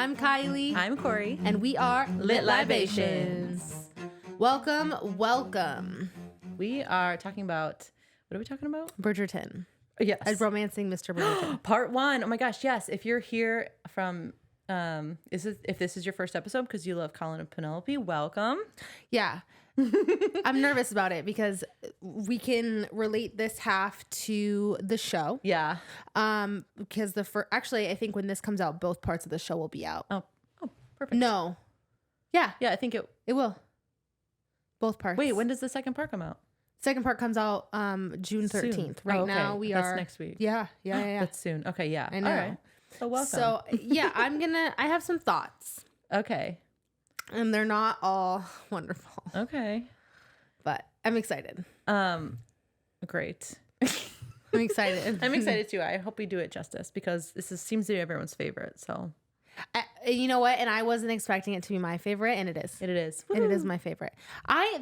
I'm Kylie. I'm Corey. And we are Lit Libations. Welcome. We are talking about, what are we talking about? Bridgerton. Yes. Romancing Mr. Bridgerton. Part 1. Oh my gosh, yes. If you're here from, if this is your first episode because you love Colin and Penelope, welcome. Yeah. I'm nervous about it because we can relate this half to the show. Yeah. Because actually, I think when this comes out, both parts of the show will be out. Oh, perfect. No. Yeah. Yeah, I think it will. Both parts. Wait, when does the second part come out? Second part comes out June 13th. Soon. Right okay. now we That's are next week. Yeah. That's soon. Okay, yeah. I know. All right. So welcome. So yeah, I have some thoughts. Okay. And they're not all wonderful. Okay. But I'm excited. Great. I'm excited. I'm excited too. I hope we do it justice because seems to be everyone's favorite. So, you know what? And I wasn't expecting it to be my favorite, and it is. It is. And it is my favorite.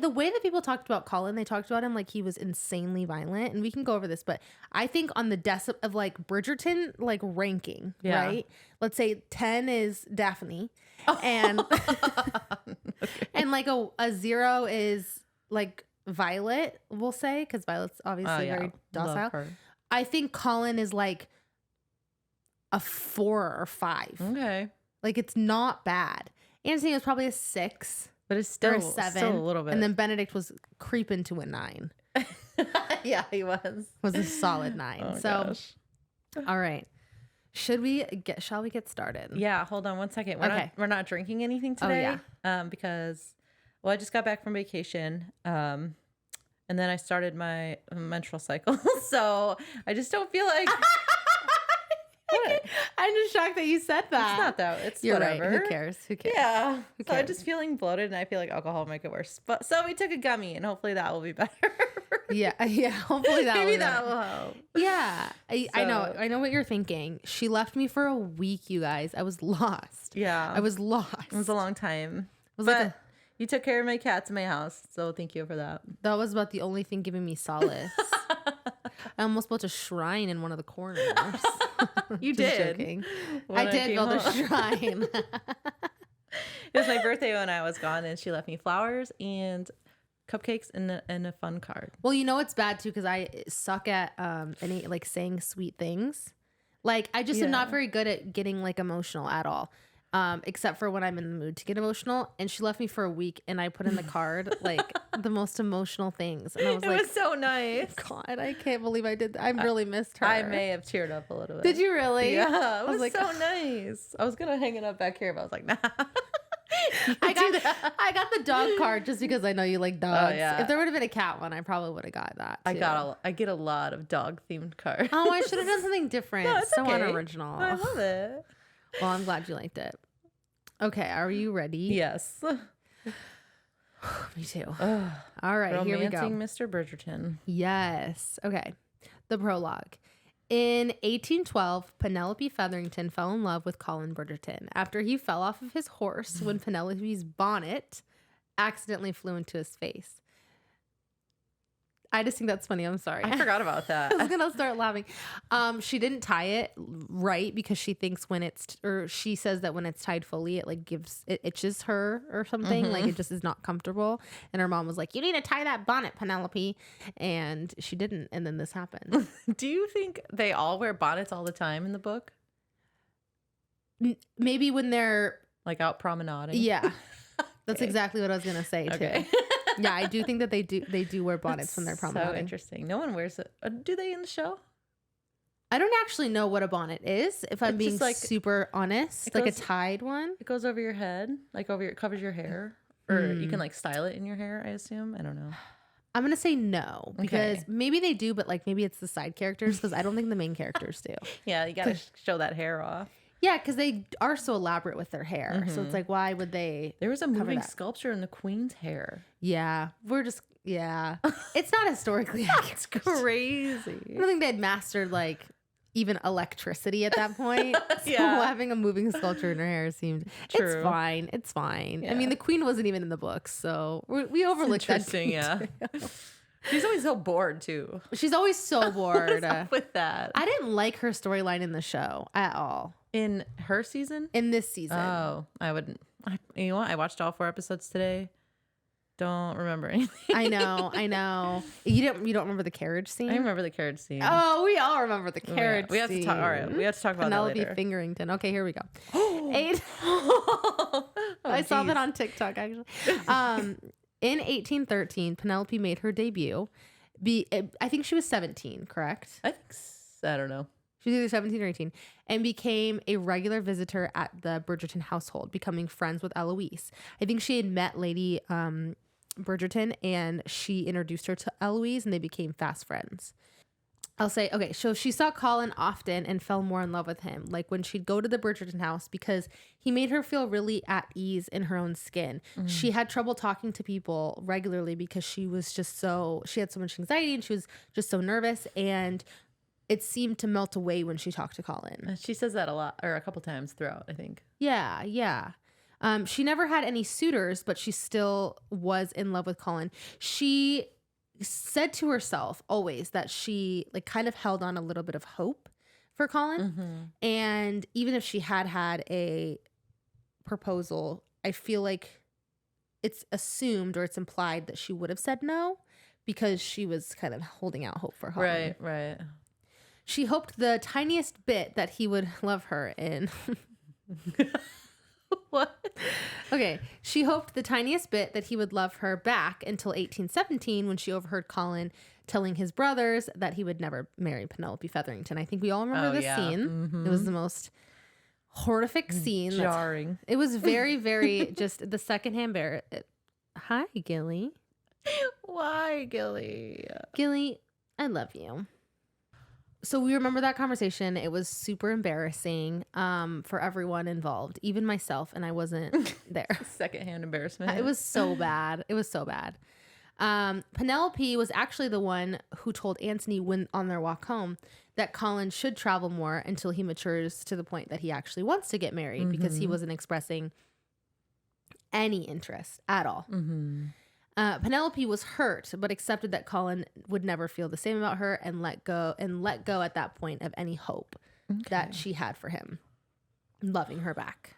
The way that people talked about Colin, they talked about him like he was insanely violent, and we can go over this, but I think on the desk of like Bridgerton, like ranking, right? Let's say 10 is Daphne, and and like a 0 is like Violet, we'll say, because Violet's obviously very docile. I think Colin is like a 4 or 5. Okay. Like it's not bad. Anthony was probably a 6. But it's still a 7. Still a little bit. And then Benedict was creeping to a 9. Yeah, he was. Was a solid 9. Oh, so gosh. All right. Shall we get started? Yeah, hold on one second. We're not drinking anything today. Oh, yeah. Because I just got back from vacation. And then I started my menstrual cycle. So I just don't feel like I'm just shocked that you said that. It's not that. It's You're whatever. Right. Who cares? Yeah. Who So I'm cares? just feeling bloated, and I feel like alcohol will make it worse. But so we took a gummy, and hopefully that will be better. Yeah. Hopefully that Maybe will that will help. Yeah. I know what you're thinking. She left me for a week, you guys. I was lost. Yeah. I was lost. It was a long time. It was but like you took care of my cats in my house, so thank you for that. that was about the only thing giving me solace. I almost built a shrine in one of the corners. You Just did. Joking. When I did came build a home. shrine. It was my birthday when I was gone, and she left me flowers and cupcakes and a fun card. Well, you know it's bad too because I suck at any like saying sweet things. Like I just am not very good at getting like emotional at all. Except for when I'm in the mood to get emotional. And she left me for a week, and I put in the card like the most emotional things. And I was It was so nice. God, I can't believe I did that. I really missed her. I may have teared up a little bit. Did you really? Yeah, it was like, so nice. I was gonna hang it up back here, but I was like, nah. I got the dog card just because I know you like dogs. Oh, yeah. If there would have been a cat one, I probably would have got that too. I get a lot of dog themed cards. Oh, I should have done something different. No, it's so okay. unoriginal. I love it. Well, I'm glad you liked it. Okay, are you ready? Yes. Me too. All right, here we go. Romancing Mr. Bridgerton. Yes. Okay. The prologue. In 1812, Penelope Featherington fell in love with Colin Bridgerton after he fell off of his horse when Penelope's bonnet accidentally flew into his face. I just think that's funny. I'm sorry. I forgot about that. I was gonna start laughing. She didn't tie it right because she thinks she says that when it's tied fully, it like it itches her or something. Mm-hmm. Like it just is not comfortable. And her mom was like, "You need to tie that bonnet, Penelope," and she didn't. And then this happened. Do you think they all wear bonnets all the time in the book? Maybe when they're Like out promenading? yeah. That's exactly what I was gonna say Okay. too. Yeah, I do think that they do wear bonnets when they're promenading. So interesting. No one wears it. Do they in the show? I don't actually know what a bonnet is, if I'm It's being just like- super honest. it Like a goes- tied one. It goes over your head, like covers your hair, or you can like style it in your hair. I assume. I don't know. I'm gonna say no because Okay. maybe they do, but like maybe it's the side characters because I don't think the main characters do. Yeah, you gotta show that hair off. Yeah, because they are so elaborate with their hair, so it's like why would they? There was a moving that. sculpture in the Queen's hair. Yeah, it's not historically accurate. It's crazy. I don't think they had mastered like even electricity at that point. So Yeah. having a moving sculpture in her hair seemed True. it's fine. It's fine. I Yeah. mean, the Queen wasn't even in the books, so we overlooked that. Interesting, yeah. She's always so bored too. She's always so What is bored. up with that? I didn't like her storyline in the show at all. In her season? In this season. Oh, I wouldn't. You know what? I watched all 4 episodes today. Don't remember anything. I know. You don't remember the carriage scene? I remember the carriage scene. Oh, we all remember the carriage scene. We have to talk. All right, we have to talk about Penelope that later. Fingerington. Okay, here we go. 8. I saw that on TikTok actually. In 1813, Penelope made her debut. I think she was 17, correct? I don't know. She was either 17 or 18, and became a regular visitor at the Bridgerton household, becoming friends with Eloise. I think she had met Lady Bridgerton, and she introduced her to Eloise, and they became fast friends. I'll say, okay, so she saw Colin often and fell more in love with him. Like when she'd go to the Bridgerton house, because he made her feel really at ease in her own skin. She had trouble talking to people regularly because she had so much anxiety and she was just so nervous, and it seemed to melt away when she talked to Colin. She says that a lot, or a couple times throughout, I think. Yeah. She never had any suitors, but she still was in love with Colin. She said to herself always that she like kind of held on a little bit of hope for Colin. And even if she had a proposal, I feel like it's assumed or it's implied that she would have said no because she was kind of holding out hope for Colin. Right. She hoped the tiniest bit that he would love her in. What? Okay. She hoped the tiniest bit that he would love her back until 1817 when she overheard Colin telling his brothers that he would never marry Penelope Featherington. I think we all remember this scene. It was the most horrific scene. Jarring. It was very, very just the secondhand bear. Hi, Gilly. Why, Gilly? Gilly, I love you. So we remember that conversation. It was super embarrassing for everyone involved, even myself, and I wasn't there. Secondhand embarrassment. It was so bad. Penelope was actually the one who told Antony when on their walk home that Colin should travel more until he matures to the point that he actually wants to get married because he wasn't expressing any interest at all. Penelope was hurt, but accepted that Colin would never feel the same about her and let go at that point of any hope that she had for him, loving her back.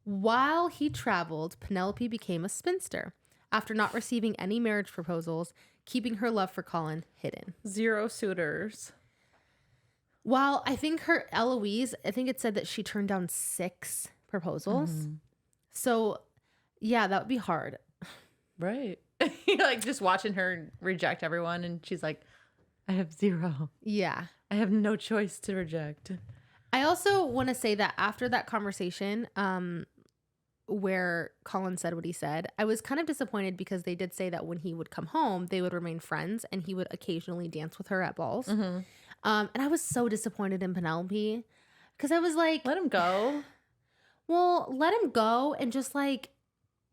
While he traveled, Penelope became a spinster after not receiving any marriage proposals, keeping her love for Colin hidden. 0 suitors. While I think Eloise, I think it said that she turned down 6 proposals. So yeah, that would be hard. Right. Like just watching her reject everyone, and she's like, I have 0. Yeah. I have no choice to reject. I also want to say that after that conversation, where Colin said what he said, I was kind of disappointed because they did say that when he would come home, they would remain friends and he would occasionally dance with her at balls. And I was so disappointed in Penelope because I was like, let him go. Well, let him go and just like,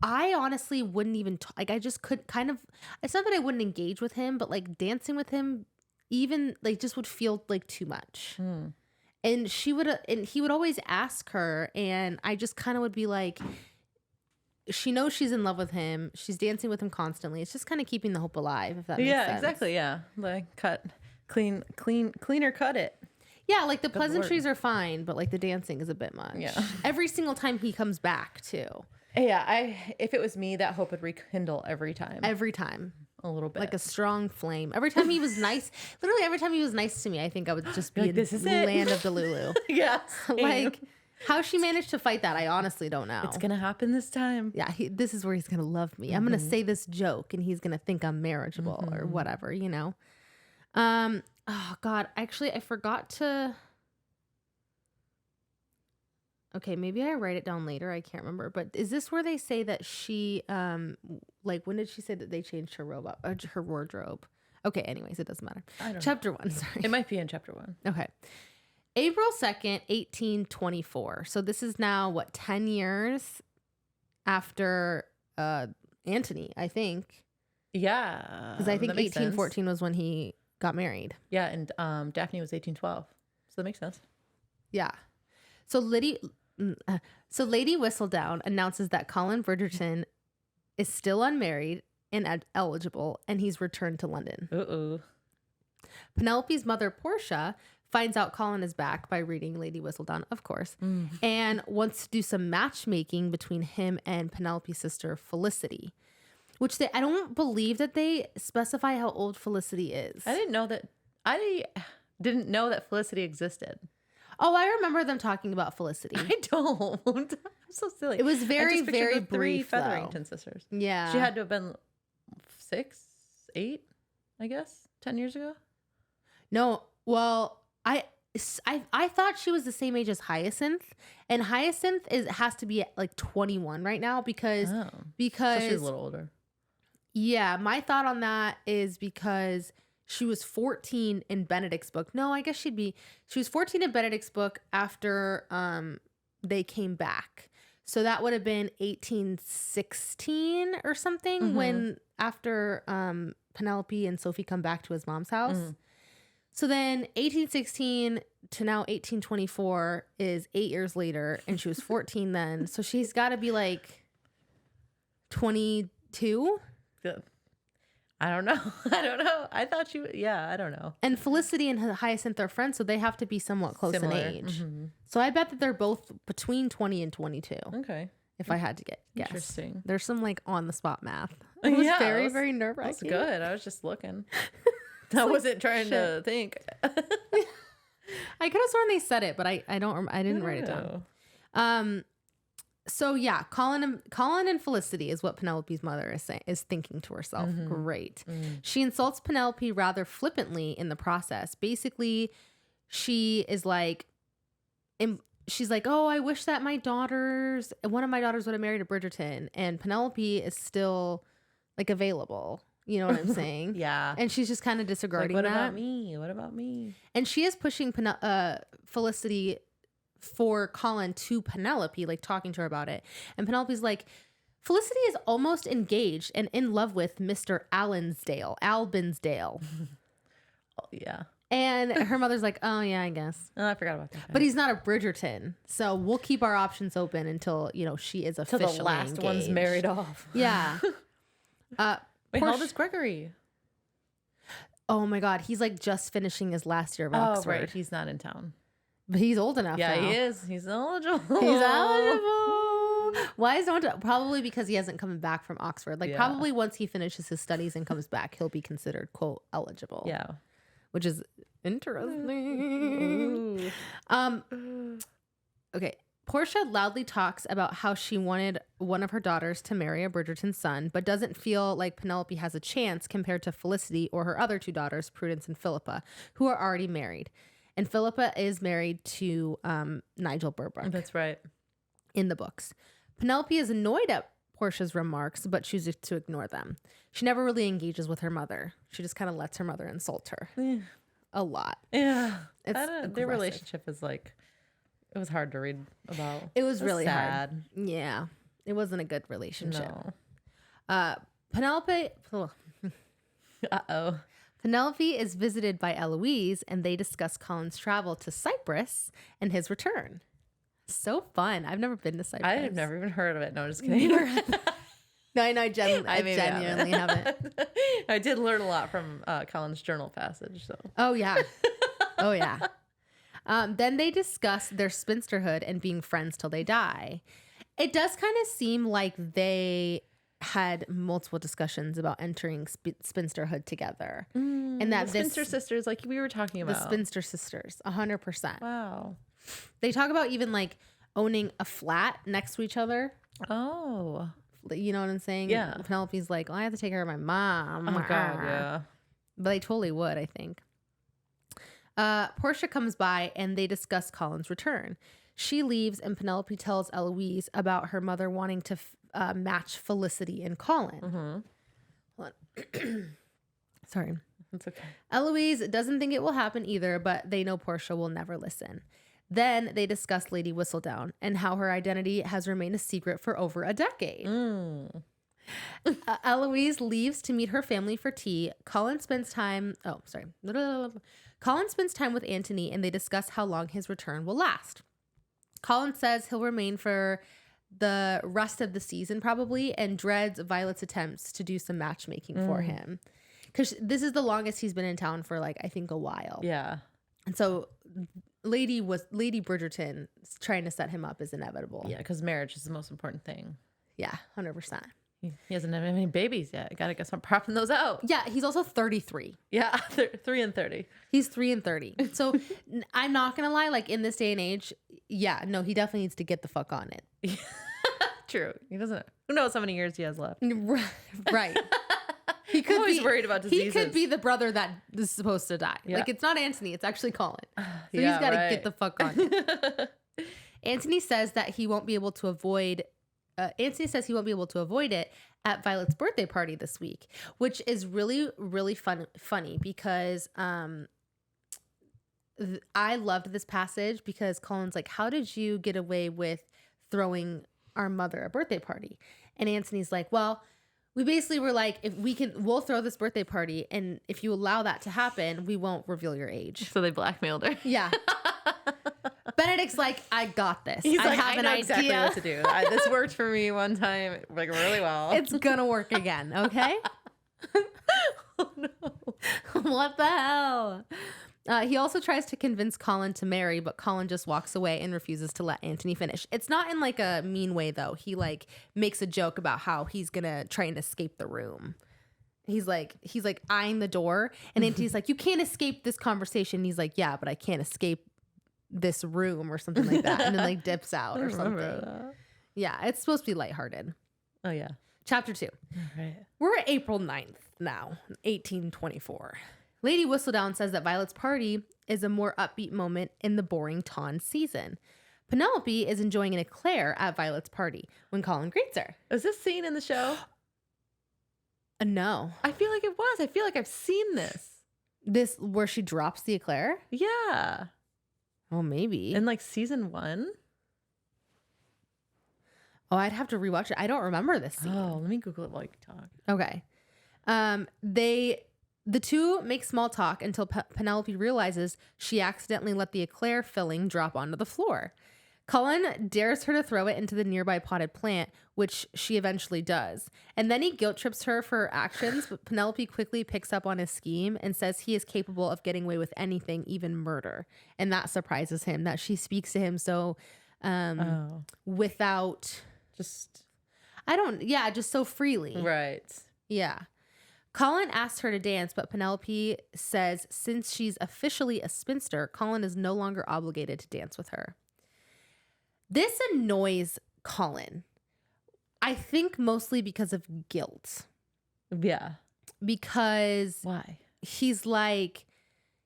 I honestly wouldn't even I just could kind of, it's not that I wouldn't engage with him, but like dancing with him even like just would feel like too much. And he would always ask her, and I just kind of would be like, she knows she's in love with him. She's dancing with him constantly. It's just kind of keeping the hope alive, if that makes sense. Yeah, exactly. Yeah. Like cleaner cut it. Yeah, like the pleasantries are fine, but like the dancing is a bit much. Yeah. Every single time he comes back too. Yeah, if it was me, that hope would rekindle every time. Every time. A little bit. Like a strong flame. Every time he was nice, literally every time he was nice to me, I think I would just be like, in this is the land of Delulu. Yeah. Like how she managed to fight that, I honestly don't know. It's going to happen this time. Yeah, this is where he's going to love me. I'm going to say this joke and he's going to think I'm marriageable or whatever, you know? Oh God, actually I forgot to... Okay, maybe I write it down later. I can't remember. But is this where they say that she, like, when did she say that they changed her her wardrobe? Okay, anyways, it doesn't matter. Chapter 1, sorry. It might be in chapter 1. Okay. April 2nd, 1824. So this is now, 10 years after Antony, I think. Yeah. Because I think 1814 was when he got married. Yeah, and Daphne was 1812. So that makes sense. Yeah. So Lady Whistledown announces that Colin Bridgerton is still unmarried and eligible, and he's returned to London. Uh-oh. Penelope's mother, Portia, finds out Colin is back by reading Lady Whistledown, of course, and wants to do some matchmaking between him and Penelope's sister Felicity, which I don't believe that they specify how old Felicity is. I didn't know that Felicity existed. Oh, I remember them talking about Felicity. I don't. I'm so silly. It was very, very the brief. Featherington sisters. Yeah. She had to have been 6, 8, I guess, 10 years ago. No, well, I thought she was the same age as Hyacinth, and Hyacinth has to be at like 21 right now because So she's a little older. Yeah, my thought on that is because she was 14 in Benedict's book. No, I guess she was 14 in Benedict's book after they came back. So that would have been 1816 or something when after Penelope and Sophie come back to his mom's house. So then 1816 to now 1824 is 8 years later, and she was 14 then. So she's got to be like 22. I don't know. I thought I don't know. And Felicity and Hyacinth are friends, so they have to be somewhat close in age. So I bet that they're both between 20 and 22. Okay. If I had to guess. Interesting. There's some like on the spot math. It was very, very nerve-wracking. That's good. I was just looking. I wasn't trying to think. I could have sworn they said it, but I didn't write it down. So yeah, Colin and Felicity is what Penelope's mother is thinking to herself. Great. She insults Penelope rather flippantly in the process. Basically, she is like, she's like, oh, I wish that one of my daughters would have married a Bridgerton, and Penelope is still like available. You know what I'm saying? Yeah. And she's just kind of disregarding what that. What about me? And she is pushing Felicity for Colin to Penelope, like talking to her about it. And Penelope's like, Felicity is almost engaged and in love with Mr. Albinsdale. Oh, yeah. And her mother's like, oh yeah, I guess. Oh, I forgot about that. But he's not a Bridgerton. So we'll keep our options open until, she is officially the last engaged. one's married off. Yeah. Wait, how old is Gregory? Oh my God. He's like just finishing his last year of Oxford. Right. He's not in town. But he's old enough now. Yeah, he is. He's eligible. He's eligible. Why is no one probably because he hasn't come back from Oxford. Like probably once he finishes his studies and comes back, he'll be considered, quote, eligible. Yeah. Which is interesting. Okay. Portia loudly talks about how she wanted one of her daughters to marry a Bridgerton son, but doesn't feel like Penelope has a chance compared to Felicity or her other two daughters, Prudence and Philippa, who are already married. And Philippa is married to Nigel Burbank. That's right. In the books. Penelope is annoyed at Portia's remarks, but chooses to ignore them. She never really engages with her mother. She just kind of lets her mother insult her. A lot. Yeah. Their relationship is like, it was hard to read about. It was really sad. hard. Yeah. It wasn't a good relationship. No. Penelope Uh-oh. Penelope is visited by Eloise, and they discuss Colin's travel to Cyprus and his return. So fun. I've never been to Cyprus. I have never even heard of it. No, I'm just kidding. No, I know. I genuinely haven't. I did learn a lot from Colin's journal passage. So. Oh, yeah. Oh, yeah. Then they discuss their spinsterhood and being friends till they die. It does kind of seem like they had multiple discussions about entering spinsterhood together. And that the spinster sisters, like we were talking about. The spinster sisters, 100%. Wow. They talk about even like owning a flat next to each other. Oh. You know what I'm saying? Yeah. Penelope's like, well, I have to take care of my mom. Oh, God, yeah. But they totally would, I think. Portia comes by and they discuss Colin's return. She leaves and Penelope tells Eloise about her mother wanting to match Felicity and Colin. Hold on. Sorry. It's okay. Eloise doesn't think it will happen either, but they know Portia will never listen. Then they discuss Lady Whistledown and how her identity has remained a secret for over a decade. Eloise leaves to meet her family for tea. Colin spends time with Antony and they discuss how long his return will last. Colin says he'll remain for the rest of the season probably and dreads Violet's attempts to do some matchmaking for him. Because this is the longest he's been in town for like, I think a while. Yeah. And so Lady Bridgerton trying to set him up is inevitable. Yeah, because marriage is the most important thing. Yeah, 100%. He hasn't had any babies yet. Gotta get some propping those out. Yeah, he's also 33. Yeah, 3 and 30. He's 3 and 30. So I'm not gonna lie, like in this day and age, yeah, no, he definitely needs to get the fuck on it. True. He doesn't. Who knows how many years he has left? Right. He could always be worried about diseases. He could be the brother that is supposed to die. Yeah. Like it's not Anthony, it's actually Colin. So Yeah, he's got to right. get the fuck on it. Anthony says that he won't be able to avoid. Anthony says he won't be able to avoid it at Violet's birthday party this week, which is really, really funny because I loved this passage because Colin's like, "How did you get away with throwing our mother a birthday party?" And Anthony's like, "Well, we basically were like, we'll throw this birthday party, and if you allow that to happen, we won't reveal your age." So they blackmailed her. Yeah. Benedict's like, "I got this. He's I like, have I an know idea. exactly what to do. This worked for me one time, like really well. It's gonna work again, okay?" Oh no. What the hell? He also tries to convince Colin to marry, but Colin just walks away and refuses to let Anthony finish. It's not in like a mean way though. He like makes a joke about how he's gonna try and escape the room. He's like eyeing the door, and Anthony's like, "You can't escape this conversation." And he's like, "Yeah, but I can't escape this room," or something like that, and then like dips out or something. Yeah, it's supposed to be lighthearted. Oh yeah. Chapter 2. All right. We're at April 9th now, 1824. Lady Whistledown says that Violet's party is a more upbeat moment in the boring Tawn season. Penelope is enjoying an eclair at Violet's party when Colin greets her. Is this scene in the show? No. I feel like it was. I feel like I've seen this. This where she drops the eclair? Yeah. Oh, maybe. In like season 1. Oh, I'd have to rewatch it. I don't remember this scene. Oh, let me Google it while you talk. Okay. The two make small talk until Penelope realizes she accidentally let the eclair filling drop onto the floor. Colin dares her to throw it into the nearby potted plant, which she eventually does. And then he guilt trips her for her actions, but Penelope quickly picks up on his scheme and says he is capable of getting away with anything, even murder. And that surprises him, that she speaks to him so without... Just so freely. right. Yeah. Colin asks her to dance, but Penelope says since she's officially a spinster, Colin is no longer obligated to dance with her. This annoys Colin. I think mostly because of guilt. Yeah. Because Why? he's like,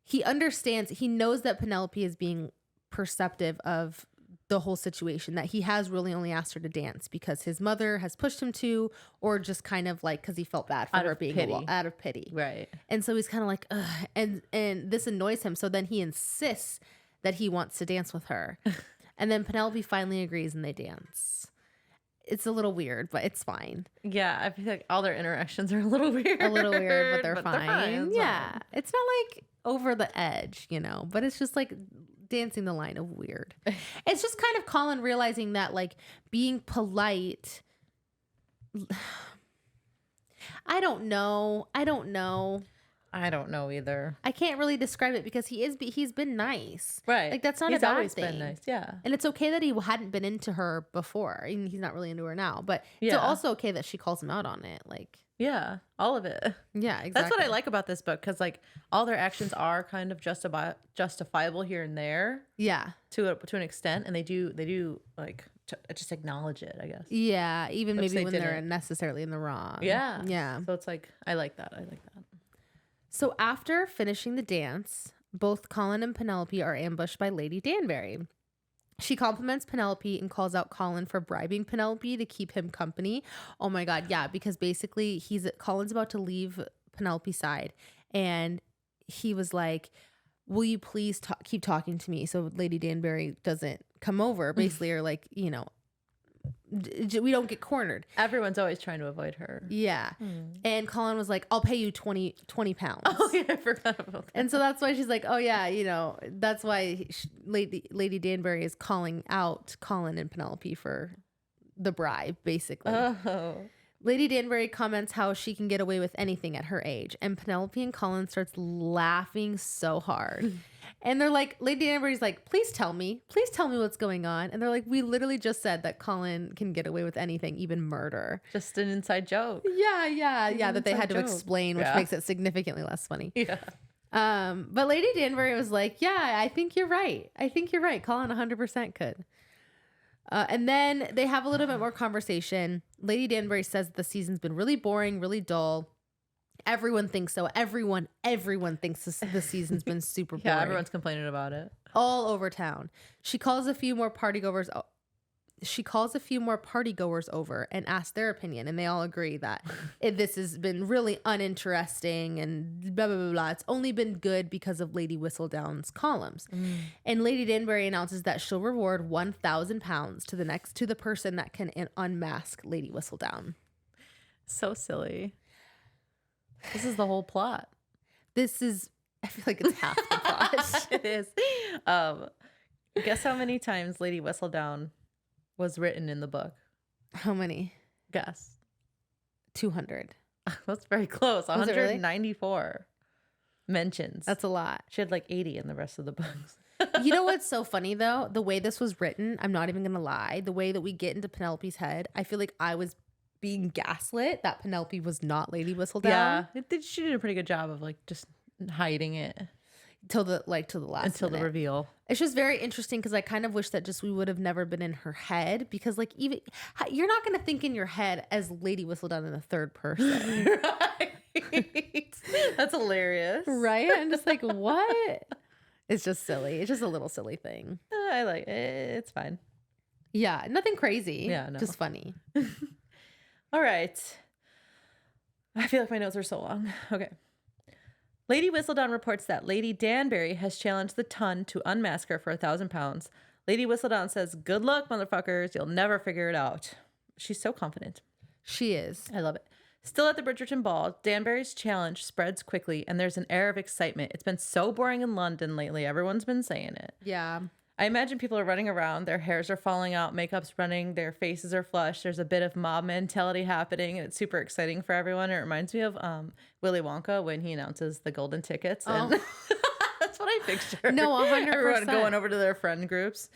he understands, he knows that Penelope is being perceptive of the whole situation, that he has really only asked her to dance because his mother has pushed him to, or just kind of like because he felt bad for her being out of pity. Right. And so he's kind of like, ugh, and this annoys him. So then he insists that he wants to dance with her. And then Penelope finally agrees and they dance. It's a little weird, but it's fine. Yeah, I feel like all their interactions are a little weird. But they're fine. It's Yeah. fine. It's not like over the edge, but it's just like dancing the line of weird. It's just kind of Colin realizing that like being polite. I don't know either. I can't really describe it because he's been nice. Right. Like that's not he's a bad always thing. been nice. Yeah. And it's okay that he hadn't been into her before. And he's not really into her now, but it's Yeah. also okay that she calls him out on it. Like, Yeah. All of it. yeah, exactly. That's what I like about this book, because like all their actions are kind of justifiable here and there. Yeah. To an extent, and they do like just acknowledge it, I guess. Yeah, even Which maybe they when they're didn't. necessarily in the wrong. Yeah. Yeah. So it's like I like that. So after finishing the dance, both Colin and Penelope are ambushed by Lady Danbury. She compliments Penelope and calls out Colin for bribing Penelope to keep him company. Oh my God, yeah, because basically Colin's about to leave Penelope's side, and he was like, "Will you please keep talking to me so Lady Danbury doesn't come over?" Basically, or like, we don't get cornered. Everyone's always trying to avoid her. Yeah. And Colin was like, "I'll pay you 20 pounds. Oh yeah, I forgot about that. And so that's why she's like, "Oh yeah, that's why Lady Danbury is calling out Colin and Penelope for the bribe, basically." Oh. Lady Danbury comments how she can get away with anything at her age, and Penelope and Colin starts laughing so hard. And they're like, Lady Danbury's like, please tell me what's going on. And they're like, we literally just said that Colin can get away with anything, even murder. Just an inside joke. Yeah. That they had to explain, which makes it significantly less funny. Yeah. But Lady Danbury was like, yeah, I think you're right. Colin 100% could. And then they have a little bit more conversation. Lady Danbury says the season's been really boring, really dull. Everyone thinks so. Everyone thinks the season's been super boring. Yeah, everyone's complaining about it. All over town. She calls a few more partygoers over and asks their opinion, and they all agree that this has been really uninteresting and blah, blah, blah, blah. It's only been good because of Lady Whistledown's columns. And Lady Danbury announces that she'll reward £1,000 to the person that can unmask Lady Whistledown. So silly. This is the whole plot. I feel like it's half the plot. It is. Guess how many times Lady Whistledown was written in the book? How many? Guess. 200. That's very close. Was it really? 194 mentions. That's a lot. She had like 80 in the rest of the books. You know what's so funny though? The way this was written, I'm not even gonna lie. The way that we get into Penelope's head, I feel like I was being gaslit that Penelope was not Lady Whistledown. Yeah, she did a pretty good job of like just hiding it till the last until minute. the reveal. It's just very interesting because I kind of wish that just we would have never been in her head, because like even you're not going to think in your head as Lady Whistledown in the third person. Right. That's hilarious. Right? I'm just like, what? It's just silly. It's just a little silly thing. I like it. It's fine. Yeah, nothing crazy. Yeah, no. Just funny. All right. I feel like my notes are so long. Okay. Lady Whistledown reports that Lady Danbury has challenged the Ton to unmask her for £1,000. Lady Whistledown says, good luck, motherfuckers. You'll never figure it out. She's so confident. She is. I love it. Still at the Bridgerton ball, Danbury's challenge spreads quickly, and there's an air of excitement. It's been so boring in London lately. Everyone's been saying it. Yeah. I imagine people are running around, their hairs are falling out, makeup's running, their faces are flushed. There's a bit of mob mentality happening, and it's super exciting for everyone. It reminds me of Willy Wonka when he announces the golden tickets. And that's what I picture. No, 100%. Everyone going over to their friend groups,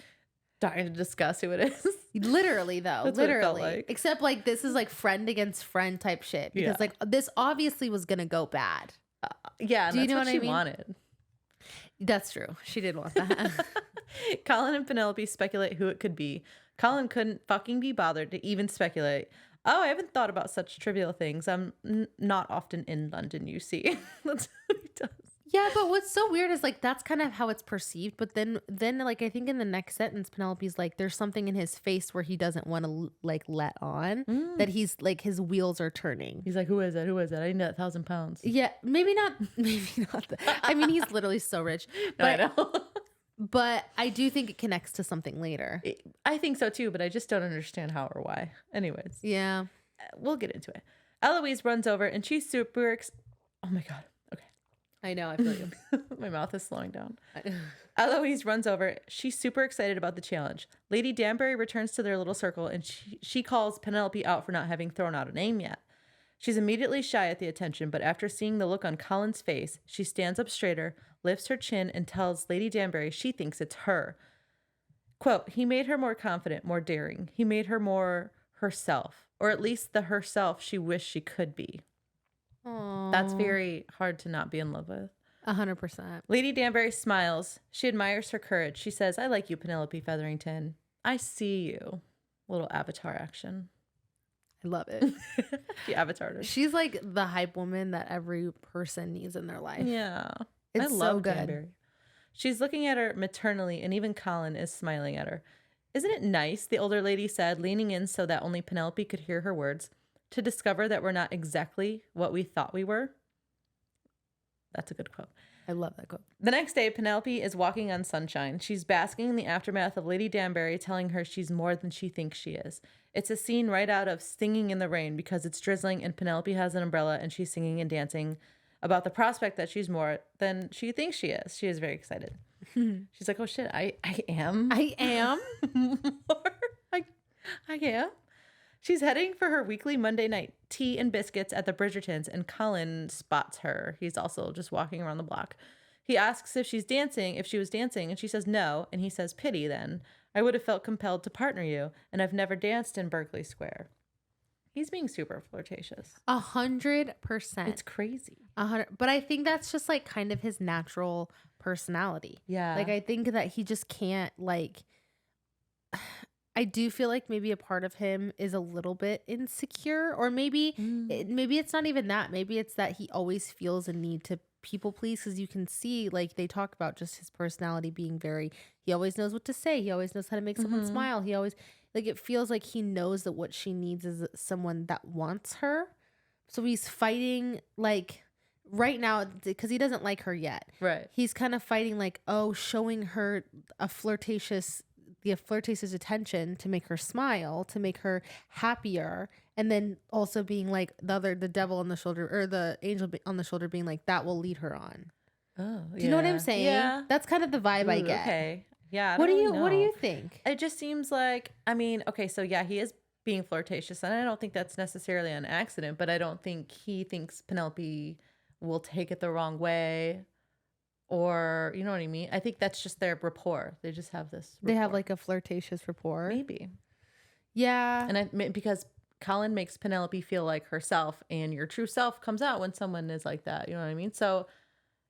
dying to discuss who it is. Literally, though. That's literally. what it felt like. Except, like, this is, like, friend against friend type shit. Because, like, this obviously was going to go bad. Yeah, do you know what she wanted. That's true. She did want that. Colin and Penelope speculate who it could be. Colin couldn't fucking be bothered to even speculate. Oh, I haven't thought about such trivial things. I'm not often in London, you see. That's what he does. Yeah, but what's so weird is like that's kind of how it's perceived. But then like I think in the next sentence, Penelope's like, there's something in his face where he doesn't want to like let on that he's like his wheels are turning. He's like, who is it? Who is it? I need that £1,000. Yeah, maybe not. I mean, he's literally so rich. But, I know. But I do think it connects to something later. I think so too, but I just don't understand how or why. Anyways. Yeah. We'll get into it. Eloise runs over and she's super oh my God. Okay. I know. I feel you. My mouth is slowing down. Eloise runs over. She's super excited about the challenge. Lady Danbury returns to their little circle and she calls Penelope out for not having thrown out a name yet. She's immediately shy at the attention, but after seeing the look on Colin's face, she stands up straighter, lifts her chin, and tells Lady Danbury she thinks it's her. Quote, he made her more confident, more daring. He made her more herself, or at least the herself she wished she could be. Aww. That's very hard to not be in love with. 100%. Lady Danbury smiles. She admires her courage. She says, I like you, Penelope Featherington. I see you. Little avatar action. I love it. She avatared her. She's like the hype woman that every person needs in their life. Yeah. It's I love so good. Danbury. She's looking at her maternally, and even Colin is smiling at her. Isn't it nice, the older lady said, leaning in so that only Penelope could hear her words, to discover that we're not exactly what we thought we were? That's a good quote. I love that quote. The next day, Penelope is walking on sunshine. She's basking in the aftermath of Lady Danbury telling her she's more than she thinks she is. It's a scene right out of Singing in the Rain because it's drizzling and Penelope has an umbrella and she's singing and dancing about the prospect that she's more than she thinks she is. She is very excited. She's like, oh shit, I am. I am? I am. She's heading for her weekly Monday night tea and biscuits at the Bridgertons, and Colin spots her. He's also just walking around the block. He asks if she was dancing, and she says no, and he says, pity then. I would have felt compelled to partner you, and I've never danced in Berkeley Square. He's being super flirtatious. 100%. It's crazy. 100. But I think that's just like kind of his natural personality. Yeah. Like I think that he just can't like. I do feel like maybe a part of him is a little bit insecure, or maybe maybe it's not even that. Maybe it's that he always feels a need to people please, because you can see like they talk about just his personality being very, he always knows what to say, he always knows how to make someone smile, he always like, it feels like he knows that what she needs is someone that wants her, so he's fighting like right now because he doesn't like her yet, right? He's kind of fighting like, oh, showing her a flirtatious attention to make her smile, to make her happier, and then also being like the devil on the shoulder, or the angel on the shoulder, being like, that will lead her on. Oh, do you know what I'm saying? Yeah, that's kind of the vibe I get. Okay, yeah. What do you think? It just seems like, I mean, okay, so yeah, he is being flirtatious, and I don't think that's necessarily an accident, but I don't think he thinks Penelope will take it the wrong way. Or, you know what I mean? I think that's just their rapport. They just have this rapport. They have like a flirtatious rapport. Maybe. Yeah. And because Colin makes Penelope feel like herself, and your true self comes out when someone is like that. You know what I mean? So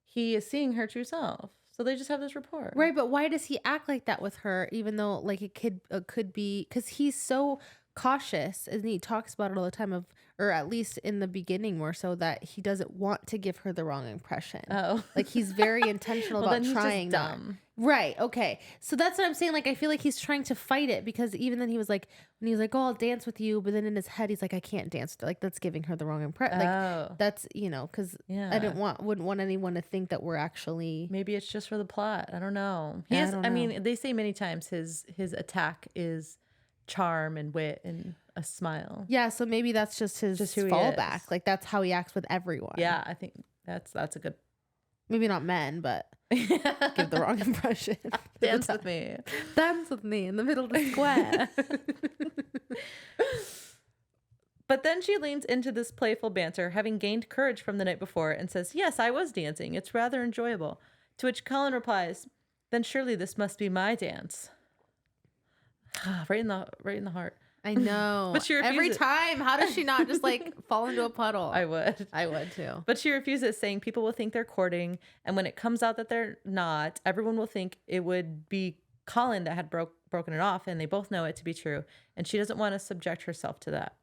he is seeing her true self. So they just have this rapport. Right. But why does he act like that with her, even though like it could be because he's so cautious, and he talks about it all the time, or at least in the beginning more so, that he doesn't want to give her the wrong impression. Oh, like he's very intentional well, about then trying. He's just dumb. Right. Okay. So that's what I'm saying. Like, I feel like he's trying to fight it, because even then he was like, when he was like, oh, I'll dance with you, but then in his head he's like, I can't dance with her. Like, that's giving her the wrong impression. Like, that's, because I wouldn't want anyone to think that we're actually. Maybe it's just for the plot. I don't know. I mean, they say many times his attack is charm and wit and a smile. Yeah, so maybe that's just his fallback. Like, that's how he acts with everyone. Yeah, I think that's a good. Maybe not men, but give the wrong impression. Dance with me. Dance with me in the middle of the square. But then she leans into this playful banter, having gained courage from the night before, and says, yes, I was dancing. It's rather enjoyable. To which Colin replies, then surely this must be my dance. right in the heart. I know. But she refuses every time. How does she not just like fall into a puddle? I would too. But she refuses, saying people will think they're courting, and when it comes out that they're not, everyone will think it would be Colin that had broken it off, and they both know it to be true, and she doesn't want to subject herself to that.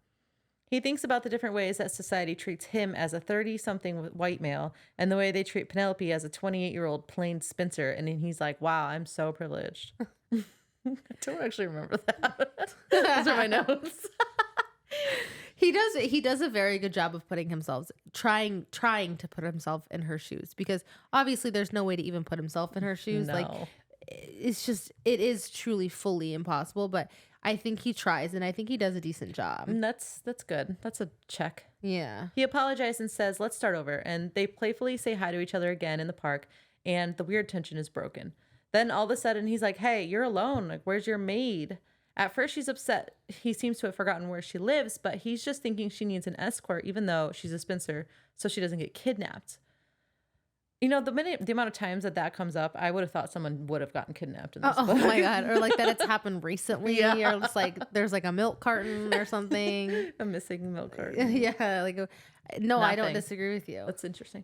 He thinks about the different ways that society treats him as a 30-something white male, and the way they treat Penelope as a 28-year-old plain spinster, and then he's like, wow, I'm so privileged. I don't actually remember that. Those are my notes. He does a very good job of putting himself, trying to put himself in her shoes, because obviously there's no way to even put himself in her shoes. No. Like, it is truly fully impossible, but I think he tries, and I think he does a decent job. And that's good. That's a check. Yeah. He apologizes and says, let's start over. And they playfully say hi to each other again in the park, and the weird tension is broken. Then all of a sudden he's like, hey, you're alone. Like, where's your maid? At first she's upset. He seems to have forgotten where she lives, but he's just thinking she needs an escort, even though she's a spinster, so she doesn't get kidnapped. You know, the amount of times that comes up, I would have thought someone would have gotten kidnapped in this book. Oh my God. Or like that it's happened recently. Yeah. Or just like there's like a milk carton or something. A missing milk carton. Yeah. Like, no, Nothing. I don't disagree with you. That's interesting.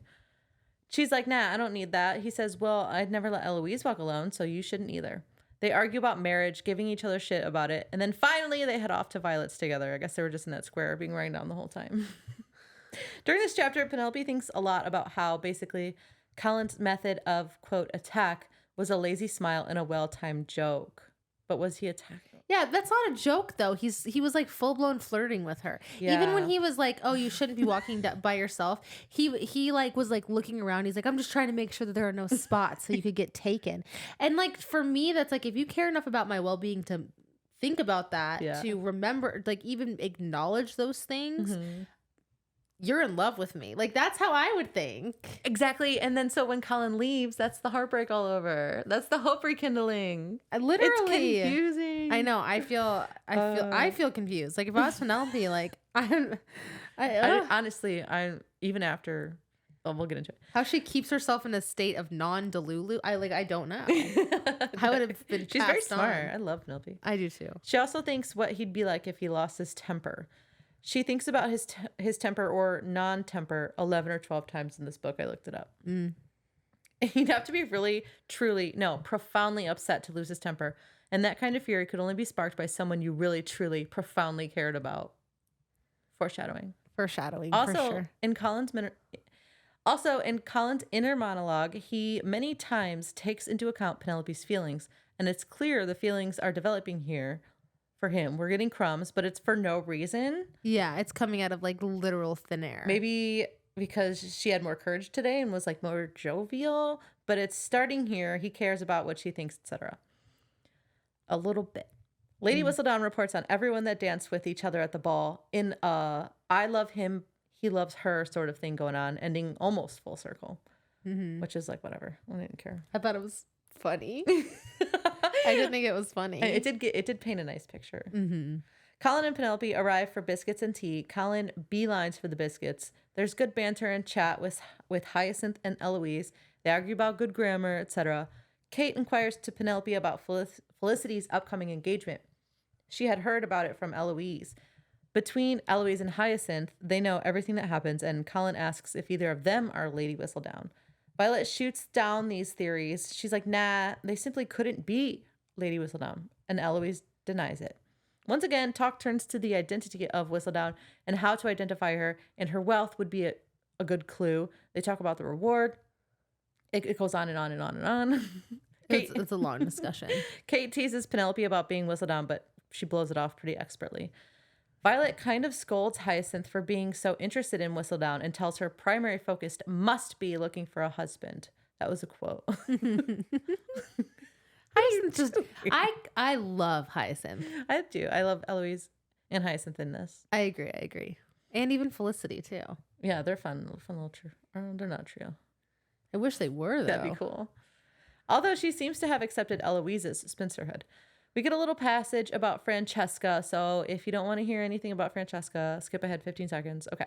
She's like, nah, I don't need that. He says, well, I'd never let Eloise walk alone, so you shouldn't either. They argue about marriage, giving each other shit about it. And then finally they head off to Violet's together. I guess they were just in that square being rang down the whole time. During this chapter, Penelope thinks a lot about how basically Colin's method of, quote, attack was a lazy smile and a well-timed joke. But was he attacking? Yeah, that's not a joke though. He was like full blown flirting with her. Yeah. Even when he was like, "Oh, you shouldn't be walking by yourself," he like was like looking around. He's like, "I'm just trying to make sure that there are no spots so you could get taken." And like for me, that's like, if you care enough about my well being to think about that, to remember, like even acknowledge those things. Mm-hmm. You're in love with me. Like, that's how I would think. Exactly. And then so when Colin leaves, that's the heartbreak all over. That's the hope rekindling. Literally. It's confusing. I know. I feel confused. Like, if I was Penelope, like, honestly, even after Oh, we'll get into it. How she keeps herself in a state of non-delulu. I don't know. I would have been. She's very smart. I love Penelope. I do too. She also thinks what he'd be like if he lost his temper. She thinks about his temper or non-temper 11 or 12 times in this book. I looked it up. He'd have to be really, truly, profoundly upset to lose his temper. And that kind of fury could only be sparked by someone you really, truly, profoundly cared about. Foreshadowing. Also, for sure. in Colin's inner monologue, he many times takes into account Penelope's feelings. And it's clear the feelings are developing here for him. We're getting crumbs, but it's for no reason. Yeah, it's coming out of like literal thin air. Maybe because she had more courage today and was like more jovial, but it's starting here. He cares about what she thinks, etc. A little bit. Lady Whistledown reports on everyone that danced with each other at the ball in a I love him, he loves her sort of thing going on, ending almost full circle, which is like whatever. I didn't care. I thought it was funny. I didn't think it was funny. It did paint a nice picture. Colin and Penelope arrive for biscuits and tea. Colin beelines for the biscuits. There's good banter and chat with Hyacinth and Eloise. They argue about good grammar, etc. Kate inquires to Penelope about Felicity's upcoming engagement. She had heard about it from Eloise. Between Eloise and Hyacinth, they know everything that happens, and Colin asks if either of them are Lady Whistledown. Violet shoots down these theories. She's like, nah, they simply couldn't be Lady Whistledown, and Eloise denies it. Once again, talk turns to the identity of Whistledown and how to identify her, and her wealth would be a good clue. They talk about the reward. It goes on and on and on and on. It's a long discussion. Kate teases Penelope about being Whistledown, but she blows it off pretty expertly. Violet kind of scolds Hyacinth for being so interested in Whistledown and tells her primary focus must be looking for a husband. That was a quote. Hyacinth I love Hyacinth. I do. I love Eloise and Hyacinth in this. I agree. And even Felicity too. Yeah, they're fun little trio. They're not a trio. I wish they were, though. That'd be cool. Although she seems to have accepted Eloise's spinsterhood. We get a little passage about Francesca, so if you don't want to hear anything about Francesca, skip ahead 15 seconds. Okay.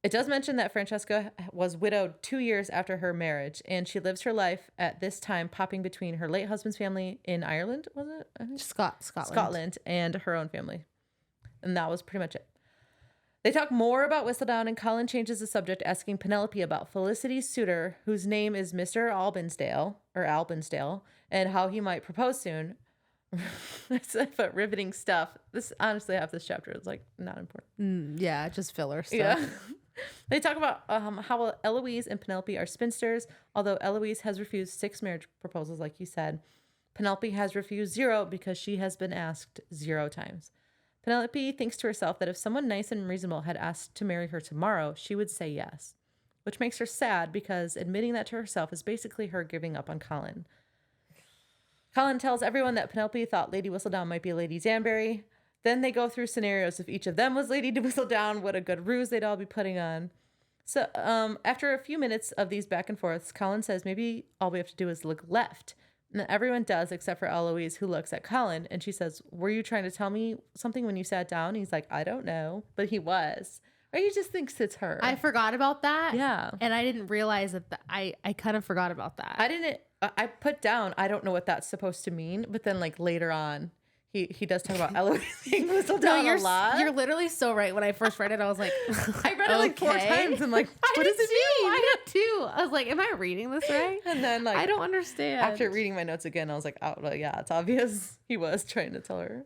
It does mention that Francesca was widowed 2 years after her marriage, and she lives her life at this time popping between her late husband's family in Ireland, was it? I think? Scotland, and her own family. And that was pretty much it. They talk more about Whistledown, and Colin changes the subject, asking Penelope about Felicity's suitor, whose name is Mr. Albansdale, and how he might propose soon. But riveting stuff. This honestly, half this chapter is like not important. Yeah, just filler stuff. Yeah. They talk about how Eloise and Penelope are spinsters, although Eloise has refused 6 marriage proposals, like you said. Penelope has refused 0 because she has been asked 0 times. Penelope thinks to herself that if someone nice and reasonable had asked to marry her tomorrow, she would say yes, which makes her sad because admitting that to herself is basically her giving up on Colin. Colin tells everyone that Penelope thought Lady Whistledown might be Lady Danbury. Then they go through scenarios if each of them was Lady Whistledown, what a good ruse they'd all be putting on. So after a few minutes of these back and forths, Colin says maybe all we have to do is look left. And everyone does except for Eloise, who looks at Colin, and she says, were you trying to tell me something when you sat down? And he's like, I don't know, but he was. Or he just thinks it's her. I forgot about that. Yeah. And I didn't realize that I kind of forgot about that. I put down, I don't know what that's supposed to mean, but then like later on, he does talk about Eloise being Whistledown a lot. You're literally so right. When I first read it, I was like, I read it like 4 times. I'm like, what does it mean? I did too. I was like, am I reading this right? And then like, I don't understand. After reading my notes again, I was like, oh, well, yeah, it's obvious. He was trying to tell her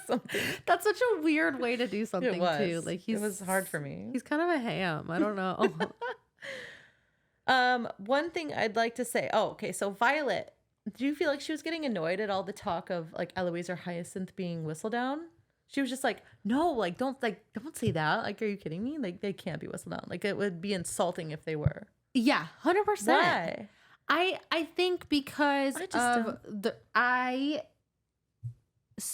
something. That's such a weird way to do something too. Like it was hard for me. He's kind of a ham. I don't know. One thing I'd like to say. Oh, okay. So Violet, do you feel like she was getting annoyed at all the talk of like Eloise or Hyacinth being Whistledown? She was just like, no, like don't say that. Like, are you kidding me? Like they can't be Whistledown. Like it would be insulting if they were. Yeah, 100%. Why? I think because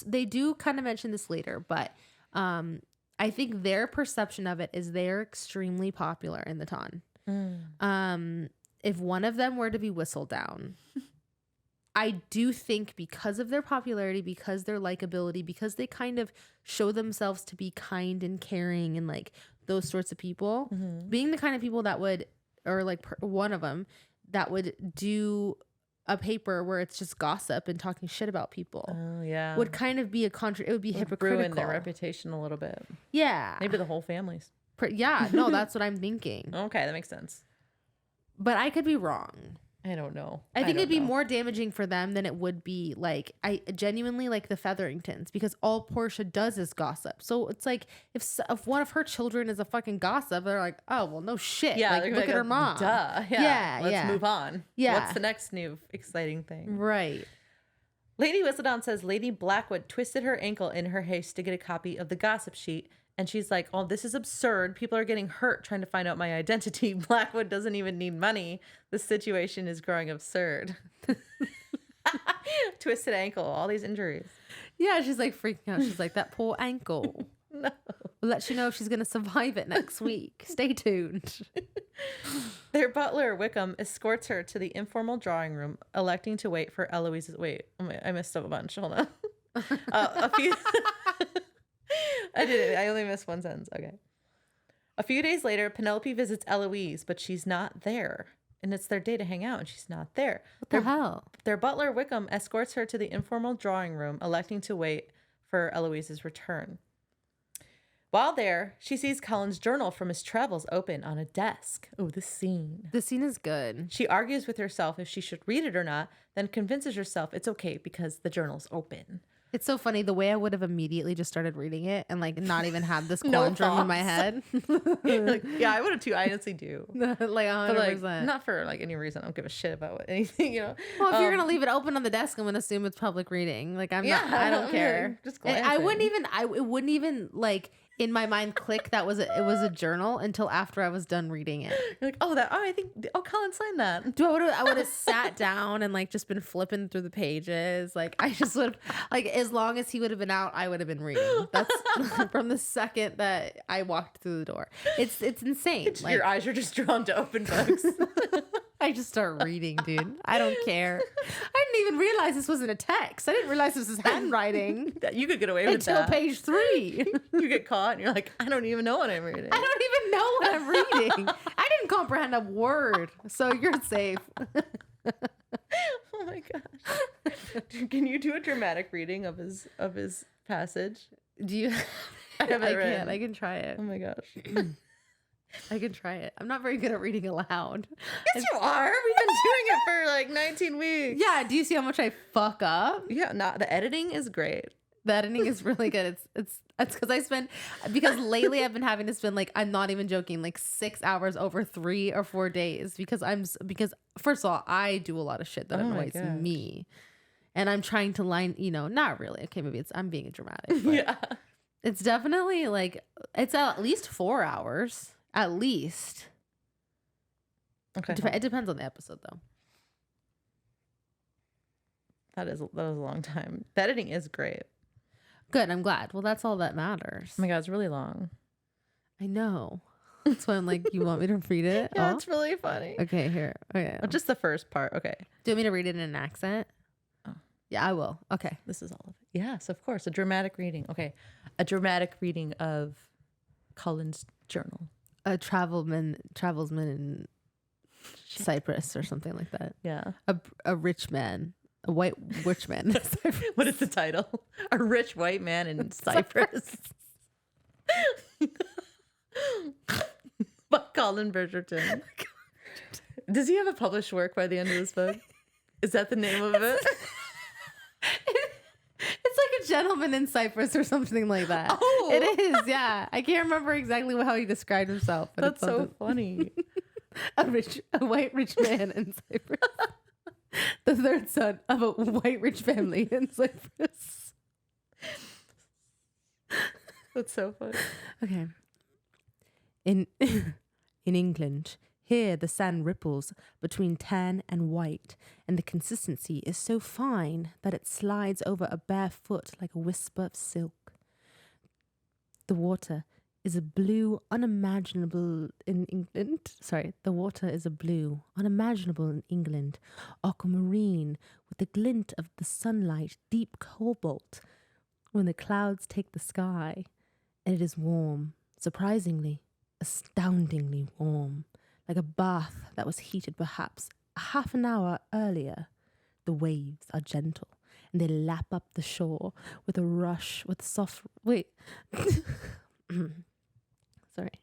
they do kind of mention this later, but I think their perception of it is they're extremely popular in the ton. If one of them were to be Whistledown, I do think because of their popularity, because their likability, because they kind of show themselves to be kind and caring and like those sorts of people, being the kind of people that would, or like one of them that would do a paper where it's just gossip and talking shit about people. Oh yeah, would kind of be it would be hypocritical. Ruin their reputation a little bit. Yeah, maybe the whole families. Yeah, no, that's what I'm thinking. Okay, that makes sense. But I could be wrong. I don't know. I think it'd be more damaging for them than it would be like I genuinely like the Featheringtons, because all Portia does is gossip. So it's like if one of her children is a fucking gossip, they're like, oh well, no shit. Yeah, like look at her mom. Duh. Yeah. Let's move on. Yeah. What's the next new exciting thing? Right. Lady Whistledown says Lady Blackwood twisted her ankle in her haste to get a copy of the gossip sheet. And she's like, oh, this is absurd. People are getting hurt trying to find out my identity. Blackwood doesn't even need money. The situation is growing absurd. Twisted ankle, all these injuries. Yeah, she's like freaking out. She's like, that poor ankle. No. We'll let you know if she's going to survive it next week. Stay tuned. Their butler, Wickham, escorts her to the informal drawing room, electing to wait for Eloise's... Wait, I missed up a bunch. Hold on. A few... I did it. I only missed one sentence. Okay. A few days later, Penelope visits Eloise, but she's not there. And it's their day to hang out, and she's not there. What the hell? Their butler, Wickham, escorts her to the informal drawing room, electing to wait for Eloise's return. While there, she sees Colin's journal from his travels open on a desk. Oh, this scene. The scene is good. She argues with herself if she should read it or not, then convinces herself it's okay because the journal's open. It's so funny the way I would have immediately just started reading it and like not even had this quandrum in my head. Like, yeah, I would have too. I honestly do. Like 100%. Like, not for like any reason. I don't give a shit about anything, you know. Well, if you're gonna leave it open on the desk, I'm gonna assume it's public reading. Like I don't care. Just glancing. It wouldn't even like in my mind click that it was a journal until after I was done reading it. You're like, Colin signed that. I would have sat down and like just been flipping through the pages. Like I just would like as long as he would have been out, I would have been reading. That's from the second that I walked through the door. It's insane. Like, your eyes are just drawn to open books. I just start reading, dude. I don't care. I didn't even realize this wasn't a text. I didn't realize this was handwriting. You could get away with that. Until page 3. You get caught and you're like, I don't even know what I'm reading. I don't even know what I'm reading. I didn't comprehend a word. So you're safe. Oh my gosh. Can you do a dramatic reading of his passage? Do you? I can. I can try it. Oh my gosh. I can try it. I'm not very good at reading aloud. Yes, you are. We've been doing it for like 19 weeks. Yeah. Do you see how much I fuck up? Yeah. The editing is great. The editing is really good. It's because lately I've been having to spend like, I'm not even joking, like 6 hours over 3 or 4 days because first of all, I do a lot of shit that annoys me. And I'm trying to not really. Okay, maybe I'm being dramatic. But yeah. It's definitely like, it's at least 4 hours. At least. Okay. It depends on the episode though. That was a long time. The editing is great. Good. I'm glad. Well, that's all that matters. Oh my God, it's really long. I know. That's why I'm like, you want me to read it? Yeah, it's really funny. Okay, here. Okay. Well, just the first part. Okay. Do you want me to read it in an accent? Oh. Yeah, I will. Okay. This is all of it. Yes, of course. A dramatic reading. Okay. A dramatic reading of Colin's journal. A travelsman in Cyprus or something like that. Yeah. A rich man. A white rich man in Cyprus. What is the title? A rich white man in Cyprus. By Colin Bridgerton. Does he have a published work by the end of this book? Is that the name of it? It's like a gentleman in Cyprus or something like that. Oh, it is. Yeah, I can't remember exactly how he described himself. But that's so funny. A white rich man in Cyprus. The third son of a white rich family in Cyprus. That's so funny. Okay. In England, here the sand ripples between tan and white, and the consistency is so fine that it slides over a bare foot like a whisper of silk. The water is a blue unimaginable in England. The water is a blue unimaginable in England, aquamarine with the glint of the sunlight, deep cobalt when the clouds take the sky, and it is warm, surprisingly astoundingly warm, like a bath that was heated perhaps a half an hour earlier. The waves are gentle, and they lap up the shore with a rush, with soft... Wait. Sorry.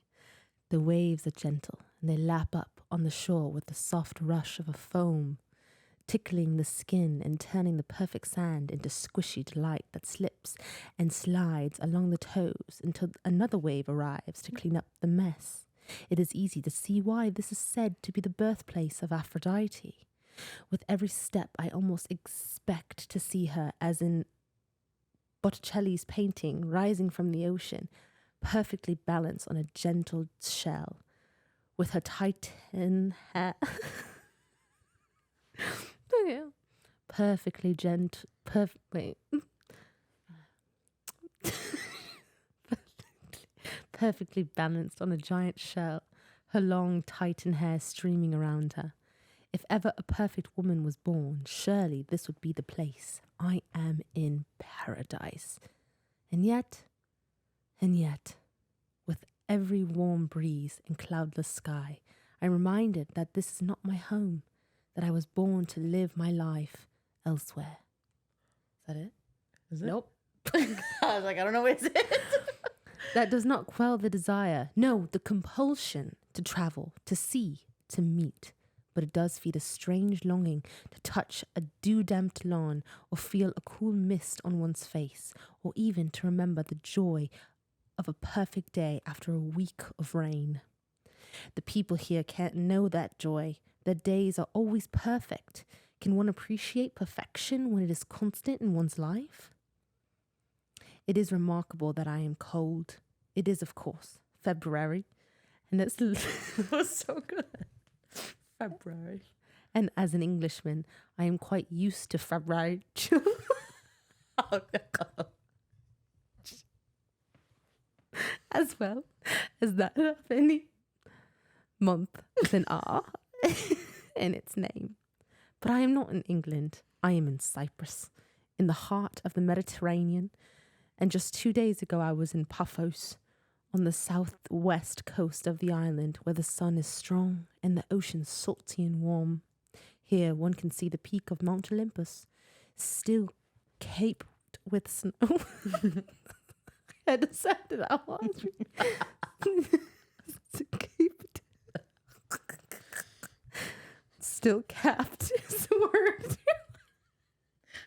The waves are gentle, and they lap up on the shore with the soft rush of a foam, tickling the skin and turning the perfect sand into squishy delight that slips and slides along the toes until another wave arrives to clean up the mess. It is easy to see why this is said to be the birthplace of Aphrodite. With every step, I almost expect to see her, as in Botticelli's painting, rising from the ocean, perfectly balanced on a gentle shell, with her Titan hair. Okay. Perfectly gentle. Perfectly balanced on a giant shell, her long Titan hair streaming around her. If ever a perfect woman was born, surely this would be the place. I am in paradise. And yet, with every warm breeze and cloudless sky, I'm reminded that this is not my home, that I was born to live my life elsewhere. Is that it? Is it? Nope. I was like, I don't know what is it. That does not quell the desire, no, the compulsion to travel, to see, to meet. But it does feed a strange longing to touch a dew-damped lawn or feel a cool mist on one's face, or even to remember the joy of a perfect day after a week of rain. The people here can't know that joy. Their days are always perfect. Can one appreciate perfection when it is constant in one's life? It is remarkable that I am cold. It is, of course, February, and it's It was so good. February. And as an Englishman, I am quite used to February. Oh, no. As well as that of any month with an R in its name. But I am not in England. I am in Cyprus, in the heart of the Mediterranean. And just 2 days ago, I was in Paphos, on the southwest coast of the island, where the sun is strong and the ocean salty and warm. Here, one can see the peak of Mount Olympus, still caped with snow. I had to say that one. Caped. Still capped is the word.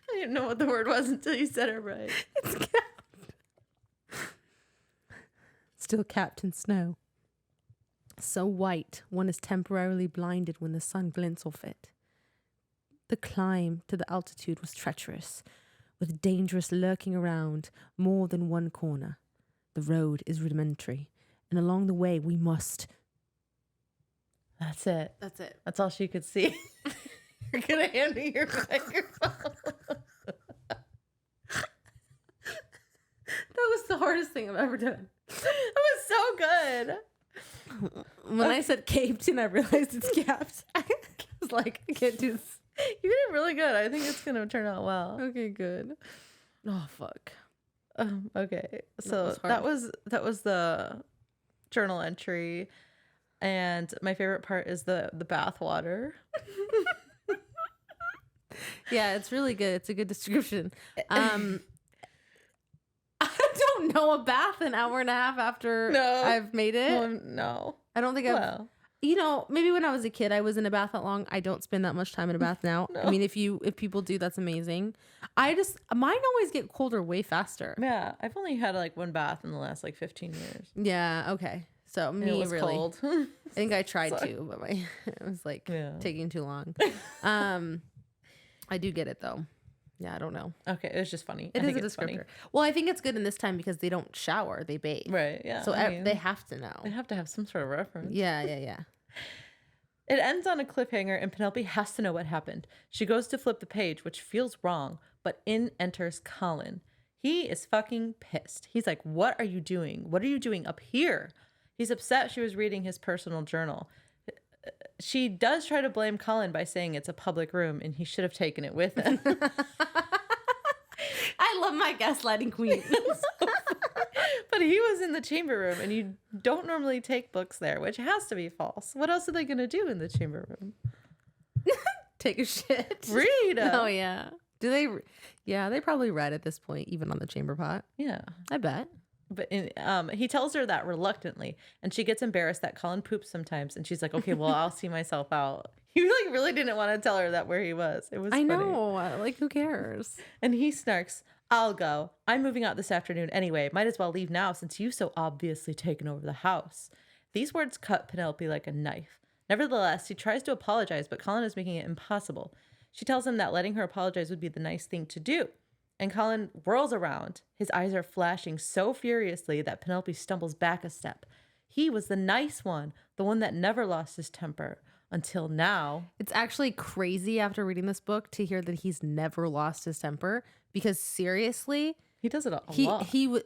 I didn't know what the word was until you said it right. It's capped. Still capped in snow. So white, one is temporarily blinded when the sun glints off it. The climb to the altitude was treacherous, with dangerous lurking around more than one corner. The road is rudimentary, and along the way we must... That's it. That's it. That's all she could see. You're going to hand me your microphone. That was the hardest thing I've ever done. That was so good. When I said caped and I realized it's capped, I was like, I can't do this. You did really good. I think it's going to turn out well. Okay, good. Oh, fuck. Okay. So that was the journal entry. And my favorite part is the bath water. Yeah, it's really good. It's a good description. I don't know a bath an hour and a half after I've made it. Well, no. I don't think I've... You know, maybe when I was a kid, I was in a bath that long. I don't spend that much time in a bath now. No. I mean, if people do, that's amazing. Mine always get colder way faster. Yeah, I've only had like one bath in the last like 15 years. Yeah, okay. So me, it was really cold. I think I tried to, but it was like taking too long. I do get it though. Yeah, I don't know. Okay, it was just funny. It is a descriptor. Funny. Well, I think it's good in this time because they don't shower, they bathe. Right, yeah. So they have to know. They have to have some sort of reference. Yeah. It ends on a cliffhanger and Penelope has to know what happened. She goes to flip the page, which feels wrong, but in enters Colin. He is fucking pissed. He's like, what are you doing? What are you doing up here? He's upset she was reading his personal journal. She does try to blame Colin by saying it's a public room and he should have taken it with him. I love my gaslighting queen. But But he was in the chamber room, and you don't normally take books there, which has to be false. What else are they going to do in the chamber room? Take a shit. Read. Oh, yeah. Do they? Yeah, they probably read at this point, even on the chamber pot. Yeah. I bet. But he tells her that reluctantly, and she gets embarrassed that Colin poops sometimes, and she's like, okay, well, I'll see myself out. He like really didn't want to tell her that where he was. It was funny. know. Like, who cares? And he snarks, I'll go. I'm moving out this afternoon anyway. Might as well leave now since you've so obviously taken over the house. These words cut Penelope like a knife. Nevertheless, he tries to apologize, but Colin is making it impossible. She tells him that letting her apologize would be the nice thing to do. And Colin whirls around. His eyes are flashing so furiously that Penelope stumbles back a step. He was the nice one, the one that never lost his temper. Until now. It's actually crazy after reading this book to hear that he's never lost his temper, because seriously, he does it a lot. He was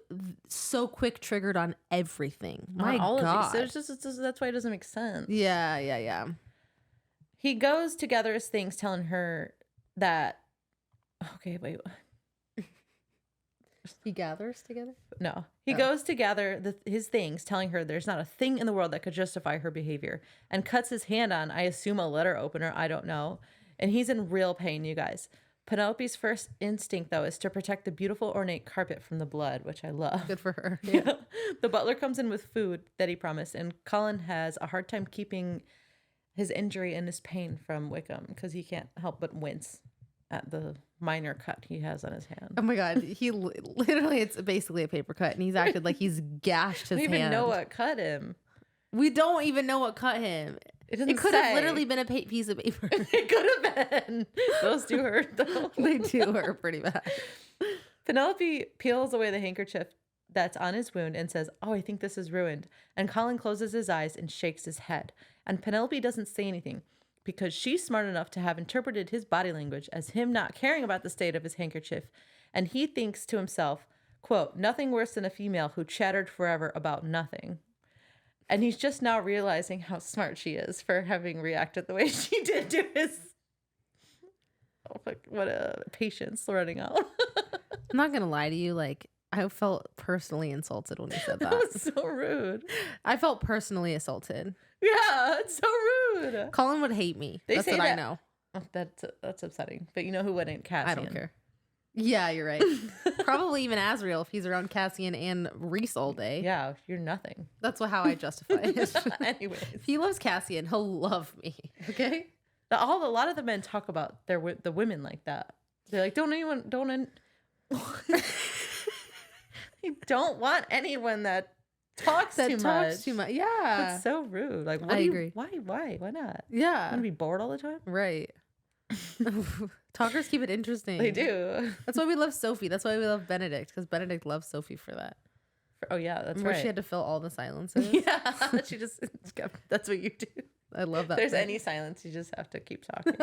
so quick triggered on everything. My all God. Of these. So that's why it doesn't make sense. Yeah. He goes to gather his things, telling her that. Okay, wait. He gathers together? No. He goes to gather his things, telling her there's not a thing in the world that could justify her behavior, and cuts his hand on, I assume, a letter opener. I don't know. And he's in real pain, you guys. Penelope's first instinct, though, is to protect the beautiful ornate carpet from the blood, which I love. Good for her. Yeah. The butler comes in with food that he promised, and Colin has a hard time keeping his injury and his pain from Wickham because he can't help but wince at the minor cut he has on his hand. Oh my God. He literally, it's basically a paper cut, and he's acted like he's gashed his hand. We don't even know what cut him. We don't even know what cut him. It could have literally been a piece of paper. It could have been. Those do hurt, though. They do hurt pretty bad. Penelope peels away the handkerchief that's on his wound and says, oh, I think this is ruined. And Colin closes his eyes and shakes his head. And Penelope doesn't say anything, because she's smart enough to have interpreted his body language as him not caring about the state of his handkerchief. And he thinks to himself, quote, nothing worse than a female who chattered forever about nothing. And he's just now realizing how smart she is for having reacted the way she did to his... Oh, what a patience running out. I'm not going to lie to you. Like, I felt personally insulted when he said that. That was so rude. I felt personally assaulted. Yeah, it's so rude. Colin would hate me. That's what I know. Oh, that's upsetting. But you know who wouldn't? Cassian. I don't care. Yeah, you're right. Probably even Asriel if he's around Cassian and Reese all day. Yeah, you're nothing. That's how I justify it. Anyways. If he loves Cassian, he'll love me. Okay? A lot of the men talk about the women like that. They're like, you don't want anyone that talks too much. Yeah. That's so rude. Like, I agree. Why not? Yeah. Want to be bored all the time? Right. Talkers keep it interesting. They do. That's why we love Sophie. That's why we love Benedict, because Benedict loves Sophie for that. Oh yeah, that's Remember right. she had to fill all the silences. Yeah, she just that's what you do. I love that. If there's any silence, you just have to keep talking.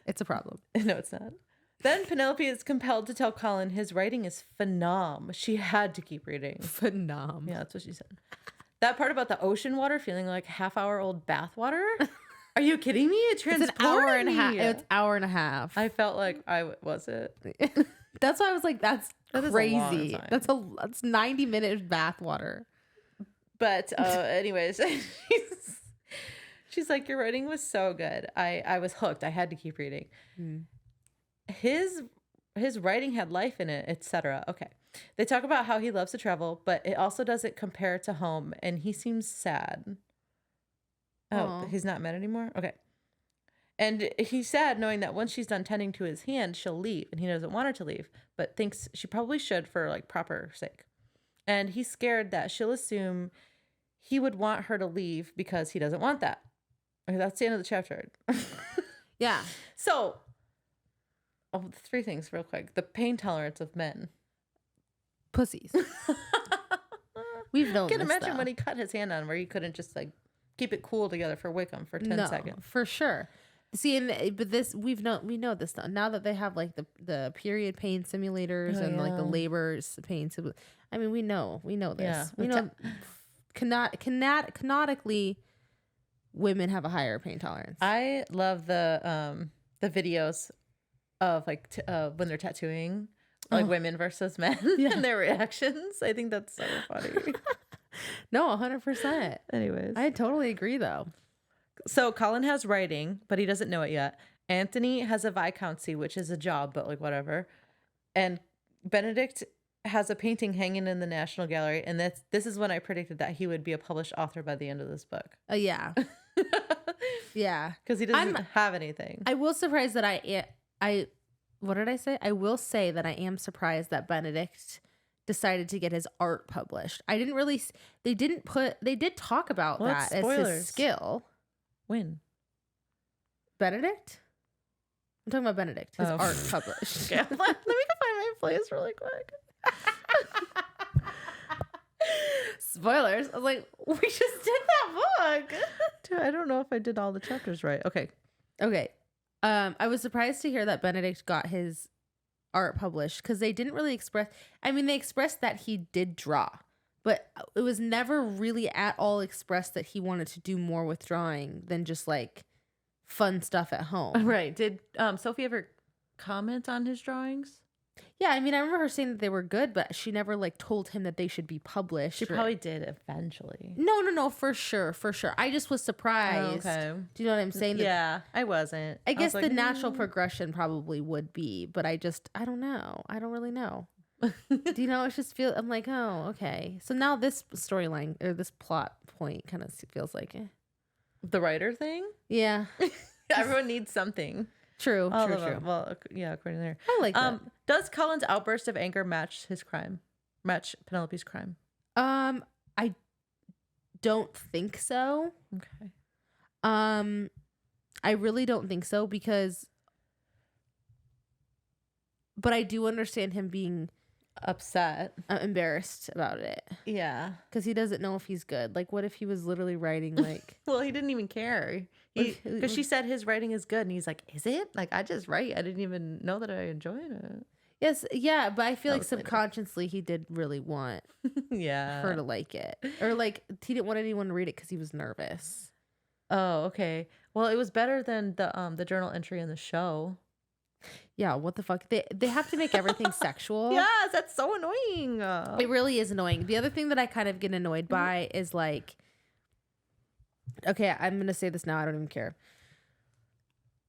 It's a problem. No, it's not. Then Penelope is compelled to tell Colin his writing is phenom. She had to keep reading. Phenom. Yeah, that's what she said. That part about the ocean water feeling like half-hour-old bath water. Are you kidding me? It transported It's an hour and a half. me. It's hour and a half. I felt like was it. That's why I was like, that's crazy. Time. That's 90 minutes bath water. But anyways, she's like, your writing was so good. I was hooked. I had to keep reading. His writing had life in it, etc. Okay. They talk about how he loves to travel, but it also doesn't compare to home, and he seems sad. Oh, Aww. He's not mad anymore? Okay. And he's sad knowing that once she's done tending to his hand, she'll leave, and he doesn't want her to leave, but thinks she probably should for like proper sake. And he's scared that she'll assume he would want her to leave because he doesn't want that. Okay, that's the end of the chapter. Yeah. So, three things real quick. The pain tolerance of men. Pussies. We've known I can this, imagine though. when he cut his hand on where he couldn't just like keep it cool together for Wickham for 10 seconds. For sure. See, but we know this though. Now that they have like the period pain simulators and like the labor pain I mean, we know this. Yeah. We know canonically women have a higher pain tolerance. I love the videos of like when they're tattooing like women versus men and their reactions. I think that's so funny. No, 100%. Anyways. I totally agree, though. So Colin has writing, but he doesn't know it yet. Anthony has a viscountcy, which is a job, but like whatever. And Benedict has a painting hanging in the National Gallery. And this is when I predicted that he would be a published author by the end of this book. Yeah. Yeah. Because he doesn't have anything. I will surprise that I what did I say? I will say that I am surprised that Benedict decided to get his art published. I didn't really, they did talk about that as his skill. When? Benedict? I'm talking about Benedict, his art published. Okay, let me go find my place really quick. Spoilers. I was like, we just did that book. Dude, I don't know if I did all the chapters right. Okay. I was surprised to hear that Benedict got his art published because they didn't really express. I mean, they expressed that he did draw, but it was never really at all expressed that he wanted to do more with drawing than just like fun stuff at home. Right. Did Sophie ever comment on his drawings? Yeah, I mean, I remember her saying that they were good, but she never like told him that they should be published. She probably did eventually. No, for sure. I just was surprised. Oh, okay. Do you know what I'm saying? Yeah, I wasn't. I guess the natural progression probably would be, but I don't know. I don't really know. Do you know? It just feel. I'm like, oh, okay. So now this storyline or this plot point kind of feels like the writer thing. Yeah, everyone needs something. True. Well, yeah, according to her. I like that. Does Colin's outburst of anger match his crime? Match Penelope's crime? I don't think so. Okay. I really don't think so but I do understand him being upset, embarrassed about it. Yeah, because he doesn't know if he's good. Like, what if he was literally writing like? Well, he didn't even care. Because she said his writing is good, and he's like, "Is it? Like, I just write. I didn't even know that I enjoyed it." Yes, yeah, but I feel like subconsciously he did really want, her to like it, or like he didn't want anyone to read it because he was nervous. Oh, okay. Well, it was better than the journal entry in the show. Yeah, what the fuck? They have to make everything sexual. Yes, that's so annoying. It really is annoying. The other thing that I kind of get annoyed by is like, okay, I'm going to say this now. I don't even care.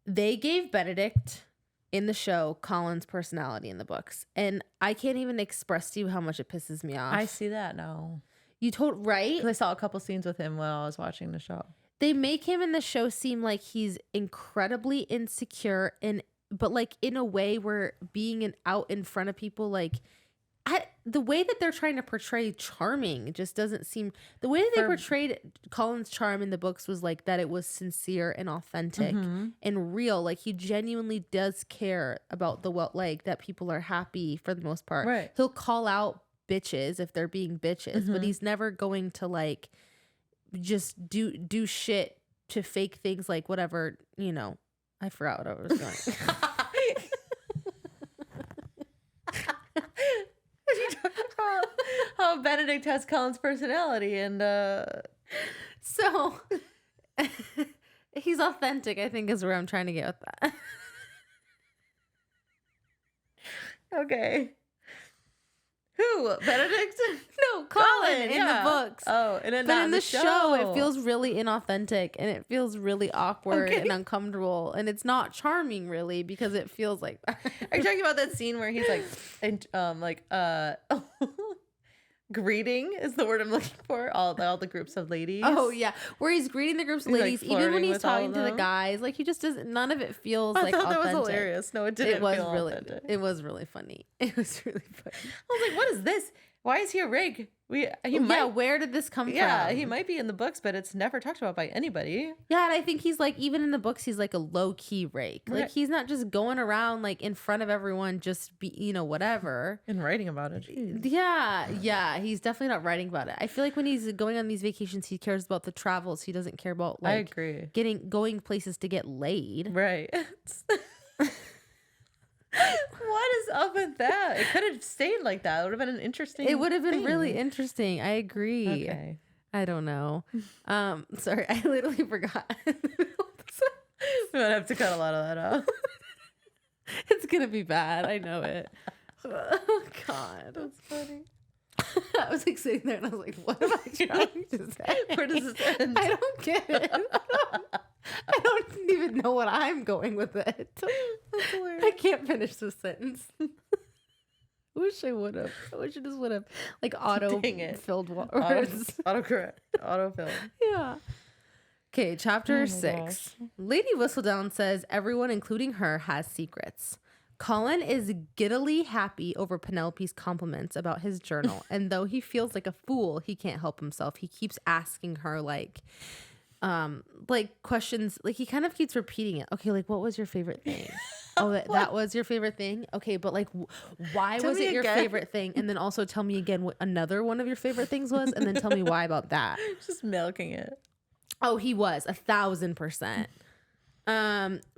They gave Benedict in the show Colin's personality in the books. And I can't even express to you how much it pisses me off. I see that now. You told, right? Because I saw a couple scenes with him while I was watching the show. They make him in the show seem like he's incredibly insecure but like in a way where being out in front of people, like the way that they're trying to portray charming just doesn't seem. The way that they portrayed Colin's charm in the books was like that it was sincere and authentic and real. Like he genuinely does care about that people are happy for the most part. Right. He'll call out bitches if they're being bitches, but he's never going to like just do shit to fake things like whatever, you know. I forgot what I was going. You talking about how Benedict has Colin's personality and so he's authentic, I think is where I'm trying to get with that. Okay. Who? Benedict? No, Colin in the books. Oh, and but in the show, it feels really inauthentic and it feels really awkward and uncomfortable, and it's not charming really because it feels like that. Are you talking about that scene where he's like, greeting is the word I'm looking for. All the groups of ladies. Oh yeah, where he's greeting the groups of ladies, like even when he's talking to the guys. Like he just doesn't. None of it feels like authentic. That was hilarious. No, it didn't. It was really. Authentic. It was really funny. It was really funny. I was like, what is this? Why is he a rig? Where did this come from? Yeah, he might be in the books, but it's never talked about by anybody. Yeah, and I think he's like, even in the books, he's like a low-key rake. Like, he's not just going around, like, in front of everyone, just whatever. And writing about it. Jeez. Yeah, he's definitely not writing about it. I feel like when he's going on these vacations, he cares about the travels. He doesn't care about, like, I agree. Going places to get laid. Right. What is up with that? It could have stayed like that. It would have been an interesting. It would have been really interesting. I agree. Okay. I don't know. Sorry, I literally forgot. We might have to cut a lot of that out. It's gonna be bad. I know it. Oh, God. That's funny. I was like sitting there and I was like, what am I trying to say? Where does this end? I don't get it. I don't even know what I'm going with it. I can't finish this sentence. I wish I would have. I wish I just would have like auto-filled words. Autocorrect. Autofill. Yeah. Okay, chapter 6. Gosh. Lady Whistledown says everyone, including her, has secrets. Colin is giddily happy over Penelope's compliments about his journal, and though he feels like a fool, he can't help himself. He keeps asking her like questions. Like he kind of keeps repeating it. Okay, like what was your favorite thing? Oh, that was your favorite thing? Okay, but like why was it your favorite thing? And then also tell me again what another one of your favorite things was, and then tell me why about that. Just milking it. Oh, he was 1,000%.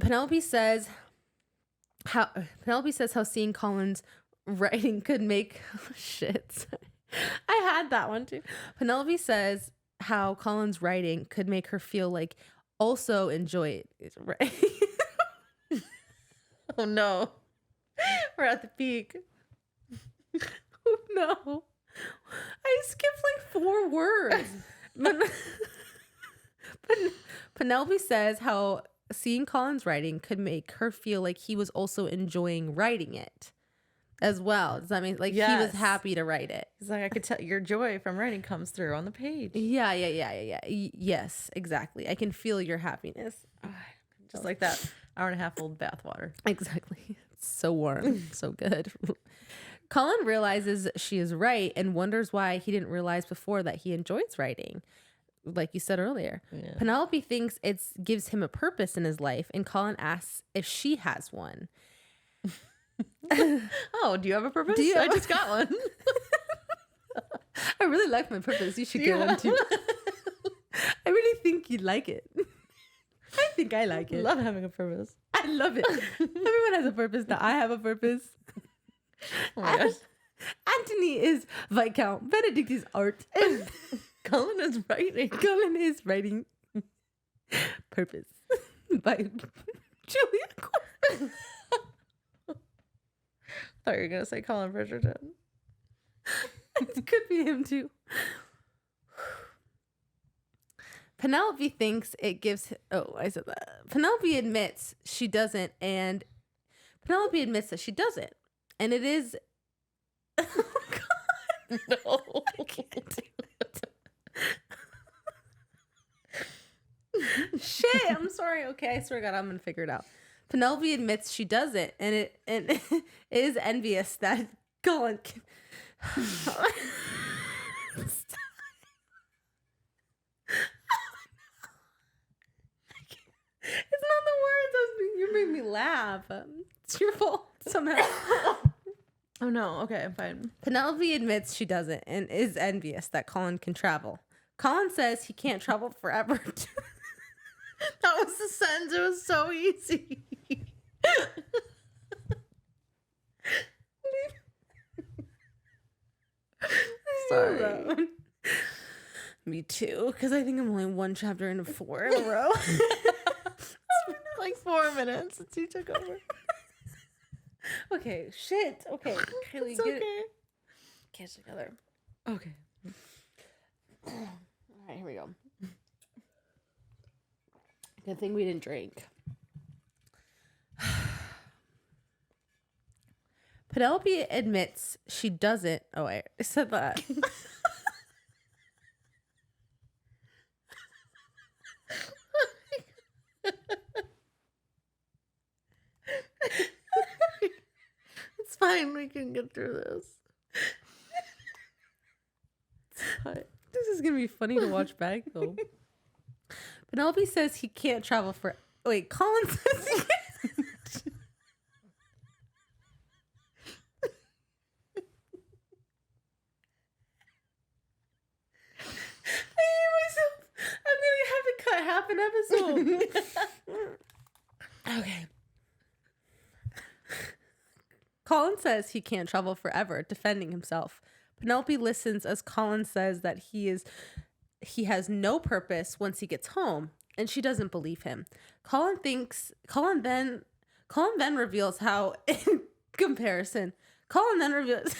Penelope says how seeing Colin's writing could make shit. I had that one too. Penelope says how Colin's writing could make her feel like also enjoy it. Right? Oh no, we're at the peak. Oh no, I skipped like 4 words. Penelope says how seeing Colin's writing could make her feel like he was also enjoying writing it as well. Does that mean like he was happy to write it? It's like I could tell your joy from writing comes through on the page. Yeah. Yes, exactly. I can feel your happiness. Just like that hour-and-a-half old bathwater. Exactly. It's so warm. So good. Colin realizes she is right and wonders why he didn't realize before that he enjoys writing. Like you said earlier. Yeah. Penelope thinks it gives him a purpose in his life, and Colin asks if she has one. Oh, do you have a purpose? I just got one. I really like my purpose. You should get one too. I really think you'd like it. I think I like it. I love having a purpose. I love it. Everyone has a purpose. Now I have a purpose. Oh my gosh. Anthony is Viscount. Benedict is art. Colin is writing. Colin is writing. Purpose by Julia Quinn. I thought you were going to say Colin Bridgerton. It could be him too. Penelope thinks it gives... Oh, I said that. Penelope admits she doesn't, and Penelope admits that she doesn't. And it is... Oh, God. No. I can't do it. Shit, I'm sorry. Okay, I swear to God, I'm gonna figure it out. Penelope admits she doesn't, and it is envious that Colin can... It's not the words. You made me laugh. It's your fault somehow. Oh no. Okay, I'm fine. Penelope admits she doesn't and is envious that Colin can travel. Colin says he can't travel forever. That was the sentence. It was so easy. Sorry. Me too, because I think I'm only 1 chapter into 4 in a row. Like 4 minutes since you took over. Okay, shit. Okay, Kaylee, it's okay. Get it together. Okay. All right, here we go. Good thing we didn't drink. Penelope admits she doesn't. Oh, I said that. It's fine. We can get through this. This is going to be funny to watch back, though. Penelope says he can't travel for... Wait, Colin says he can't. I hate myself. I'm going to have to cut half an episode. Okay. Colin says he can't travel forever, defending himself. Penelope listens as Colin says that he has no purpose once he gets home, and she doesn't believe him. Colin then reveals how, in comparison, Colin then reveals.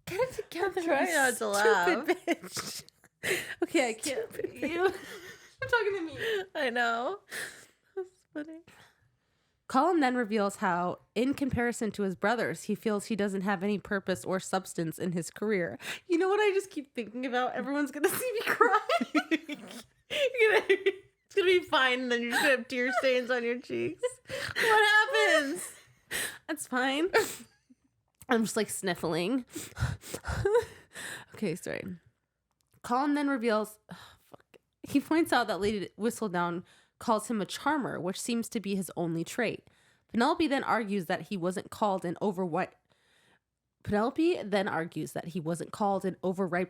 Get it together. Try not to laugh. Bitch. Okay, I can't. You. I'm talking to me. I know. That's funny. Colin then reveals how, in comparison to his brothers, he feels he doesn't have any purpose or substance in his career. You know what I just keep thinking about? Everyone's gonna see me cry. It's gonna be fine, and then you're just gonna have tear stains on your cheeks. What happens? That's fine. I'm just like sniffling. Okay, sorry. Colin then reveals, he points out that Lady Whistledown calls him a charmer, which seems to be his only trait. Penelope then argues that he wasn't called an overripe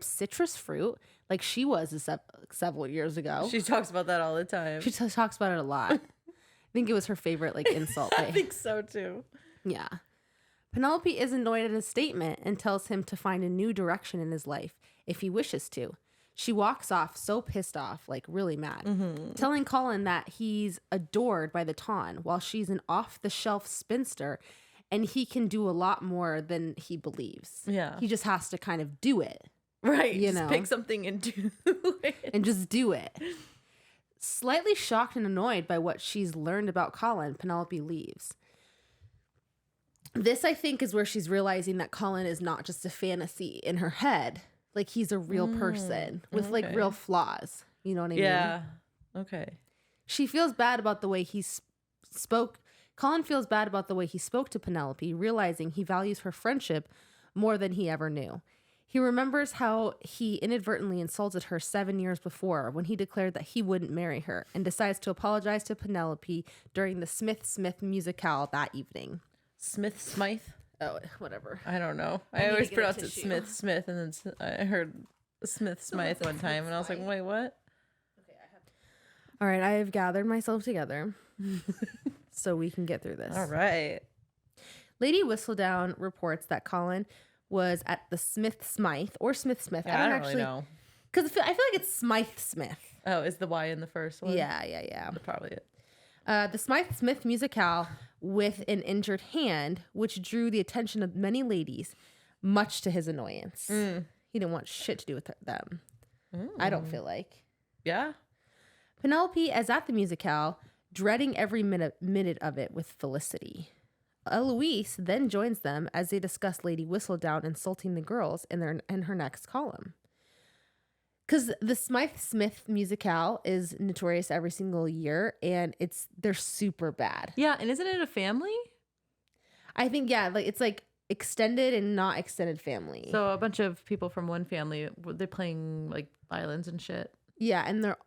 citrus fruit like she was several years ago. She talks about that all the time. She talks about it a lot. I think it was her favorite like insult. I think so too. Yeah. Penelope is annoyed at his statement and tells him to find a new direction in his life if he wishes to. She walks off so pissed off, like really mad, telling Colin that he's adored by the Ton while she's an off-the-shelf spinster and he can do a lot more than he believes. Yeah. He just has to kind of do it. Right. You just know. pick something and do it. And just do it. Slightly shocked and annoyed by what she's learned about Colin, Penelope leaves. This, I think, is where she's realizing that Colin is not just a fantasy in her head. Like, he's a real person with, like, real flaws. You know what I mean? Yeah. Okay. She feels bad about the way he spoke. Colin feels bad about the way he spoke to Penelope, realizing he values her friendship more than he ever knew. He remembers how he inadvertently insulted her 7 years before when he declared that he wouldn't marry her, and decides to apologize to Penelope during the Smith musicale that evening. Smythe? Oh, whatever. I don't know. I always pronounced it Smith, and then I heard Smythe one time, and I was like, wait, what? All right, I have gathered myself together so we can get through this. All right. Lady Whistledown reports that Colin was at the Smith. Yeah, I don't really know. Because I feel like it's Smith. Oh, is the Y in the first one? Yeah. That's probably it. The Smith musicale with an injured hand, which drew the attention of many ladies, much to his annoyance. He didn't want shit to do with them. I don't feel like. Yeah. Penelope is at the musicale, dreading every minute of it with felicity. Eloise then joins them as they discuss Lady Whistledown insulting the girls in her next column. Because the Smith musicale is notorious every single year, and they're super bad. Yeah, and isn't it a family? I think, yeah, like it's like extended and not extended family. So a bunch of people from one family, they're playing like violins and shit. Yeah, and they're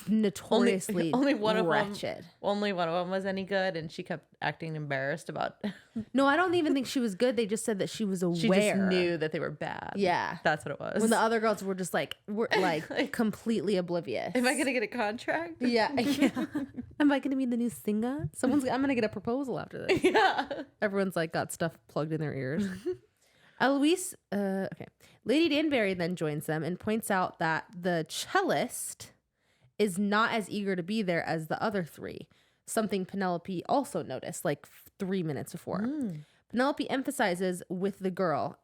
notoriously only one wretched. of them, only one of them was any good, and she kept acting embarrassed about. No, I don't even think she was good. They just said that she was aware. She just knew that they were bad. Yeah, that's what it was. When the other girls were just like completely oblivious. Am I gonna get a contract? Yeah. Am I gonna be the new singer? I'm gonna get a proposal after this. Yeah. Everyone's like got stuff plugged in their ears. Eloise, okay. Lady Danbury then joins them and points out that the cellist is not as eager to be there as the other three. Something Penelope also noticed like 3 minutes before. Penelope emphasizes with the girl.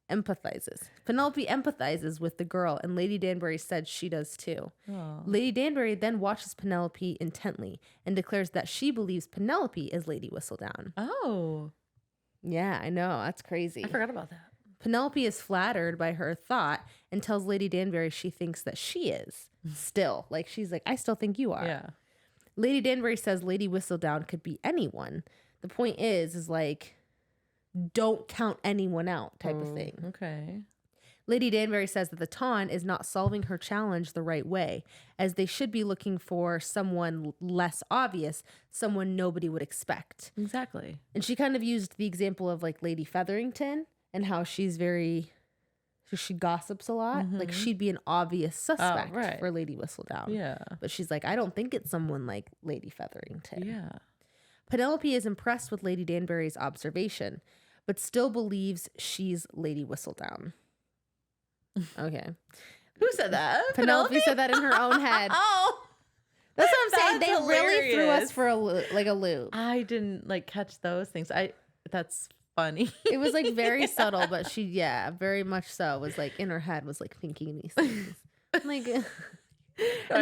Empathizes. Penelope empathizes with the girl, and Lady Danbury said she does too. Aww. Lady Danbury then watches Penelope intently and declares that she believes Penelope is Lady Whistledown. Oh. Yeah, I know. That's crazy. I forgot about that. Penelope is flattered by her thought and tells Lady Danbury she thinks that she is still. Like, she's like, I still think you are. Yeah. Lady Danbury says Lady Whistledown could be anyone. The point is like, don't count anyone out type of thing. Okay. Lady Danbury says that the Ton is not solving her challenge the right way, as they should be looking for someone less obvious, someone nobody would expect. Exactly. And she kind of used the example of like Lady Featherington and how she gossips a lot. Like she'd be an obvious suspect for Lady Whistledown. Yeah. But she's like, I don't think it's someone like Lady Featherington. Yeah. Penelope is impressed with Lady Danbury's observation, but still believes she's Lady Whistledown. Okay. Who said that? Penelope said that in her own head. Oh, that's what I'm saying. that's They really threw us hilarious. for a loop. I didn't like catch those things. That's funny. It was like very subtle, but she, very much so, was like in her head was like thinking these things. Like, and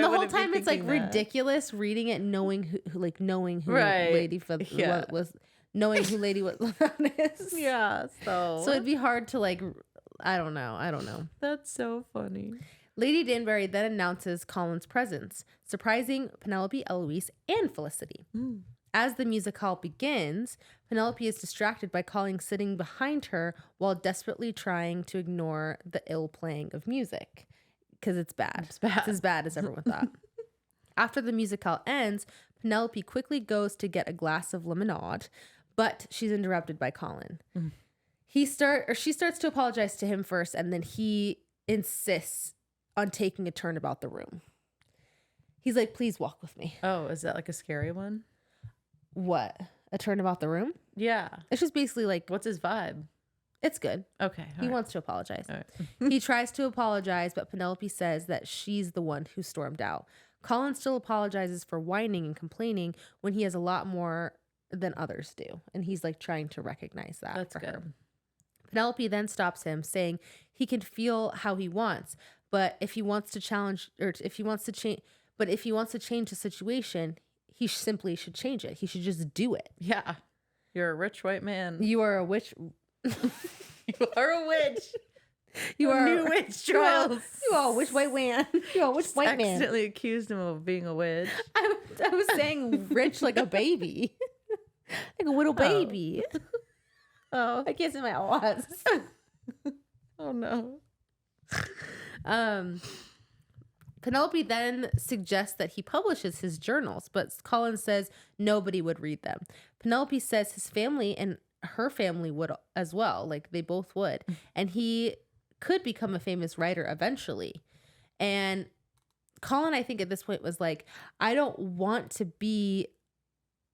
the whole time it's like ridiculous reading it, knowing who Right. Lady was knowing who Lady Whistledown is. Yeah. So it'd be hard to like, I don't know. That's so funny. Lady Danbury then announces Colin's presence, surprising Penelope, Eloise, and Felicity. Mm. As the musicale begins, Penelope is distracted by Colin sitting behind her while desperately trying to ignore the ill playing of music. Because it's bad. It's as bad as everyone thought. After the musicale ends, Penelope quickly goes to get a glass of lemonade, but she's interrupted by Colin. Mm. She starts to apologize to him first, and then he insists on taking a turn about the room. He's like, please walk with me. Oh, is that like a scary one? What? A turn about the room? Yeah. It's just basically like, What's his vibe? it's good. Okay. He wants to apologize. All right. He tries to apologize, but Penelope says that she's the one who stormed out. Colin still apologizes for whining and complaining when he has a lot more than others do. And he's like trying to recognize that. That's for good. her. Penelope then stops him, saying he can feel how he wants, but if he wants to change the situation, he simply should change it. He should just do it. Yeah. You're a rich white man. You are a witch. You are a witch. You are new witch trials. You are a witch white man. You are a witch white man. Accidentally accused him of being a witch. I was saying rich like a baby. Like a little baby. Oh. I can't say my O's. Oh no. Penelope then suggests that he publishes his journals, but Colin says nobody would read them. Penelope says his family and her family would as well. Like they both would. And he could become a famous writer eventually. And Colin, I think at this point was like, I don't want to be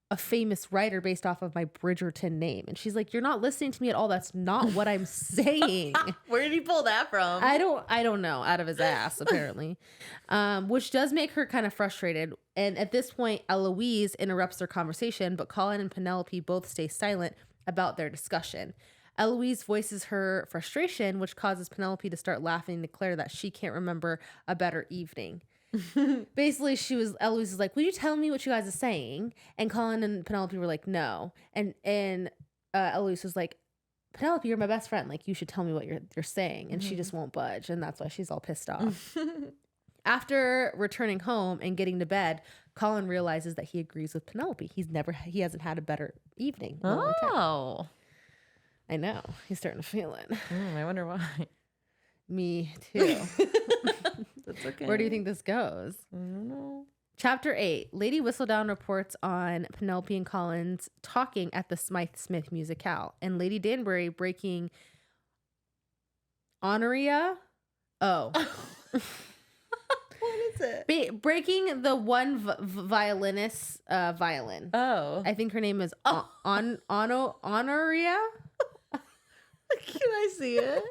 a famous writer based off of my Bridgerton name. And she's like, you're not listening to me at all. That's not what I'm saying. Where did he pull that from? I don't know, out of his ass, apparently. Which does make her kind of frustrated. And at this point, Eloise interrupts their conversation, but Colin and Penelope both stay silent about their discussion. Eloise voices her frustration, which causes Penelope to start laughing and declare that she can't remember a better evening. Basically, Eloise is like, will you tell me what you guys are saying? And Colin and Penelope were like, no. And Eloise was like, Penelope, you're my best friend. Like, you should tell me what you're saying. And she just won't budge. And that's why she's all pissed off. After returning home and getting to bed, Colin realizes that he agrees with Penelope. He hasn't had a better evening. In a long time. Oh. I know. He's starting to feel it. I wonder why. Me too. That's okay. Where do you think this goes? I don't know. Chapter 8. Lady Whistledown reports on Penelope and Colin's talking at the Smythe-Smith musicale, and Lady Danbury breaking Honoria. Oh. What is it? Breaking the one violinist's violin. Oh. I think her name is Honoria. Can I see it?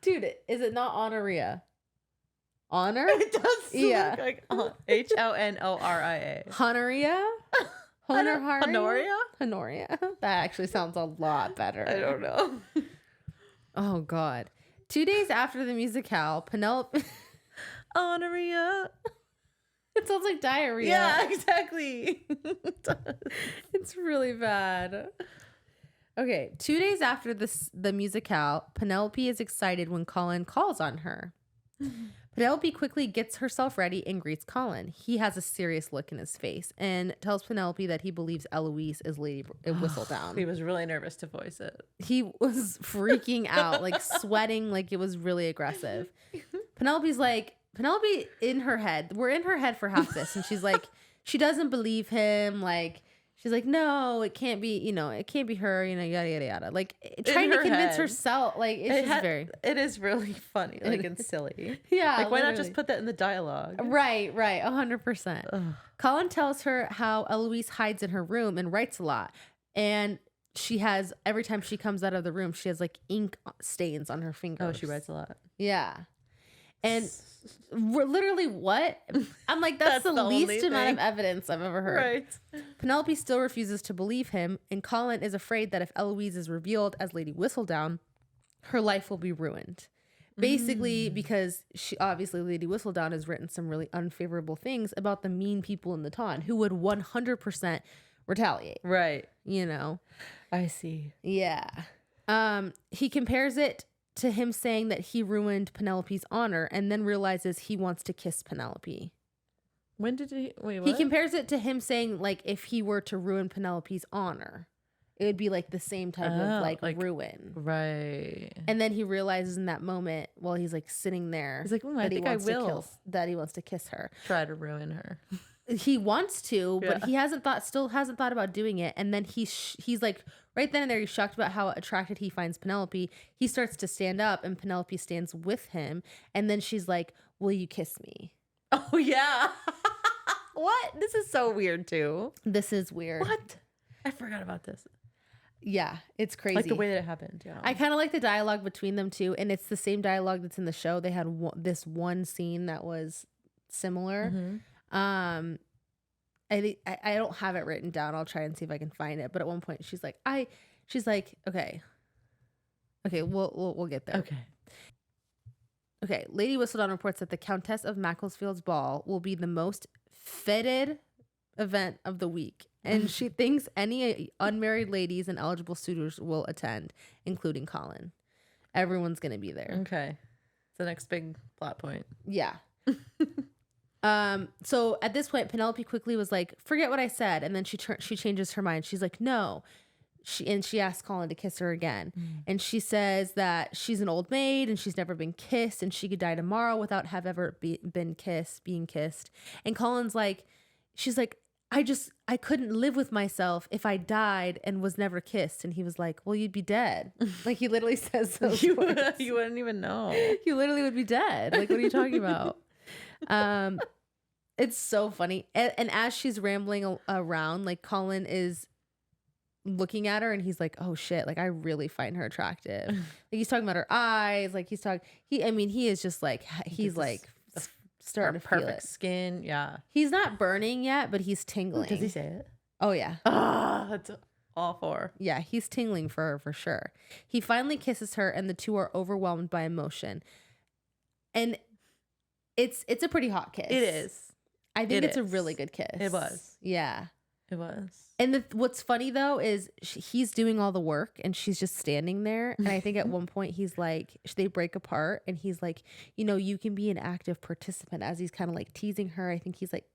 Dude, is it not Honoria? Honor? It does Yeah. look like Honoria. Honoria? Honoria? Honoria? That actually sounds a lot better. I don't know. Oh, God. 2 days after the musicale, Penelope... Honoria. It sounds like diarrhea. Yeah, exactly. It's really bad. Okay, 2 days after the musicale, Penelope is excited when Colin calls on her. Penelope quickly gets herself ready and greets Colin. He has a serious look in his face and tells Penelope that he believes Eloise is Lady Whistledown. He was really nervous to voice it. He was freaking out, like sweating, like it was really aggressive. Penelope in her head, we're in her head for half this, and she's like, she doesn't believe him, like, she's like, no, it can't be, it can't be her, yada, yada, yada. Like, trying to convince herself, like, It is really funny, like, and silly. Yeah. Like, why not literally. just put that in the dialogue? Right, 100%. Colin tells her how Eloise hides in her room and writes a lot. And she has, every time she comes out of the room, she has like ink stains on her fingers. Oh, she writes a lot. Yeah. And we're literally what? I'm like, that's the least amount of evidence I've ever heard. Right. Penelope still refuses to believe him, and Colin is afraid that if Eloise is revealed as Lady Whistledown, her life will be ruined. Basically, because obviously Lady Whistledown has written some really unfavorable things about the mean people in the town who would 100% retaliate. Right. You know? I see. Yeah. He compares it to him saying that he ruined Penelope's honor and then realizes he wants to kiss Penelope. When did he... Wait, what? He compares it to him saying, like, if he were to ruin Penelope's honor, it would be like the same type of like ruin. Right. And then he realizes in that moment while he's like sitting there, he's like, I think I will. That he wants to kiss her. Try to ruin her. He wants to, but he still hasn't thought about doing it. And then he's like, right then and there, he's shocked about how attracted he finds Penelope. He starts to stand up and Penelope stands with him. And then she's like, will you kiss me? Oh, yeah. What? This is so weird, too. This is weird. What? I forgot about this. Yeah, it's crazy. Like the way that it happened. Yeah. I kind of like the dialogue between them too, and it's the same dialogue that's in the show. They had this one scene that was similar. Mm-hmm. I don't have it written down. I'll try and see if I can find it. But at one point, she's like, okay, we'll get there. Okay. Lady Whistledown reports that the Countess of Macclesfield's ball will be the most feted event of the week, and she thinks any unmarried ladies and eligible suitors will attend, including Colin. Everyone's gonna be there. Okay, it's the next big plot point. Yeah. So at this point, Penelope quickly was like, "Forget what I said," and then she changes her mind. She's like, "No." She asks Colin to kiss her again, and she says that she's an old maid and she's never been kissed, and she could die tomorrow without have ever being kissed. And Colin's like, she's like, I couldn't live with myself if I died and was never kissed. And he was like, well, you'd be dead. Like, he literally says those words. You wouldn't even know. You literally would be dead. Like, what are you talking about? It's so funny. And as she's rambling around, like, Colin is looking at her and he's like, oh shit, like, I really find her attractive. Like, he's talking about her eyes. Like, he is just like, he's like starting to feel perfect skin. Yeah. He's not burning yet, but he's tingling. Does he say it? Oh yeah. That's all for. Yeah, he's tingling for her for sure. He finally kisses her and the two are overwhelmed by emotion. And it's a pretty hot kiss. It is. I think it's a really good kiss. It was. Yeah. It was. And what's funny though is he's doing all the work and she's just standing there. And I think at one point he's like, they break apart and he's like, you know, you can be an active participant, as he's kind of like teasing her. I think he's like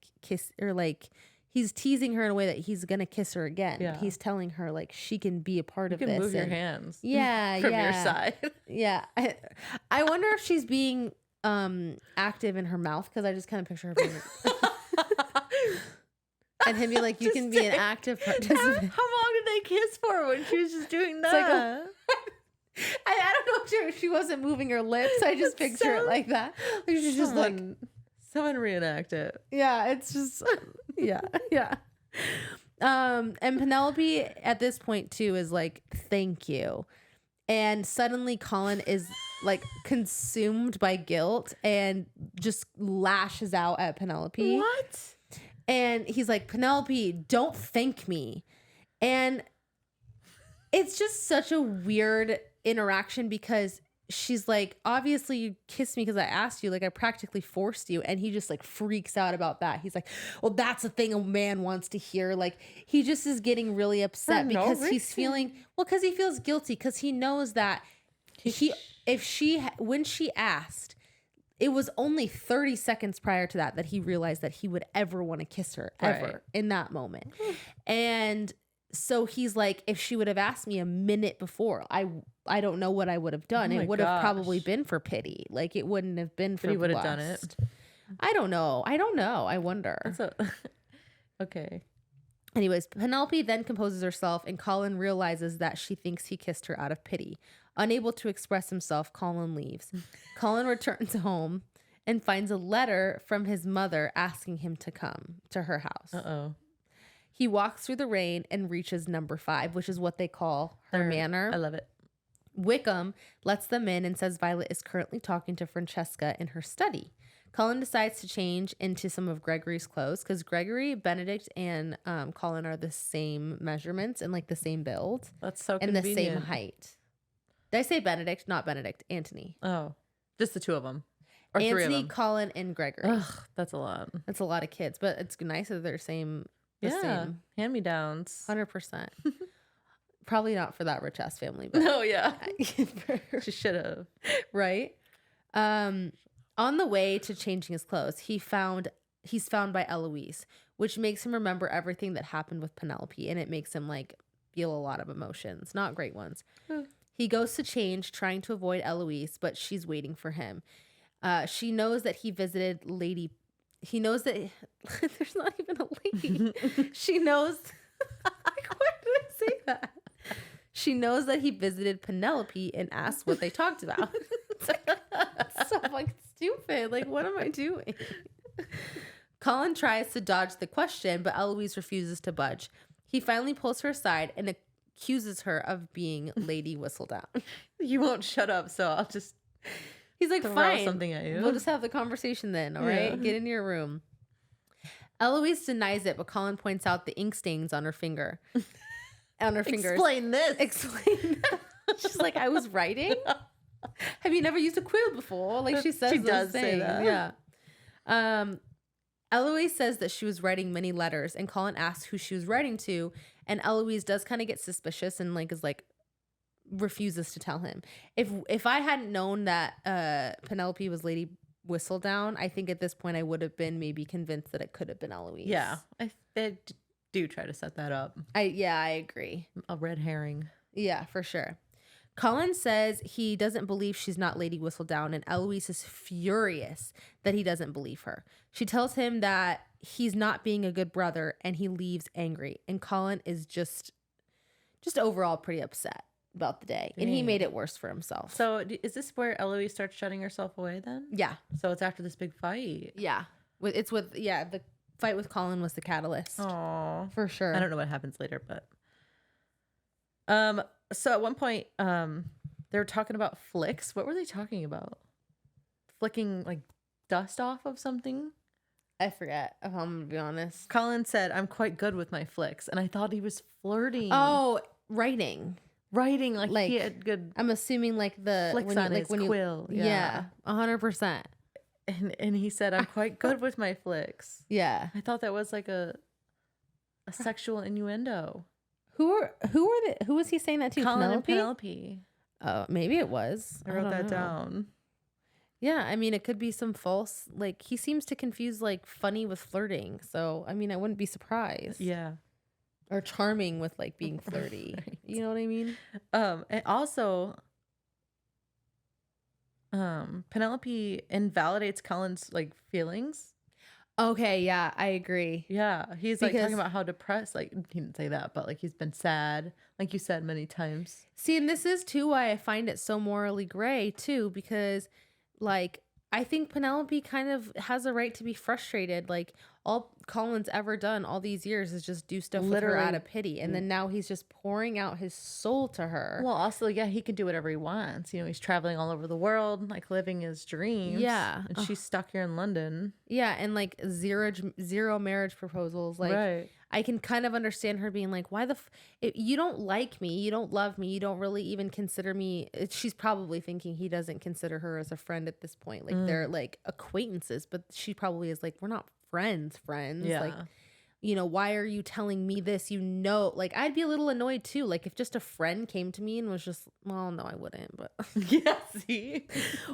he's teasing her in a way that he's gonna kiss her again. Yeah. But he's telling her like she can be a part of this. You can move your hands. Yeah, from your side. Yeah. I wonder if she's being active in her mouth, because I just kind of picture her being. And him be like, you can be an active participant. How long did they kiss for when she was just doing that? I don't know if she wasn't moving her lips. I just picture it like that. Like, she's just like, someone reenact it. Yeah, it's just, yeah. And Penelope at this point too is like, thank you. And suddenly Colin is like consumed by guilt and just lashes out at Penelope. What? And he's like, Penelope, don't thank me. And it's just such a weird interaction, because she's like, obviously you kissed me because I asked you, like I practically forced you. And he just like freaks out about that. He's like, well, that's the thing a man wants to hear. Like, he just is getting really upset because he's feeling, because he feels guilty, because he knows that when she asked, it was only 30 seconds prior to that he realized that he would ever want to kiss her ever in that moment. And so he's like, if she would have asked me a minute before, I don't know what I would have done. It would have probably been for pity. Like, it wouldn't have been for But he would have lust. done it. I don't know. I wonder. Okay. Anyways, Penelope then composes herself and Colin realizes that she thinks he kissed her out of pity. Unable to express himself, Colin leaves. Colin returns home and finds a letter from his mother asking him to come to her house. Uh-oh. He walks through the rain and reaches number 5, which is what they call her manor. I love it. Wickham lets them in and says Violet is currently talking to Francesca in her study. Colin decides to change into some of Gregory's clothes because Gregory, Benedict, and Colin are the same measurements and like the same build. That's so and convenient. the same height. Did I say Benedict? Not Benedict. Anthony. Oh, just the 2 of them. Or Anthony, 3 of them. Colin, and Gregory. Ugh, that's a lot. That's a lot of kids, but it's nice that they're same. Same. Hand-me-downs. 100%. Probably not for that rich ass family, but no, yeah. She should have. Right? On the way to changing his clothes, he's found by Eloise, which makes him remember everything that happened with Penelope, and it makes him like feel a lot of emotions, not great ones. He goes to change, trying to avoid Eloise, but she's waiting for him. She knows that he visited Lady. He knows that there's not even a lady. She knows. Like, why did I say that? She knows that he visited Penelope and asked what they talked about. It's so fucking stupid. Like, what am I doing? Colin tries to dodge the question, but Eloise refuses to budge. He finally pulls her aside and accuses her of being Lady Whistledown. You won't shut up, so I'll just. He's like, fine. Something at you. We'll just have the conversation then, all right? Get in your room. Eloise denies it, but Colin points out the ink stains on her finger. On her fingers. Explain this. Explain. She's like, I was writing? Have you never used a quill before? Like she says, she does say that. Yeah. Eloise says that she was writing many letters, and Colin asks who she was writing to, and Eloise does kind of get suspicious and like is like refuses to tell him. If I hadn't known that Penelope was Lady Whistledown, I think at this point I would have been maybe convinced that it could have been Eloise. Yeah, they do try to set that up. I agree. A red herring. Yeah, for sure. Colin says he doesn't believe she's not Lady Whistledown, and Eloise is furious that he doesn't believe her. She tells him that he's not being a good brother, and he leaves angry. And Colin is just overall pretty upset about the day. And he made it worse for himself. So is this where Eloise starts shutting herself away then? Yeah. So it's after this big fight. Yeah. The fight with Colin was the catalyst. Oh, for sure. I don't know what happens later, but so at one point they were talking about flicks. What were they talking about? Flicking like dust off of something? I forget, if I'm gonna be honest. Colin said, I'm quite good with my flicks, and I thought he was flirting. Oh, writing, like he had good. I'm assuming like the flicks on his quill. Yeah, 100%. And he said, I'm quite good with my flicks. Yeah, I thought that was like a sexual innuendo. Who was he saying that to? Colin and Penelope. Oh, maybe it was. I wrote that down. Yeah, I mean, it could be some false. Like he seems to confuse like funny with flirting. So I mean, I wouldn't be surprised. Yeah. Or charming with like being flirty. Right. You know what I mean? And also Penelope invalidates Colin's like feelings. Okay, yeah, I agree. Yeah, he's like talking about how depressed, like he didn't say that, but like he's been sad, like you said many times. See, and this is too why I find it so morally gray too, because like I think Penelope kind of has a right to be frustrated. Like all Colin's ever done all these years is just do stuff with her out of pity. And then now he's just pouring out his soul to her. Well, also, yeah, he can do whatever he wants. You know, he's traveling all over the world, like living his dreams. Yeah. And she's stuck here in London. Yeah. And like zero marriage proposals. Like right. I can kind of understand her being like, why you don't like me, you don't love me, you don't really even consider me. She's probably thinking he doesn't consider her as a friend at this point. Like they're like acquaintances, but she probably is like, we're not friends. Yeah. Like, you know, why are you telling me this? You know, like I'd be a little annoyed too. Like if just a friend came to me and was just, well, no, I wouldn't, but yeah, see.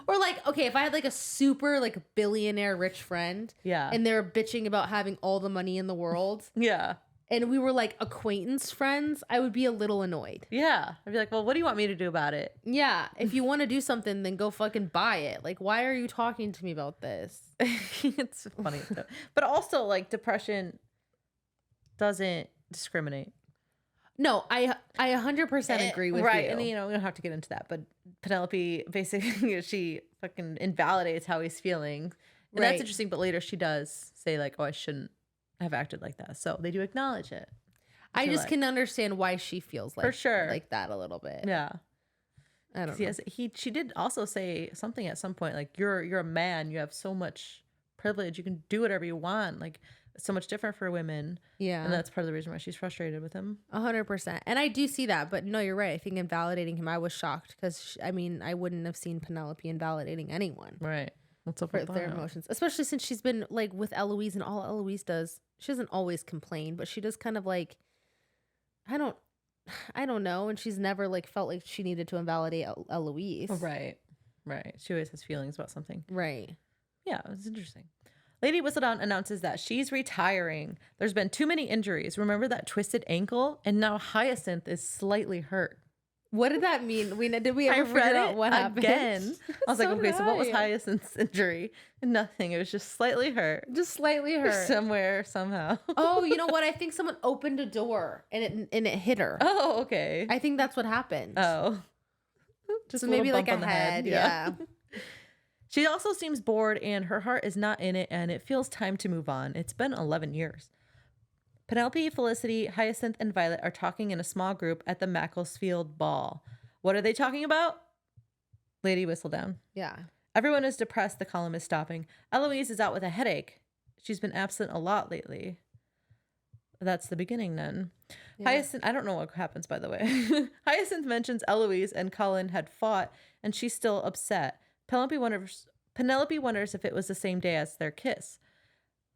Or like, okay, if I had like a super like billionaire rich friend, yeah, and they're bitching about having all the money in the world, yeah, and we were like acquaintance friends, I would be a little annoyed. Yeah, I'd be like, well, what do you want me to do about it? Yeah, if you want to do something, then go fucking buy it. Like, why are you talking to me about this? It's funny though. But also like depression doesn't discriminate. No, I 100% agree with you. Right, and you know, we don't have to get into that, but Penelope basically, she fucking invalidates how he's feeling. And that's interesting, but later she does say like, oh, I shouldn't have acted like that. So they do acknowledge it. I just can understand why she feels like for sure like that a little bit. Yeah. I don't know. She did also say something at some point like you're a man, you have so much privilege, you can do whatever you want, like it's so much different for women. Yeah. And that's part of the reason why she's frustrated with him. 100%. And I do see that, but no, you're right. I think invalidating him, I was shocked because I mean, I wouldn't have seen Penelope invalidating anyone. Right. What's up for with their that? emotions, especially since she's been like with Eloise, and all Eloise does, she doesn't always complain, but she does kind of like, I don't know, and she's never like felt like she needed to invalidate Eloise. Right. She always has feelings about something. Right. Yeah, it's interesting. Lady Whistledown announces that she's retiring. There's been too many injuries. Remember that twisted ankle? And now Hyacinth is slightly hurt. What did that mean? Did we ever figure out what happened? Again. I was like, okay, so what was Hyacinth's injury? Nothing. It was just slightly hurt. Just slightly hurt. Somewhere, somehow. Oh, you know what? I think someone opened a door and it hit her. Oh, okay. I think that's what happened. Oh. Just so maybe like a head. Yeah. She also seems bored and her heart is not in it, and it feels time to move on. It's been 11 years. Penelope, Felicity, Hyacinth, and Violet are talking in a small group at the Macclesfield Ball. What are they talking about? Lady Whistledown. Yeah. Everyone is depressed. The column is stopping. Eloise is out with a headache. She's been absent a lot lately. That's the beginning then. Yeah. Hyacinth, I don't know what happens, by the way. Hyacinth mentions Eloise and Colin had fought, and she's still upset. Penelope wonders if it was the same day as their kiss.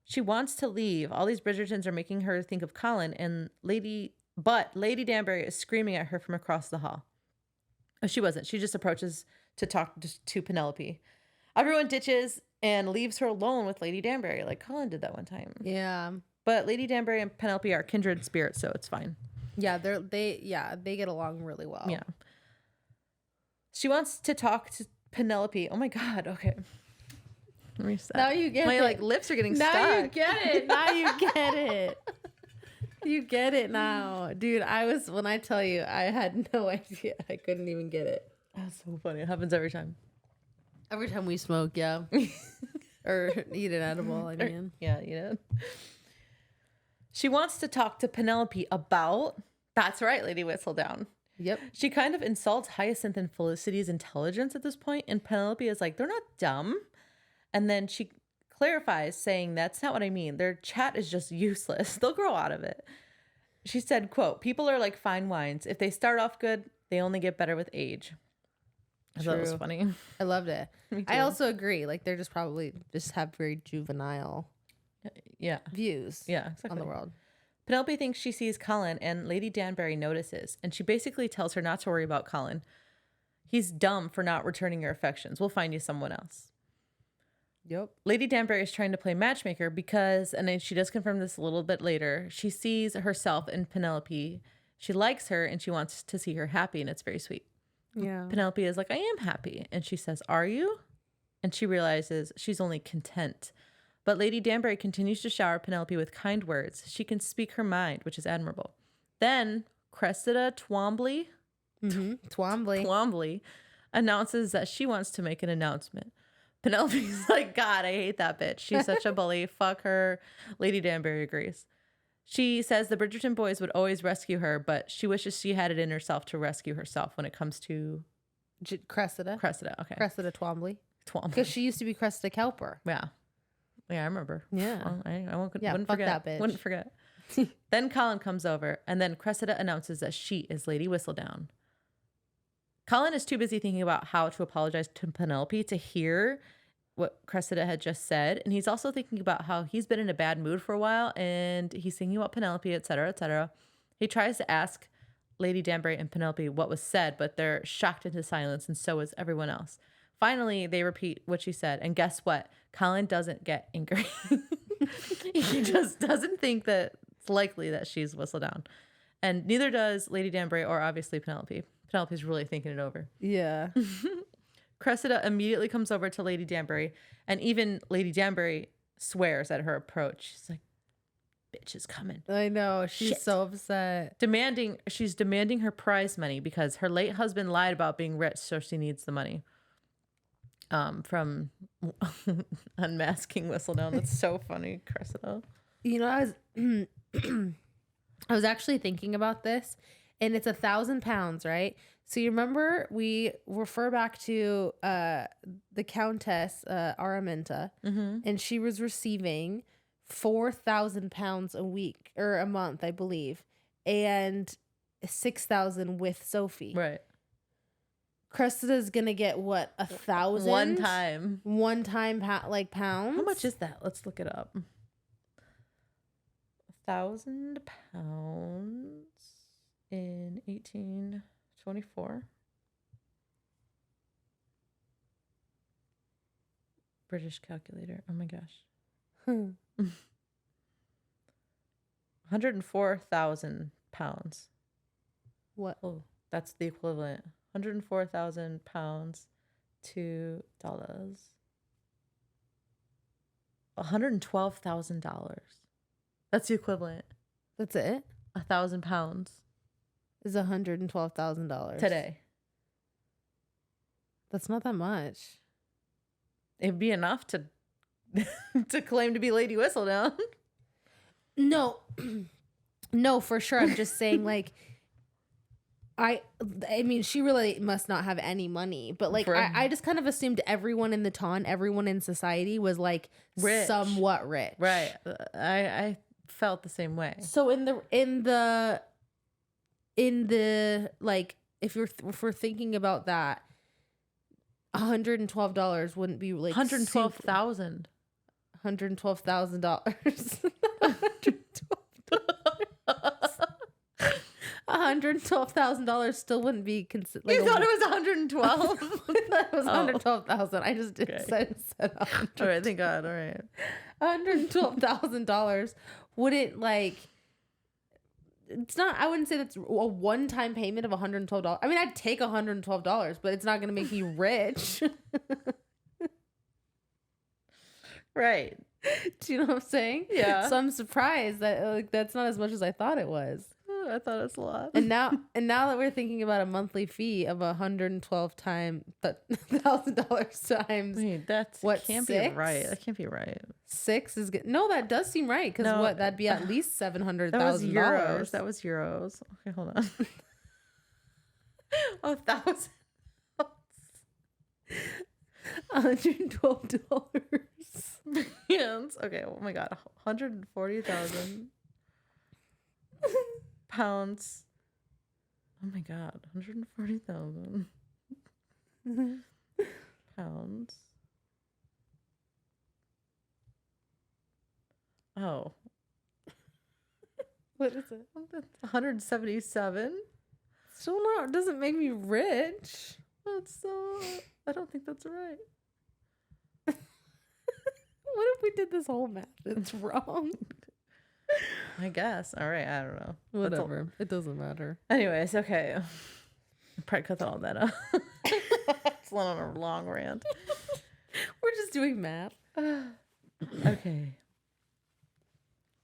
She wants to leave. All these Bridgertons are making her think of Colin, and Lady Danbury is screaming at her from across the hall. Oh, she wasn't. She just approaches to talk to Penelope. Everyone ditches and leaves her alone with Lady Danbury, like Colin did that one time. Yeah. But Lady Danbury and Penelope are kindred spirits, so it's fine. Yeah, they get along really well. Yeah. She wants to talk to Penelope. Oh my God. Okay. Let me stop. Now you get my it. like lips are getting stuck. Now you get it. Now you get it. You get it now. Dude, when I tell you, I had no idea. I couldn't even get it. That's so funny. It happens every time. Every time we smoke, yeah. Or eat an edible, I mean. Yeah, you know. She wants to talk to Penelope about, that's right, Lady Whistledown. Yep. She kind of insults Hyacinth and Felicity's intelligence at this point, and Penelope is like, they're not dumb. And then she clarifies, saying, that's not what I mean. Their chat is just useless. They'll grow out of it. She said, quote, people are like fine wines. If they start off good, they only get better with age. I thought it was funny. I loved it. I also agree. Like, they're just probably just have very juvenile views on the world. Penelope thinks she sees Colin, and Lady Danbury notices, and she basically tells her not to worry about Colin. He's dumb for not returning your affections. We'll find you someone else. Yep. Lady Danbury is trying to play matchmaker because, and then she does confirm this a little bit later, she sees herself in Penelope. She likes her and she wants to see her happy, and it's very sweet. Yeah. Penelope is like, I am happy. And she says, are you? And she realizes she's only content. But Lady Danbury continues to shower Penelope with kind words. She can speak her mind, which is admirable. Then Cressida Twombly announces that she wants to make an announcement. Penelope's like, God, I hate that bitch. She's such a bully. Fuck her. Lady Danbury agrees. She says the Bridgerton boys would always rescue her, but she wishes she had it in herself to rescue herself when it comes to Cressida. Okay. Cressida Twombly. Because she used to be Cressida Cowper. Yeah. Yeah, I remember. Yeah. Well, wouldn't fuck forget. That bitch. Wouldn't forget. Then Colin comes over, and then Cressida announces that she is Lady Whistledown. Colin is too busy thinking about how to apologize to Penelope to hear what Cressida had just said. And he's also thinking about how he's been in a bad mood for a while, and he's thinking about Penelope, etc., etc. He tries to ask Lady Danbury and Penelope what was said, but they're shocked into silence, and so is everyone else. Finally, they repeat what she said, and guess what? Colin doesn't get angry. He just doesn't think that it's likely that she's Whistledown. And neither does Lady Danbury or obviously Penelope. Penelope's really thinking it over. Yeah. Cressida immediately comes over to Lady Danbury, and even Lady Danbury swears at her approach. She's like, bitch is coming. I know. She's so upset. She's demanding her prize money because her late husband lied about being rich, so she needs the money. From unmasking Whistledown. That's so funny, Cressida. You know, I was actually thinking about this, and it's 1,000 pounds, right? So you remember we refer back to the Countess Araminta, and she was receiving 4,000 pounds a week or a month, I believe, and 6,000 with Sophie. Right. Cressida's gonna get what, 1,000 one time pounds. How much is that? Let's look it up. 1,000 pounds in 1824. British calculator. Oh my gosh. 104,000 pounds. What? Oh, that's the equivalent. 104,000 pounds to dollars. $112,000. That's the equivalent. That's it? 1,000 pounds. Is $112,000 Today. That's not that much. It'd be enough to to claim to be Lady Whistledown. No. No, for sure. I'm just saying, like, I mean, she really must not have any money, but like, I just kind of assumed everyone in the town, everyone in society was like rich. Somewhat rich. Right. I felt the same way. So in the like, if we're thinking about that, $112 wouldn't be like $112,000. $112,000. $112,000 still wouldn't be considered. Like, you thought it was 112? It was 112,000. I just didn't said 100. All right, thank God. All right. $112,000 wouldn't, like, it's not, I wouldn't say that's a one-time payment of $112. I mean, I'd take $112, but it's not going to make me rich. Right. Do you know what I'm saying? Yeah. So I'm surprised that, like, that's not as much as I thought it was. I thought it was a lot. And now that we're thinking about a monthly fee of $112,000 times, wait, that's what, can't 6? be right. That can't be right. 6 is good. No, that does seem right, because what, that'd be at least $700,000. That was euros. Okay, hold on. $1,000. $112. Yes. Okay. Oh my God. 140,000 pounds. Oh my God. 140,000 pounds. Oh. What is it? 177. Still not. Doesn't make me rich. That's so. I don't think that's right. What if we did this whole math? It's wrong. I guess. All right. I don't know. Whatever. It doesn't matter. Anyways, okay. I'll probably cut all that out. It's on a long rant. We're just doing math. Okay.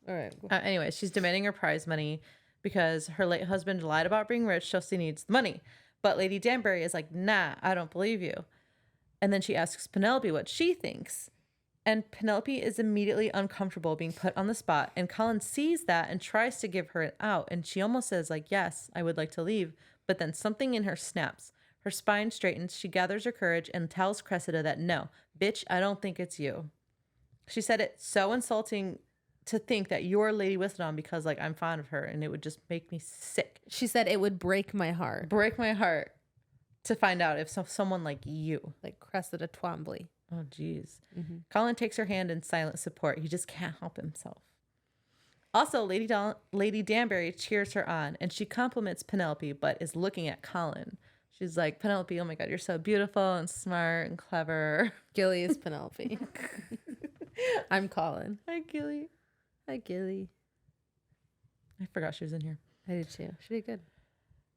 All right. Anyway, she's demanding her prize money because her late husband lied about being rich, so she needs the money. But Lady Danbury is like, nah, I don't believe you. And then she asks Penelope what she thinks. And Penelope is immediately uncomfortable being put on the spot. And Colin sees that and tries to give her an out. And she almost says, like, yes, I would like to leave. But then something in her snaps. Her spine straightens. She gathers her courage and tells Cressida that, no, bitch, I don't think it's you. She said it's so insulting to think that you're Lady Whistledown because, like, I'm fond of her. And it would just make me sick. She said it would break my heart. Break my heart to find out if someone like you. Like Cressida Twombly. Oh, geez. Mm-hmm. Colin takes her hand in silent support. He just can't help himself. Also, Lady Danbury cheers her on, and she compliments Penelope, but is looking at Colin. She's like, Penelope, oh my God, you're so beautiful and smart and clever. Gilly is Penelope. I'm Colin. Hi, Gilly. Hi, Gilly. I forgot she was in here. I did too. She did good.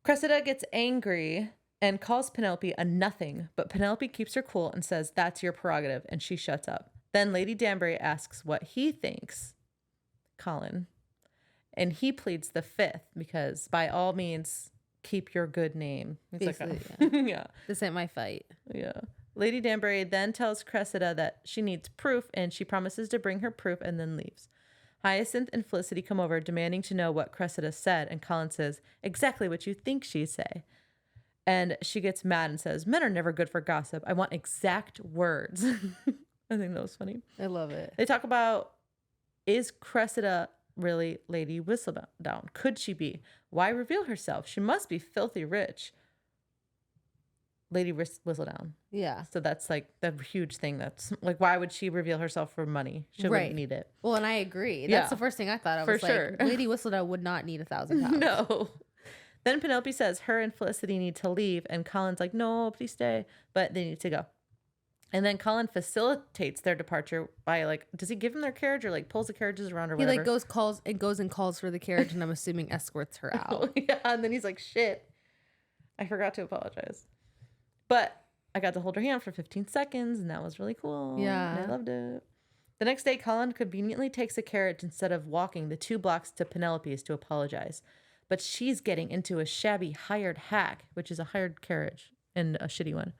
Cressida gets angry and calls Penelope a nothing, but Penelope keeps her cool and says, that's your prerogative, and she shuts up. Then Lady Danbury asks what he thinks, Colin, and he pleads the 5th because by all means, keep your good name. It's like, yeah. This ain't my fight. Yeah. Lady Danbury then tells Cressida that she needs proof, and she promises to bring her proof and then leaves. Hyacinth and Felicity come over, demanding to know what Cressida said, and Colin says, exactly what you think she'd say. And she gets mad and says, men are never good for gossip. I want exact words. I think that was funny. I love it. They talk about, is Cressida really Lady Whistledown? Could she be? Why reveal herself? She must be filthy rich. Lady Whistledown. Yeah. So that's like the huge thing. That's like, why would she reveal herself for money? She wouldn't need it. Well, and I agree. That's the first thing I thought. I was like, Lady Whistledown would not need £1,000. No. Then Penelope says her and Felicity need to leave, and Colin's like, no, please stay. But they need to go. And then Colin facilitates their departure by like, does he give them their carriage or like pulls the carriages around or whatever? He like goes and calls for the carriage, and I'm assuming escorts her out. Yeah, and then he's like, shit, I forgot to apologize. But I got to hold her hand for 15 seconds, and that was really cool. Yeah. And I loved it. The next day, Colin conveniently takes a carriage instead of walking the 2 blocks to Penelope's to apologize. But she's getting into a shabby hired hack, which is a hired carriage and a shitty one,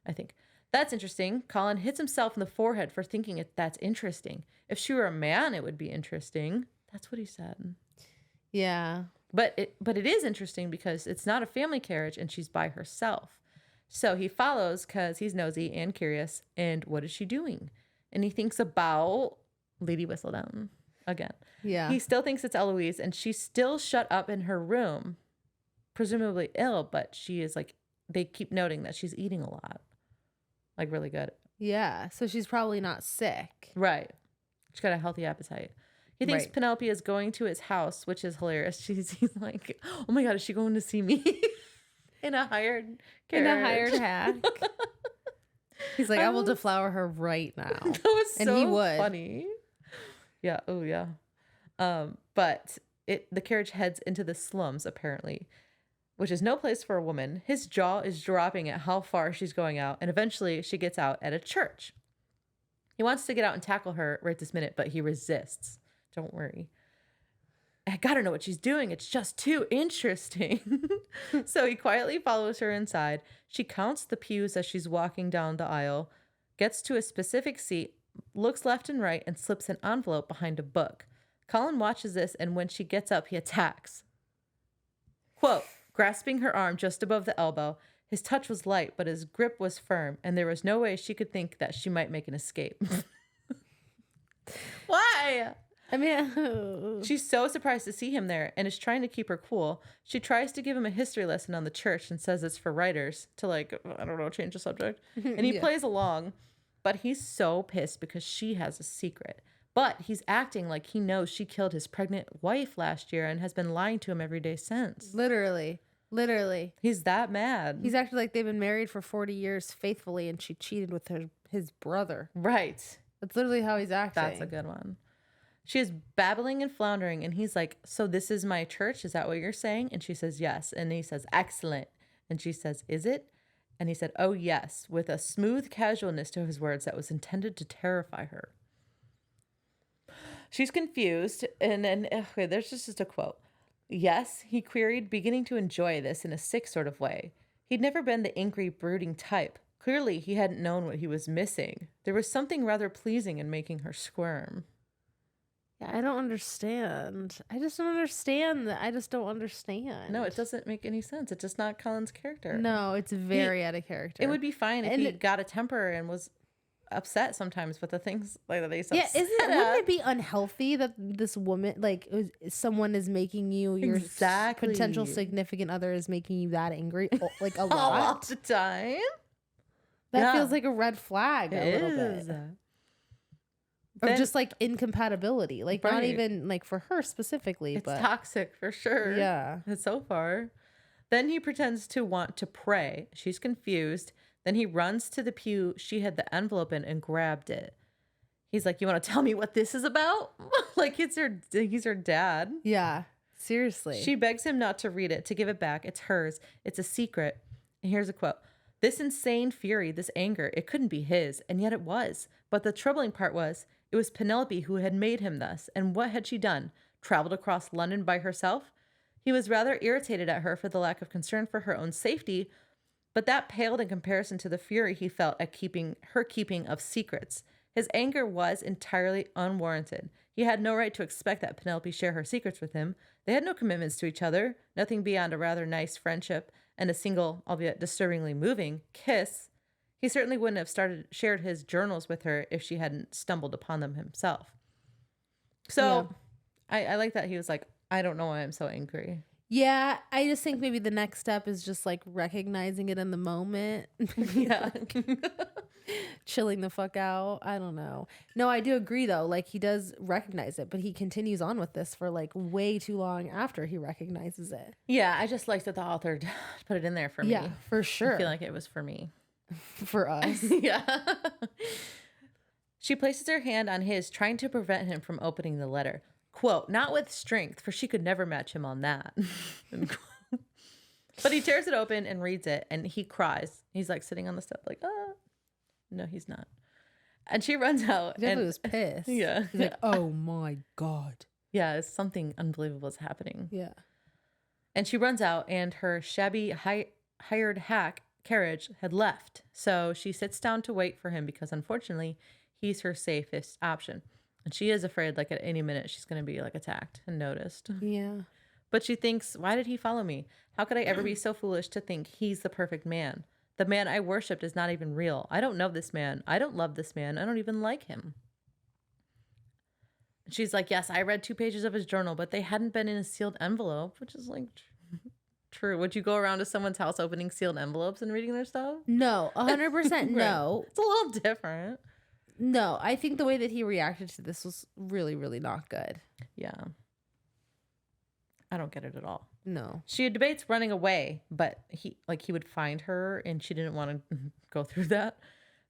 I think. That's interesting. Colin hits himself in the forehead for thinking that's interesting. If she were a man, it would be interesting. That's what he said. Yeah. But it is interesting because it's not a family carriage and she's by herself. So he follows because he's nosy and curious. And what is she doing? And he thinks about Lady Whistledown again. Yeah. He still thinks it's Eloise, and she's still shut up in her room, presumably ill, but she is like, they keep noting that she's eating a lot. Like really good. Yeah. So she's probably not sick. Right. She's got a healthy appetite. He thinks Penelope is going to his house, which is hilarious. He's like, oh my God, is she going to see me? In a hired carriage. In a hired hack. He's like, I will deflower her right now. That was so he would. funny. Yeah. Oh, yeah. But the carriage heads into the slums, apparently, which is no place for a woman. His jaw is dropping at how far she's going out, and eventually she gets out at a church. He wants to get out and tackle her right this minute, but he resists. Don't worry. I gotta know what she's doing. It's just too interesting. So he quietly follows her inside. She counts the pews as she's walking down the aisle, gets to a specific seat, looks left and right, and slips an envelope behind a book. Colin watches this, and when she gets up, he attacks. Quote, grasping her arm just above the elbow, his touch was light, but his grip was firm, and there was no way she could think that she might make an escape. Why? I mean, she's so surprised to see him there and is trying to keep her cool. She tries to give him a history lesson on the church and says it's for writers to, like, I don't know, change the subject. And he plays along, but he's so pissed because she has a secret. But he's acting like he knows she killed his pregnant wife last year and has been lying to him every day since. Literally. He's that mad. He's acting like they've been married for 40 years faithfully, and she cheated with his brother. Right. That's literally how he's acting. That's a good one. She is babbling and floundering, and he's like, so this is my church? Is that what you're saying? And she says, yes. And he says, excellent. And she says, is it? And he said, oh, yes, with a smooth casualness to his words that was intended to terrify her. She's confused, and then there's just a quote. Yes, he queried, beginning to enjoy this in a sick sort of way. He'd never been the angry, brooding type. Clearly, he hadn't known what he was missing. There was something rather pleasing in making her squirm. Yeah, I don't understand. I just don't understand that. I just don't understand. No, it doesn't make any sense. It's just not Colin's character. No, it's very out of character. It would be fine if he got a temper and was upset sometimes with the things like that. He's wouldn't it be unhealthy that this woman, like, someone is making you, your potential significant other is making you that angry, like a lot? All the time? That feels like a red flag a little bit. Or just like incompatibility, like not even like for her specifically, it's but toxic for sure. Yeah. So far. Then he pretends to want to pray. She's confused. Then he runs to the pew she had the envelope in and grabbed it. He's like, you want to tell me what this is about? Like he's her dad. Yeah. Seriously. She begs him not to read it, to give it back. It's hers. It's a secret. And here's a quote. This insane fury, this anger, it couldn't be his, and yet it was. But the troubling part was, it was Penelope who had made him thus, and what had she done? Traveled across London by herself? He was rather irritated at her for the lack of concern for her own safety, but that paled in comparison to the fury he felt at her keeping of secrets. His anger was entirely unwarranted. He had no right to expect that Penelope share her secrets with him. They had no commitments to each other, nothing beyond a rather nice friendship and a single, albeit disturbingly moving, kiss. He certainly wouldn't have shared his journals with her if she hadn't stumbled upon them himself. So I like that he was like, I don't know why I'm so angry. Yeah, I just think maybe the next step is just like recognizing it in the moment. Yeah. Chilling the fuck out. I don't know. No, I do agree though. Like he does recognize it, but he continues on with this for like way too long after he recognizes it. Yeah, I just liked that the author put it in there for me. Yeah, for sure. I feel like it was for me. For us. Yeah. She places her hand on his, trying to prevent him from opening the letter. Quote, not with strength, for she could never match him on that. But he tears it open and reads it, and he cries. He's like sitting on the step like, ah. No, he's not. And she runs out. He definitely was pissed. Yeah. He's like, oh my God. Yeah, something unbelievable is happening. Yeah. And she runs out, and her shabby hired hack carriage had left. So she sits down to wait for him because unfortunately he's her safest option. And she is afraid like at any minute she's going to be like attacked and noticed. Yeah. But she thinks, why did he follow me? How could I ever be so foolish to think he's the perfect man? The man I worshipped is not even real. I don't know this man. I don't love this man. I don't even like him. She's like, yes, I read 2 pages of his journal, but they hadn't been in a sealed envelope, which is like true. Would you go around to someone's house opening sealed envelopes and reading their stuff? No, 100% no. It's a little different. No, I think the way that he reacted to this was really, really not good. Yeah. I don't get it at all. No. She debates running away, but he would find her and she didn't want to go through that.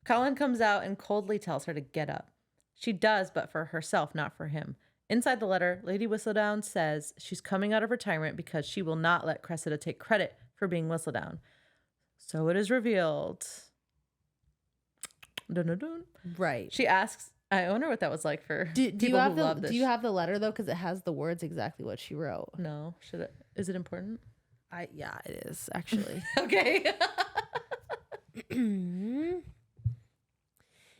Colin comes out and coldly tells her to get up. She does, but for herself, not for him. Inside the letter, Lady Whistledown says she's coming out of retirement because she will not let Cressida take credit for being Whistledown. So it is revealed. Dun, dun, dun. Right. She asks, I wonder what that was like for people who love this. Do you have the letter though? Because it has the words exactly what she wrote. No. Should it? Is it important? Yeah, it is actually. Okay.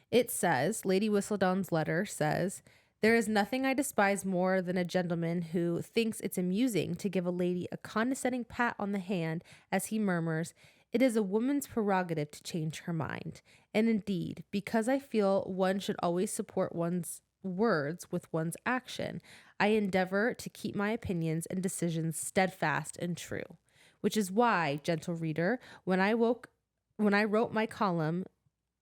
It says, Lady Whistledown's letter says, there is nothing I despise more than a gentleman who thinks it's amusing to give a lady a condescending pat on the hand as he murmurs, it is a woman's prerogative to change her mind. And indeed, because I feel one should always support one's words with one's action, I endeavor to keep my opinions and decisions steadfast and true. Which is why, gentle reader, when I wrote my column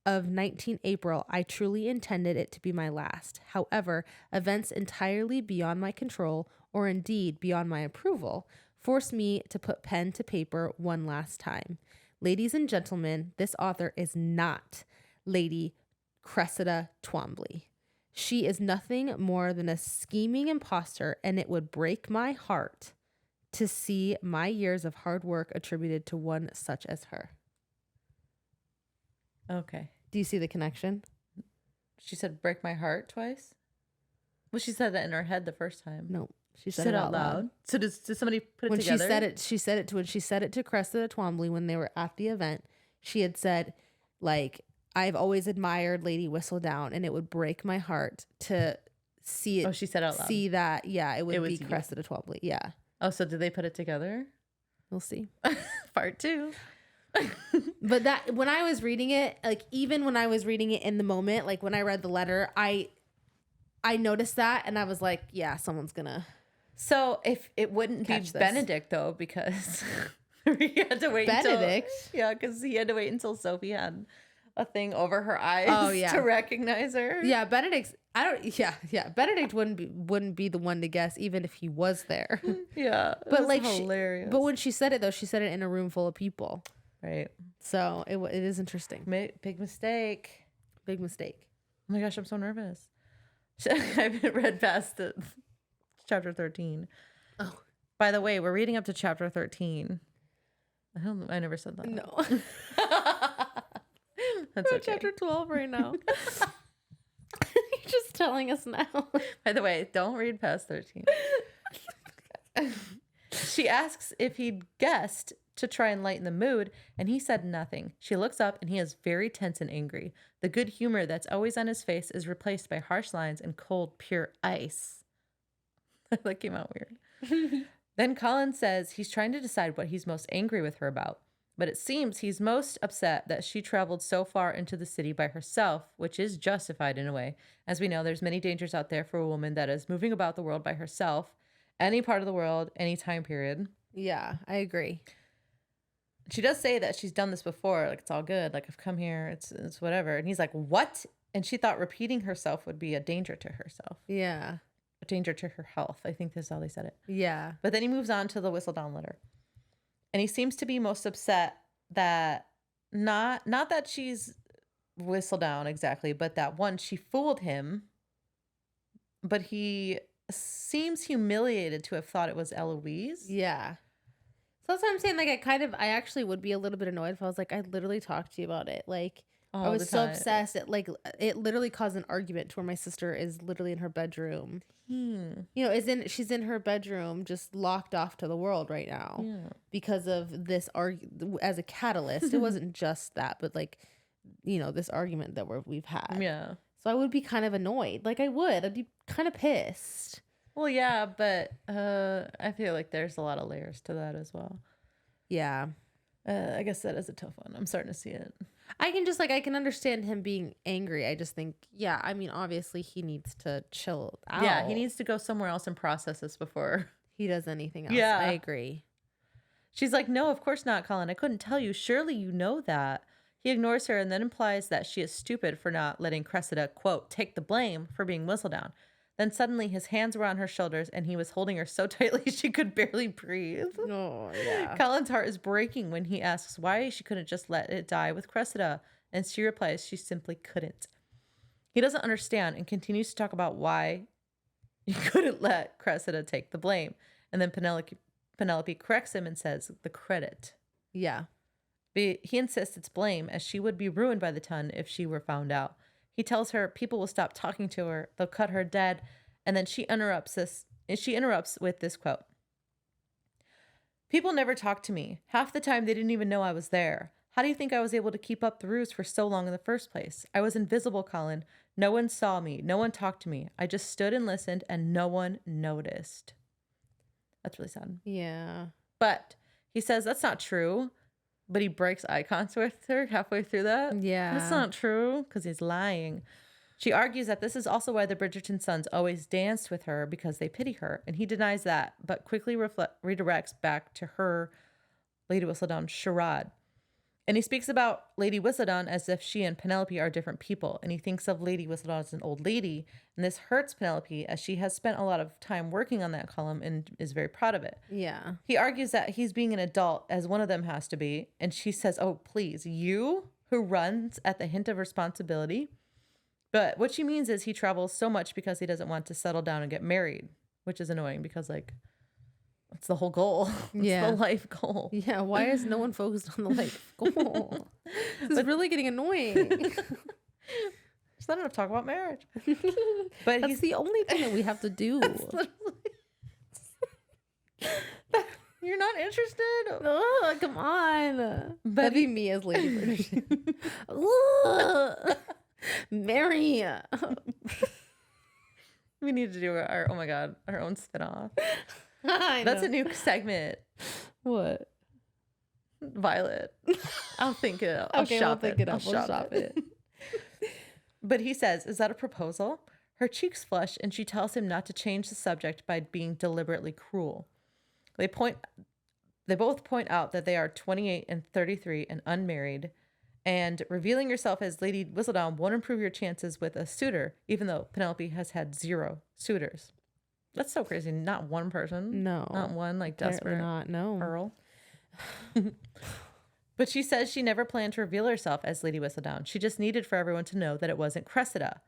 of 19 April, I truly intended it to be my last. However, events entirely beyond my control, or indeed beyond my approval, forced me to put pen to paper one last time. Ladies and gentlemen, this author is not Lady Cressida Twombly. She is nothing more than a scheming imposter, and it would break my heart to see my years of hard work attributed to one such as her. Okay. Do you see the connection? She said break my heart twice? Well, she said that in her head the first time. No, she said it out loud. So did somebody put it when together? She said it to Cressida Twombly when they were at the event. She had said, like, I've always admired Lady Whistledown, and it would break my heart to see it. Oh, she said out loud. See that, yeah, it would be you. Cressida Twombly, yeah. Oh, so did they put it together? We'll see. Part 2. But that when I was reading it, like even when I was reading it in the moment, like when I read the letter, I noticed that and I was like, yeah, someone's gonna. So if it wouldn't be Benedict though, because he had to wait. Benedict, because he had to wait until Sophie had a thing over her eyes. Oh, yeah. To recognize her. Yeah, Benedict wouldn't be the one to guess even if he was there. Yeah, but like hilarious. But when she said it though, she said it in a room full of people. Right. So it is interesting. Big mistake. Big mistake. Oh my gosh, I'm so nervous. I haven't read past chapter 13. Oh. By the way, we're reading up to chapter 13. I never said that. No. That's we're okay. Chapter 12 right now. You're just telling us now. By the way, don't read past 13. She asks if he'd guessed to try and lighten the mood, and he said nothing. She looks up, and he is very tense and angry. The good humor that's always on his face is replaced by harsh lines and cold, pure ice. That came out weird. Then Colin says he's trying to decide what he's most angry with her about. But it seems he's most upset that she traveled so far into the city by herself, which is justified in a way. As we know, there's many dangers out there for a woman that is moving about the world by herself, any part of the world, any time period. Yeah, I agree. She does say that she's done this before. Like, it's all good. Like, I've come here. It's whatever. And he's like, what? And she thought repeating herself would be a danger to herself. Yeah. A danger to her health. I think that's how they said it. Yeah. But then he moves on to the Whistledown letter. And he seems to be most upset that not that she's Whistledown exactly, but that one, she fooled him. But he seems humiliated to have thought it was Eloise. Yeah. So that's what I'm saying. Like, I actually would be a little bit annoyed if I was like, I literally talked to you about it. Like, I was so obsessed. It literally caused an argument to where my sister is literally in her bedroom. You know, she's in her bedroom, just locked off to the world right now because of this as a catalyst. It wasn't just that, but like, you know, this argument that we've had. Yeah. So I would be kind of annoyed. Like I'd be kind of pissed. Well, yeah, but I feel like there's a lot of layers to that as well. Yeah. I guess that is a tough one. I'm starting to see it. I can understand him being angry. I just think, yeah, I mean, obviously he needs to chill out. Yeah, he needs to go somewhere else and process this before he does anything else. Yeah. I agree. She's like, no, of course not, Colin. I couldn't tell you. Surely you know that. He ignores her and then implies that she is stupid for not letting Cressida, quote, take the blame for being Whistledown. Then suddenly his hands were on her shoulders and he was holding her so tightly she could barely breathe. Oh, yeah. Colin's heart is breaking when he asks why she couldn't just let it die with Cressida. And she replies she simply couldn't. He doesn't understand and continues to talk about why you couldn't let Cressida take the blame. And then Penelope corrects him and says the credit. Yeah. He insists it's blame as she would be ruined by the ton if she were found out. He tells her people will stop talking to her, they'll cut her dead, and then she interrupts with this quote. People never talk to me. Half the time they didn't even know I was there. How do you think I was able to keep up the ruse for so long in the first place? I was invisible, Colin. No one saw me. No one talked to me. I just stood and listened and no one noticed. That's really sad. Yeah. But he says that's not true. But he breaks eye contact with her halfway through that. Yeah. That's not true because he's lying. She argues that this is also why the Bridgerton sons always danced with her because they pity her. And he denies that, but quickly redirects back to her Lady Whistledown charade. And he speaks about Lady Whistledown as if she and Penelope are different people. And he thinks of Lady Whistledown as an old lady. And this hurts Penelope as she has spent a lot of time working on that column and is very proud of it. Yeah. He argues that he's being an adult as one of them has to be. And she says, oh, please, you who runs at the hint of responsibility. But what she means is he travels so much because he doesn't want to settle down and get married, which is annoying because like, that's the whole goal. It's the life goal. Yeah. Why is no one focused on the life goal? This is really getting annoying. There's not enough talk about marriage. But that's the only thing that we have to do. You're not interested? Oh, come on. But that'd be me as Lady Bridgerton. Mary. We need to do our own spinoff. That's a new segment. What? Violet. I'll think it up. I'll shop it. But he says, is that a proposal? Her cheeks flush and she tells him not to change the subject by being deliberately cruel. They both point out that they are 28 and 33 and unmarried, and revealing yourself as Lady Whistledown won't improve your chances with a suitor, even though Penelope has had 0 suitors. That's so crazy. Not one person. No. Not one, like, desperate Earl. But she says she never planned to reveal herself as Lady Whistledown. She just needed for everyone to know that it wasn't Cressida.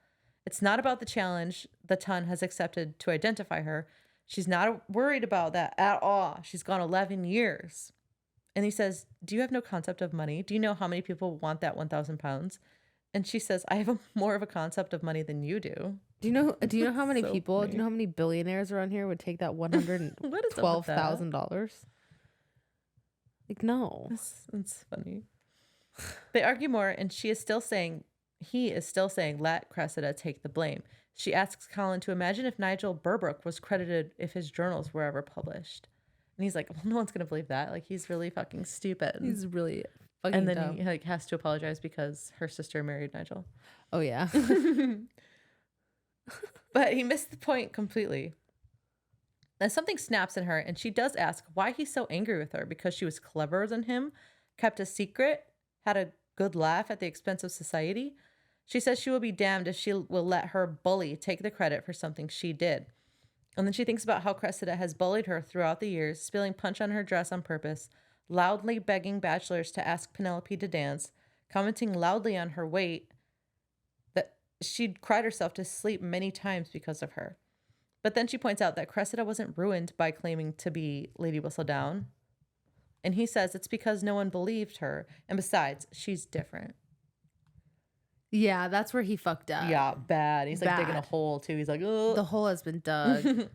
It's not about the challenge the Ton has accepted to identify her. She's not worried about that at all. She's gone 11 years. And he says, do you have no concept of money? Do you know how many people want that 1,000 pounds? And she says, I have more of a concept of money than you do. Do you know how many people? Funny. Do you know how many billionaires around here would take that $112,000? Like, no. That's funny. They argue more, and he is still saying, let Cressida take the blame. She asks Colin to imagine if Nigel Burbrook was credited if his journals were ever published. And he's like, well, no one's going to believe that. Like, he's really fucking stupid. He's really fucking And then dumb. he like has to apologize because her sister married Nigel. Oh, yeah. But he missed the point completely. And something snaps in her, and she does ask why he's so angry with her, because she was cleverer than him, kept a secret, had a good laugh at the expense of society. She says she will be damned if she will let her bully take the credit for something she did. And then she thinks about how Cressida has bullied her throughout the years, spilling punch on her dress on purpose, loudly begging bachelors to ask Penelope to dance, commenting loudly on her weight, that she'd cried herself to sleep many times because of her. But then she points out that Cressida wasn't ruined by claiming to be Lady Whistledown. And he says it's because no one believed her. And besides, she's different. Yeah, that's where he fucked up. Yeah, bad. He's like digging a hole too. He's like, oh. The hole has been dug.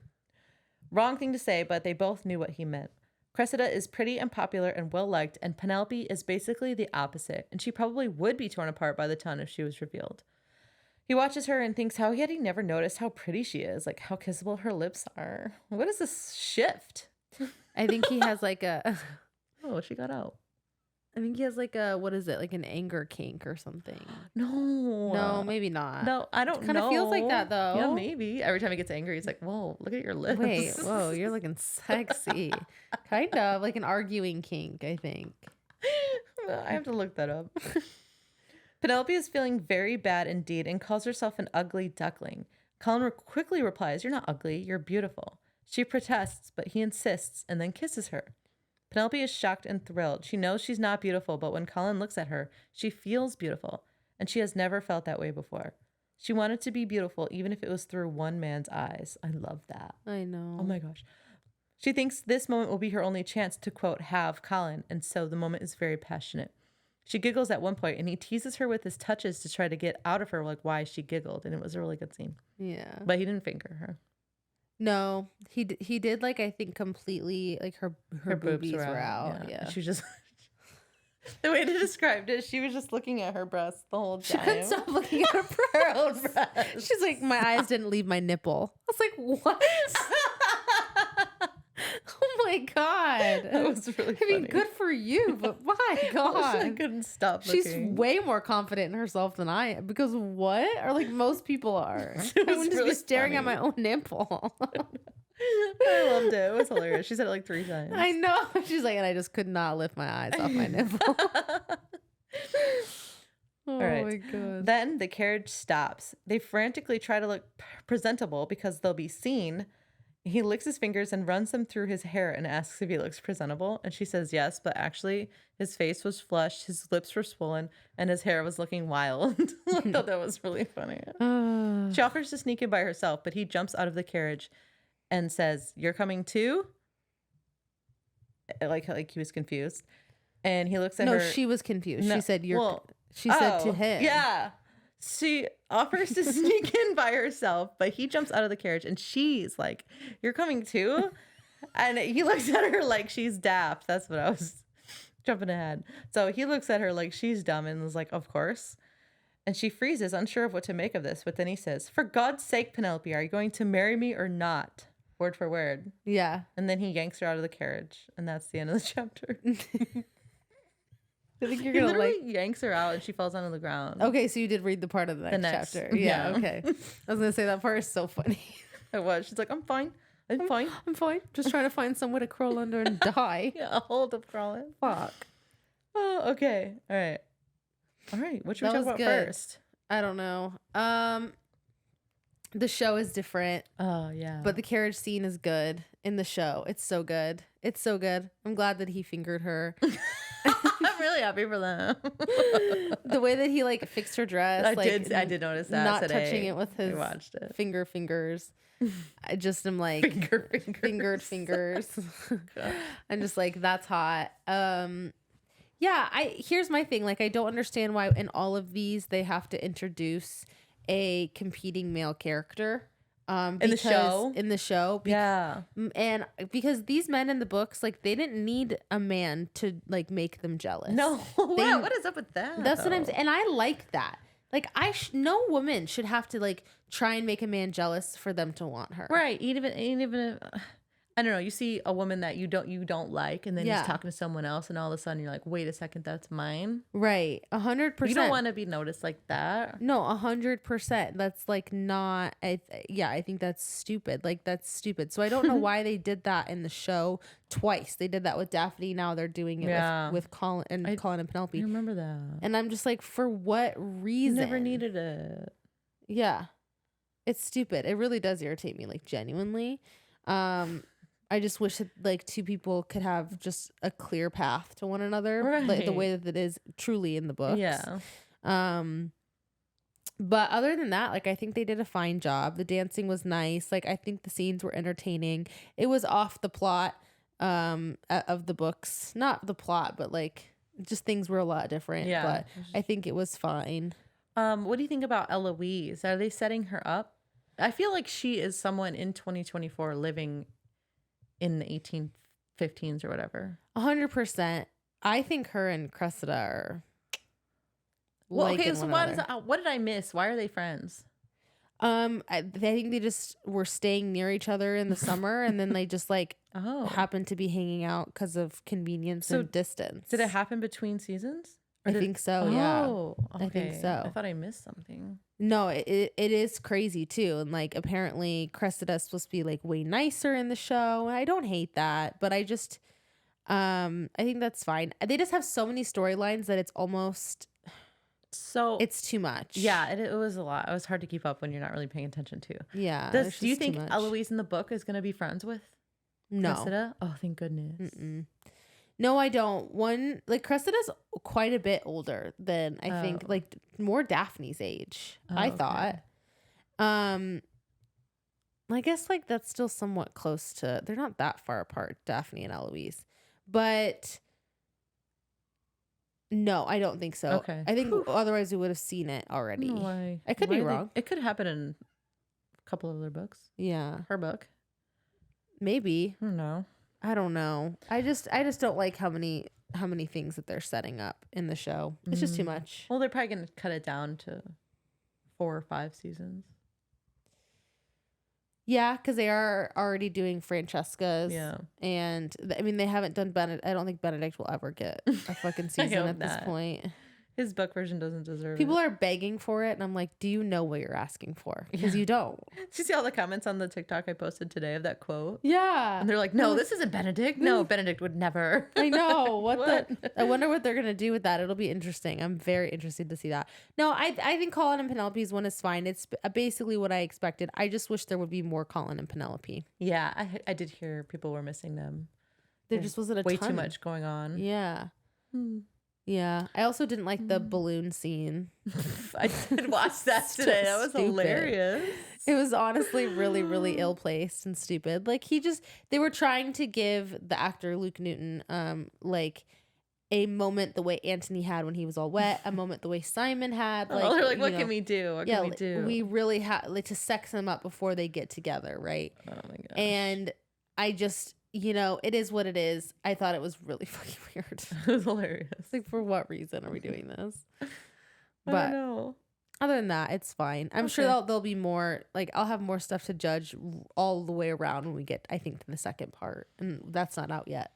Wrong thing to say, but they both knew what he meant. Cressida is pretty and popular and well-liked, and Penelope is basically the opposite, and she probably would be torn apart by the ton if she was revealed. He watches her and thinks how had he never noticed how pretty she is, like how kissable her lips are. What is this shift? I think he has like a... Oh, she got out. I think he has like a, what is it? Like an anger kink or something. No, maybe not. No, I don't know. Kind of feels like that though. Yeah, maybe. Every time he gets angry, he's like, whoa, look at your lips. Wait, whoa, you're looking sexy. Kind of like an arguing kink, I think. I have to look that up. Penelope is feeling very bad indeed and calls herself an ugly duckling. Colin quickly replies, you're not ugly, you're beautiful. She protests, but he insists and then kisses her. Penelope is shocked and thrilled. She knows she's not beautiful, but when Colin looks at her, she feels beautiful, and she has never felt that way before. She wanted to be beautiful, even if it was through one man's eyes. I love that. I know. Oh my gosh. She thinks this moment will be her only chance to, quote, have Colin, and so the moment is very passionate. She giggles at one point, and he teases her with his touches to try to get out of her like why she giggled, and it was a really good scene. Yeah. But he didn't finger her. No, he did like I think completely like her boobies were out. Yeah. She was just the way they described it, she was just looking at her breasts the whole time. She couldn't stop looking at her own breasts. She's like, my eyes didn't leave my nipple. I was like, what? Oh my god, that was really funny. I mean, good for you, but my god, I couldn't stop looking. She's way more confident in herself than I am, because what? Or like most people are. I wouldn't just be staring at my own nipple. I loved it. It was hilarious. She said it like 3 times. I know. She's like, and I just could not lift my eyes off my nipple. Oh right. my god. Then the carriage stops. They frantically try to look presentable because they'll be seen. He licks his fingers and runs them through his hair and asks if he looks presentable. And she says yes, but actually his face was flushed, his lips were swollen, and his hair was looking wild. I thought that was really funny. She offers to sneak in by herself, but he jumps out of the carriage and says, you're coming too? Like he was confused. And he looks at her. No, she was confused. No, she said, she oh, said to him. Yeah. She offers to sneak in by herself, but he jumps out of the carriage and she's like, you're coming too? And he looks at her like she's daft. That's what I was jumping ahead. So he looks at her like she's dumb and was like, of course. And she freezes, unsure of what to make of this. But then he says, for God's sake, Penelope, are you going to marry me or not? Word for word. Yeah. And then he yanks her out of the carriage. And that's the end of the chapter. I think you're He gonna literally yanks her out and she falls onto the ground. Okay, so you did read the part of the next chapter. Yeah, okay. I was gonna say that part is so funny. It was. She's like, I'm fine. I'm fine. I'm fine. Just trying to find somewhere to crawl under and die. Yeah, hold up crawling. Fuck. Oh, okay. All right. What should we talk about first? I don't know. The show is different. Oh, yeah. But the carriage scene is good in the show. It's so good. It's so good. I'm glad that he fingered her. I'm really happy for them. The way that he like fixed her dress. I like, did notice that not today. touching it with his fingers. I just am like fingered fingers. I'm just like, that's hot. Yeah, here's my thing. Like, I don't understand why in all of these they have to introduce a competing male character. In the show? In the show. Yeah. And because these men in the books, like, they didn't need a man to, like, make them jealous. No. What is up with that? That's what I'm saying. And I like that. Like, no woman should have to, like, try and make a man jealous for them to want her. Right. Even if, I don't know, you see a woman that you don't like, and then he's talking to someone else, and all of a sudden you're like, wait a second, that's mine. Right. 100%. You don't want to be noticed like that. No, 100%. That's like not. I think that's stupid. Like, that's stupid. So I don't know why they did that in the show twice. They did that with Daphne. Now they're doing it with Colin and Penelope. I remember that. And I'm just like, for what reason? Never needed it. Yeah, it's stupid. It really does irritate me. Like, genuinely. I just wish that, like, two people could have just a clear path to one another, like the way that it is truly in the books. Yeah. But other than that, like, I think they did a fine job. The dancing was nice. Like, I think the scenes were entertaining. It was off the plot of the books. Not the plot, but, like, just things were a lot different. Yeah. But I think it was fine. What do you think about Eloise? Are they setting her up? I feel like she is someone in 2024 living in the 1815s or whatever. 100%. I think her and Cressida are. Well, okay, so what did I miss? Why are they friends? I think they just were staying near each other in the summer, and then they just like happened to be hanging out because of convenience and distance. Did it happen between seasons? I think so. Yeah. Okay. I think so. I thought I missed something. No, it is crazy too, and like apparently Cressida's supposed to be like way nicer in the show. I don't hate that, but I just I think that's fine. They just have so many storylines that it's almost. So it's too much. Yeah, it was a lot. It was hard to keep up when you're not really paying attention to. Yeah. Do you think Eloise in the book is going to be friends with Cressida? Oh, thank goodness. Mm-mm. No, I don't. One, like, Cressida's quite a bit older than I think, like, more Daphne's age. I thought. I guess, like, that's still somewhat close to. They're not that far apart, Daphne and Eloise, but. No, I don't think so. Okay. I think otherwise we would have seen it already. Why? I could be wrong. It could happen in a couple of other books. Yeah. Her book. Maybe. No. I don't know. I just don't like how many things that they're setting up in the show. It's just too much. Well, they're probably going to cut it down to 4 or 5 seasons. Yeah, because they are already doing Francesca's. Yeah. And, I mean, they haven't done Benedict. I don't think Benedict will ever get a fucking season at this point. His book version doesn't deserve People are begging for it, and I'm like, do you know what you're asking for? Because you don't. Did you see all the comments on the TikTok I posted today of that quote? Yeah. And they're like, no, this isn't Benedict. No, Benedict would never. I know. I wonder what they're going to do with that. It'll be interesting. I'm very interested to see that. No, I think Colin and Penelope's one is fine. It's basically what I expected. I just wish there would be more Colin and Penelope. Yeah, I did hear people were missing them. There just wasn't way too much going on. Yeah. Yeah, I also didn't like the balloon scene. I did watch that today. That was hilarious. It was honestly really, really ill-placed and stupid. Like, they were trying to give the actor Luke Newton, like, a moment the way Anthony had when he was all wet, a moment the way Simon had. Like, they're like, what can we do? What can we do? We really have, like, to sex them up before they get together, right? Oh my gosh. And I just... it is what it is. I thought it was really fucking weird. It was hilarious. Like, for what reason are we doing this? I don't know. Other than that, it's fine. I'm sure there'll be more. Like, I'll have more stuff to judge all the way around when we get, I think, to the second part. And that's not out yet.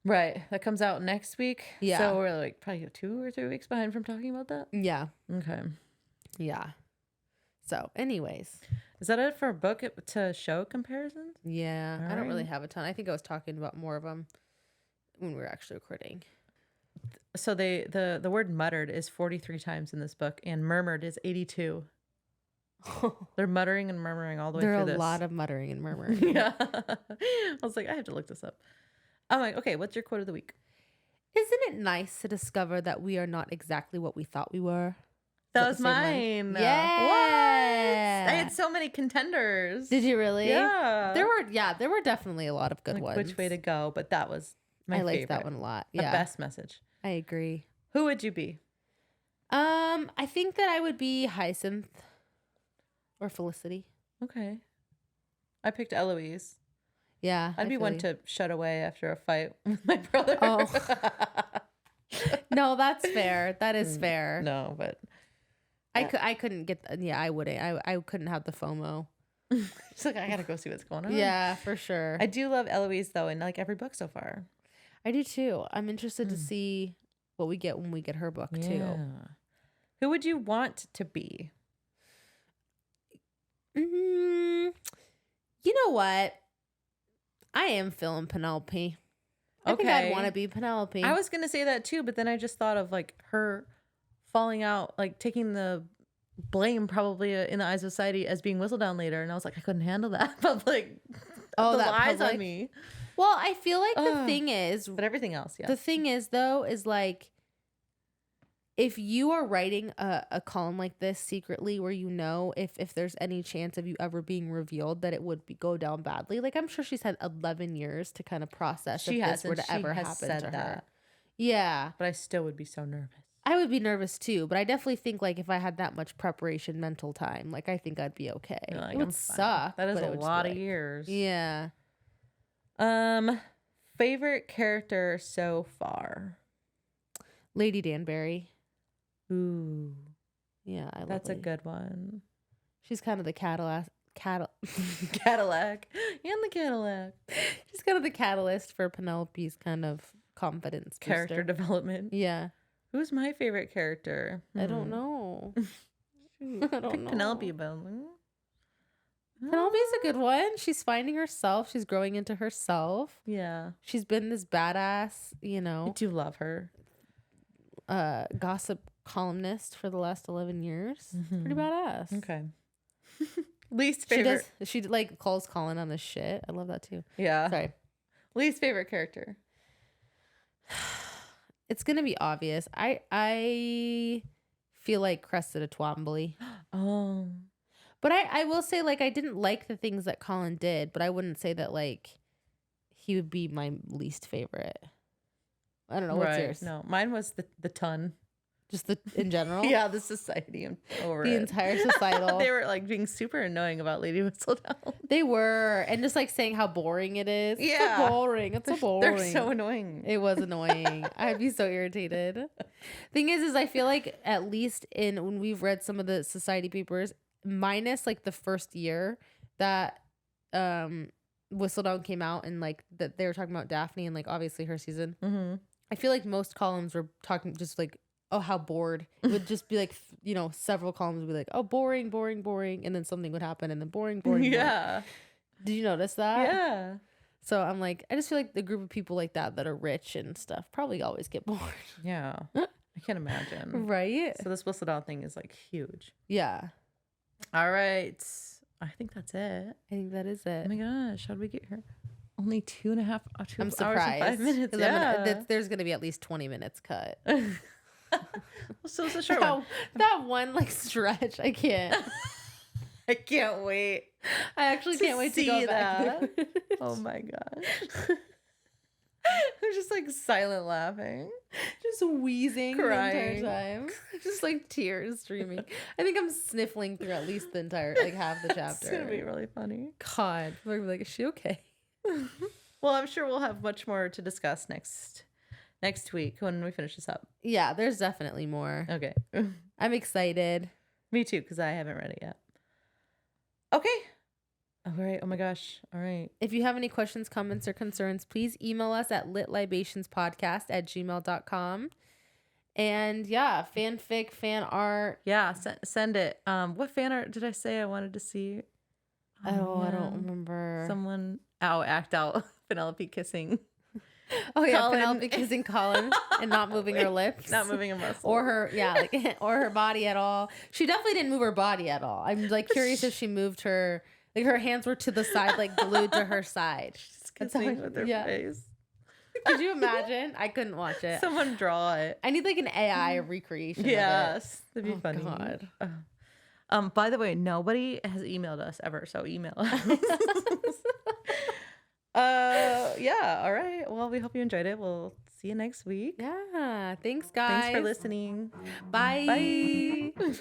Right. That comes out next week. Yeah. So we're like probably 2 or 3 weeks behind from talking about that. Yeah. Okay. Yeah. So, anyways. Is that it for book to show comparisons? Yeah. I don't really have a ton. I think I was talking about more of them when we were actually recording. So the word muttered is 43 times in this book, and murmured is 82. They're muttering and murmuring all the way through this. There are a lot of muttering and murmuring. Yeah. I was like, I have to look this up. I'm like, okay, what's your quote of the week? Isn't it nice to discover that we are not exactly what we thought we were? That was mine. Yeah. What? I had so many contenders. Did you really? Yeah. There were definitely a lot of good ones. Which way to go? But that was my favorite. I liked that one a lot. Yeah. The best message. I agree. Who would you be? I think that I would be Hyacinth or Felicity. Okay. I picked Eloise. Yeah. I'd I be feel one you. to shut away after a fight with my brother. Oh. No, that's fair. That is fair. No, but I couldn't get, I wouldn't. I couldn't have the FOMO. it's like, I gotta go see what's going on. Yeah, for sure. I do love Eloise, though, in like every book so far. I do too. I'm interested to see what we get when we get her book too. Who would you want to be? You know what? I am feeling Penelope. I think I'd want to be Penelope. I was gonna say that too, but then I just thought of like her falling out, like taking the blame probably in the eyes of society as being whistled down later, and I was like, I couldn't handle that public. The that lies public? on me. Well, I feel like the thing is, but everything else, yeah. The thing is, though, is like, if you are writing a column like this secretly, where you know if there's any chance of you ever being revealed that it would go down badly, like I'm sure she's had 11 years to kind of process if this were to ever happen to her. Yeah, but I still would be so nervous. I would be nervous too, but I definitely think like if I had that much preparation, mental time, like I think I'd be okay. Like, it would suck. That is but a lot of years. Yeah. Favorite character so far? Lady Danbury. Ooh. Yeah, I love That's a Lady. good one. She's kind of the Cadillac. Cadillac. And the Cadillac. She's kind of the catalyst for Penelope's kind of confidence Character booster. development. Yeah. Who's my favorite character? I don't know. I don't know. Penelope Bowling. Penelope's a good one. She's finding herself. She's growing into herself. Yeah. She's been this badass, I do love her. Gossip columnist for the last 11 years. Pretty badass. Okay. Least favorite. She like calls Colin on this shit. I love that too. Yeah. Sorry. Least favorite character. It's gonna be obvious. I feel like Cressida Twombly. Oh. But I will say, like, I didn't like the things that Colin did, but I wouldn't say that, like, he would be my least favorite. I don't know. What's yours? No, mine was the ton. Just in general? Yeah, the society over the it. entire societal. They were, like, being super annoying about Lady Whistledown. They were. And just, like, saying how boring it is. Yeah. It's so boring. It's so boring. They're so annoying. It was annoying. I'd be so irritated. Thing is I feel like at least when we've read some of the society papers, minus like the first year that Whistledown came out and like that they were talking about Daphne and like obviously her season. I feel like most columns were talking just like, oh, how bored. It would just be like, several columns would be like, oh, boring, boring, boring, and then something would happen and then boring, boring. Yeah. Boring. Did you notice that? Yeah. So I'm like, I just feel like the group of people like that are rich and stuff probably always get bored. Yeah. I can't imagine. Right? So this Whistledown thing is like huge. Yeah. All right. I think that's it. I think that is it. Oh my gosh. How did we get here? Only 2.5 I'm hours surprised. and 5 minutes. There's going to be at least 20 minutes cut. So it's a short one. That one like stretch. I can't. I can't wait. I actually can't wait to go back. Oh my gosh. I'm just like silent laughing. Just wheezing Crying. the entire time. Just like tears streaming. I think I'm sniffling through at least the entire, like half the chapter. It's going to be really funny. God. People are gonna be like, is she okay? Well, I'm sure we'll have much more to discuss next week when we finish this up. Yeah, there's definitely more. Okay. I'm excited. Me too, because I haven't read it yet. Okay. All right. Oh my gosh. All right. If you have any questions, comments, or concerns, please email us at litlibationspodcast@gmail.com. And yeah, fanfic, fan art. Yeah, send it. What fan art did I say I wanted to see? I don't remember. Someone act out Penelope kissing. Oh yeah, Colin. Penelope kissing Colin and not moving her lips, Not moving a muscle, or her or her body at all. She definitely didn't move her body at all. I'm like curious if she moved her, like her hands were to the side, like glued to her side. She's kissing with her face. Could you imagine? I couldn't watch it. Someone draw it. I need like an AI recreation. Yes, of it. that'd be funny. God. By the way, nobody has emailed us ever, so email us. Yeah, all right. Well, we hope you enjoyed it. We'll see you next week. Yeah. Thanks, guys. Thanks for listening. Bye. Bye.